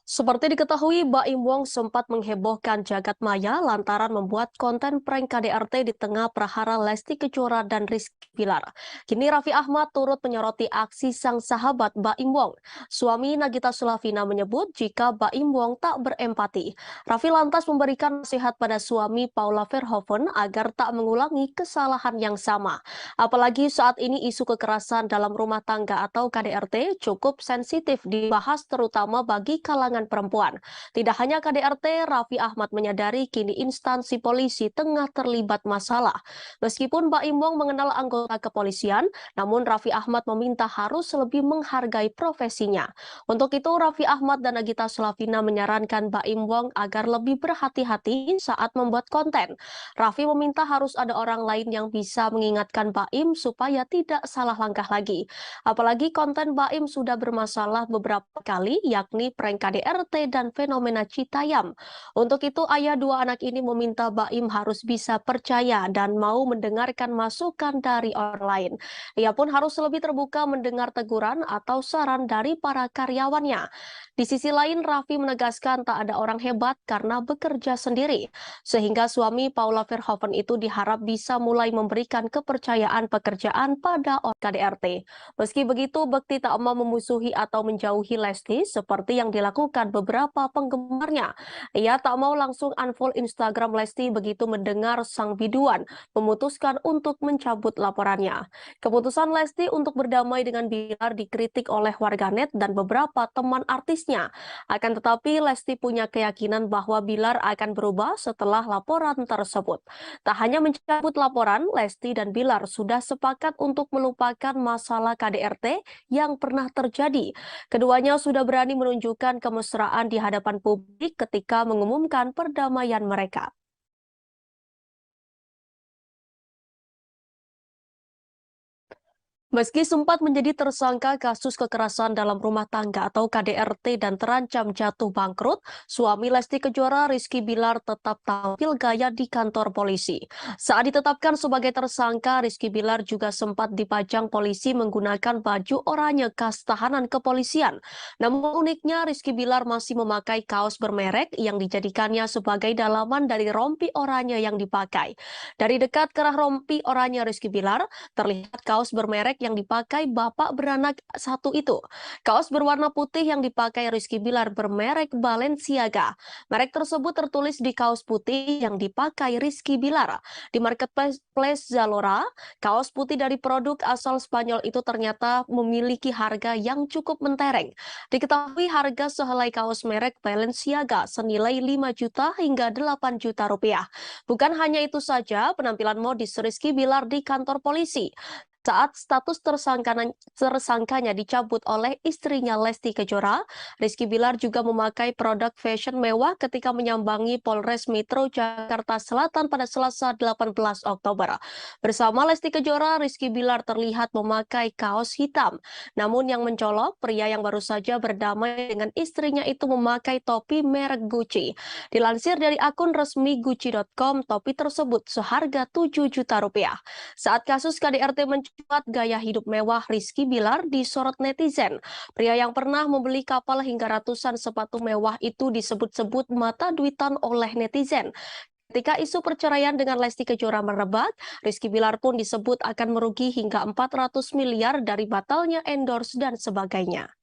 Seperti diketahui, Baim Wong sempat menghebohkan jagat maya lantaran membuat konten prank KDRT di tengah prahara Lesti Kejora dan Rizky Bilar. Kini Raffi Ahmad turut menyoroti aksi sang sahabat Baim Wong. Suami Nagita Slavina menyebut jika Baim Wong tak berempati. Raffi lantas memberikan nasihat pada suami Paula Verhoeven agar tak mengulangi kesalahan yang sama. Apalagi saat ini isu kekerasan dalam rumah tangga atau KDRT cukup sensitif dibahas terutama bagi kalangan perempuan. Tidak hanya KDRT, Raffi Ahmad menyadari kini instansi polisi tengah terlibat masalah. Meskipun Baim Wong mengenal anggota kepolisian, namun Raffi Ahmad meminta harus lebih menghargai profesinya. Untuk itu, Raffi Ahmad dan Nagita Slavina menyarankan Baim Wong agar lebih berhati-hati saat membuat konten. Raffi meminta harus ada orang lain yang bisa mengingatkan Baim supaya tidak salah langkah lagi. Apalagi konten Baim sudah bermasalah beberapa kali, yakni prank KDRT dan fenomena Citayam. Untuk itu, ayah dua anak ini meminta Baim harus bisa percaya dan mau mendengarkan masukan dari orang lain. Ia pun harus lebih terbuka mendengar teguran atau saran dari para karyawannya. Di sisi lain, Raffi menegaskan tak ada orang hebat karena bekerja sendiri. Sehingga suami Paula Verhoeven itu diharap bisa mulai memberikan kepercayaan pekerjaan pada KDRT. Meski begitu, Bekti tak mau memusuhi atau menjauhi Lesti seperti yang dilakukan beberapa penggemarnya. Ia tak mau langsung unfollow Instagram Lesti begitu mendengar sang biduan memutuskan untuk mencabut laporannya. Keputusan Lesti untuk berdamai dengan Bilar dikritik oleh warganet dan beberapa teman artisnya. Akan tetapi, Lesti punya keyakinan bahwa Bilar akan berubah setelah laporan tersebut. Tak hanya mencabut laporan, Lesti dan Bilar sudah sepakat untuk melupakan masalah KDRT yang pernah terjadi. Keduanya sudah berani menunjukkan kemesraan di hadapan publik ketika mengumumkan perdamaian mereka. Meski sempat menjadi tersangka kasus kekerasan dalam rumah tangga atau KDRT dan terancam jatuh bangkrut, suami Lesti Kejora Rizky Bilar tetap tampil gaya di kantor polisi. Saat ditetapkan sebagai tersangka, Rizky Bilar juga sempat dipajang polisi menggunakan baju oranye khas tahanan kepolisian. Namun uniknya, Rizky Bilar masih memakai kaos bermerek yang dijadikannya sebagai dalaman dari rompi oranye yang dipakai. Dari dekat kerah rompi oranye Rizky Bilar, terlihat kaos bermerek bermerek yang dipakai bapak beranak satu itu. Kaos berwarna putih yang dipakai Rizky Bilar bermerek Balenciaga. Merek tersebut tertulis di kaos putih yang dipakai Rizky Bilar. Di marketplace Zalora, kaos putih dari produk asal Spanyol itu ternyata memiliki harga yang cukup mentereng. Diketahui harga sehelai kaos merek Balenciaga senilai 5 juta hingga 8 juta rupiah. Bukan hanya itu saja, penampilan modis Rizky Bilar di kantor polisi saat status tersangkanya dicabut oleh istrinya Lesti Kejora. Rizky Bilar juga memakai produk fashion mewah ketika menyambangi Polres Metro Jakarta Selatan pada Selasa 18 Oktober. Bersama Lesti Kejora, Rizky Bilar terlihat memakai kaos hitam. Namun yang mencolok, pria yang baru saja berdamai dengan istrinya itu memakai topi merek Gucci. Dilansir dari akun resmi Gucci.com, topi tersebut seharga 7 juta rupiah. Saat kasus KDRT mencuat gaya hidup mewah Rizky Bilar disorot netizen. Pria yang pernah membeli kapal hingga ratusan sepatu mewah itu disebut-sebut mata duitan oleh netizen. Ketika isu perceraian dengan Lesti Kejora merebak, Rizky Bilar pun disebut akan merugi hingga 400 miliar dari batalnya endorse dan sebagainya.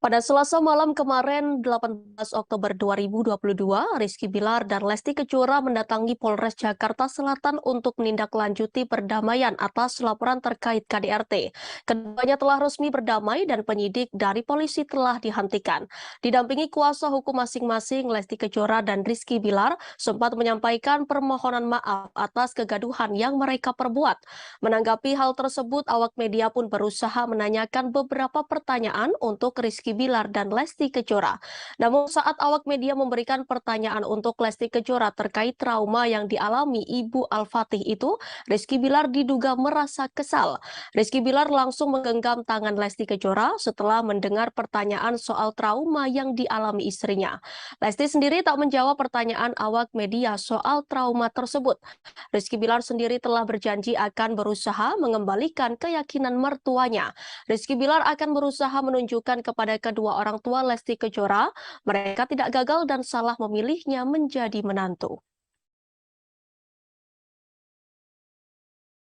Pada Selasa malam kemarin, 18 Oktober 2022, Rizky Bilar dan Lesti Kejora mendatangi Polres Jakarta Selatan untuk menindaklanjuti perdamaian atas laporan terkait KDRT. Keduanya telah resmi berdamai dan penyidik dari polisi telah dihentikan. Didampingi kuasa hukum masing-masing, Lesti Kejora dan Rizky Bilar sempat menyampaikan permohonan maaf atas kegaduhan yang mereka perbuat. Menanggapi hal tersebut, awak media pun berusaha menanyakan beberapa pertanyaan untuk Rizky Bilar dan Lesti Kejora. Namun saat awak media memberikan pertanyaan untuk Lesti Kejora terkait trauma yang dialami Ibu Al-Fatih itu, Rizky Bilar diduga merasa kesal. Rizky Bilar langsung menggenggam tangan Lesti Kejora setelah mendengar pertanyaan soal trauma yang dialami istrinya. Lesti sendiri tak menjawab pertanyaan awak media soal trauma tersebut. Rizky Bilar sendiri telah berjanji akan berusaha mengembalikan keyakinan mertuanya. Rizky Bilar akan berusaha menunjukkan kepada kedua orang tua Lesti Kejora, mereka tidak gagal dan salah memilihnya menjadi menantu.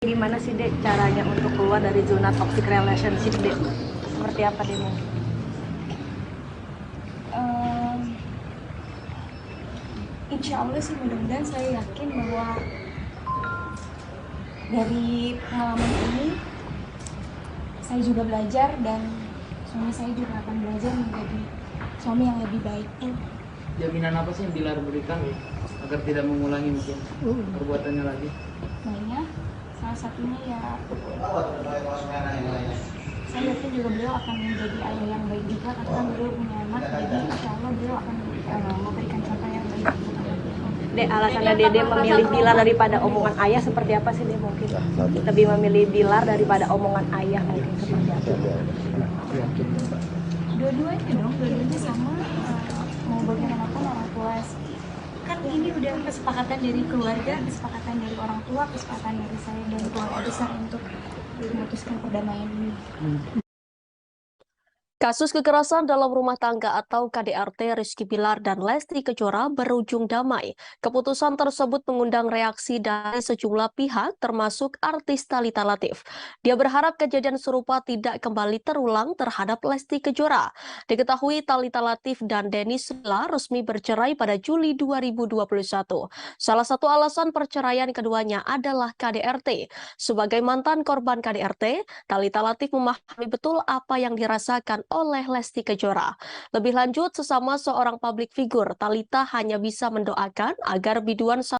Gimana sih Dek caranya untuk keluar dari zona toxic relationship Dek? Seperti apa Dek? Insya Allah sih, mudah-mudahan saya yakin bahwa dari pengalaman ini saya juga belajar dan suami saya juga akan belajar menjadi suami yang lebih baik. Jaminan apa sih yang Bilar berikan agar tidak mengulangi mungkin perbuatannya lagi? Banyak, salah satunya ya saya yakin juga beliau akan menjadi ayah yang baik juga karena beliau punya anak, jadi insya Allah beliau akan memberikan contoh yang baik. Dek, alasannya Dede memilih Bilar daripada omongan ayah seperti apa sih Dek mungkin? Lebih memilih Bilar daripada omongan ayah mungkin seperti apa? Dua-duanya sama, mau bagaimanapun orang tua kan ini udah kesepakatan dari keluarga, kesepakatan dari orang tua, kesepakatan dari saya dan keluarga besar untuk memutuskan perdamaian ini. Kasus kekerasan dalam rumah tangga atau KDRT Rizky Bilar dan Lesti Kejora berujung damai. Keputusan tersebut mengundang reaksi dari sejumlah pihak termasuk artis Thalita Latief. Dia berharap kejadian serupa tidak kembali terulang terhadap Lesti Kejora. Diketahui Thalita Latief dan Dennis Bilar resmi bercerai pada Juli 2021. Salah satu alasan perceraian keduanya adalah KDRT. Sebagai mantan korban KDRT, Thalita Latief memahami betul apa yang dirasakan oleh Lesti Kejora. Lebih lanjut, sesama seorang publik figur, Thalita hanya bisa mendoakan agar biduan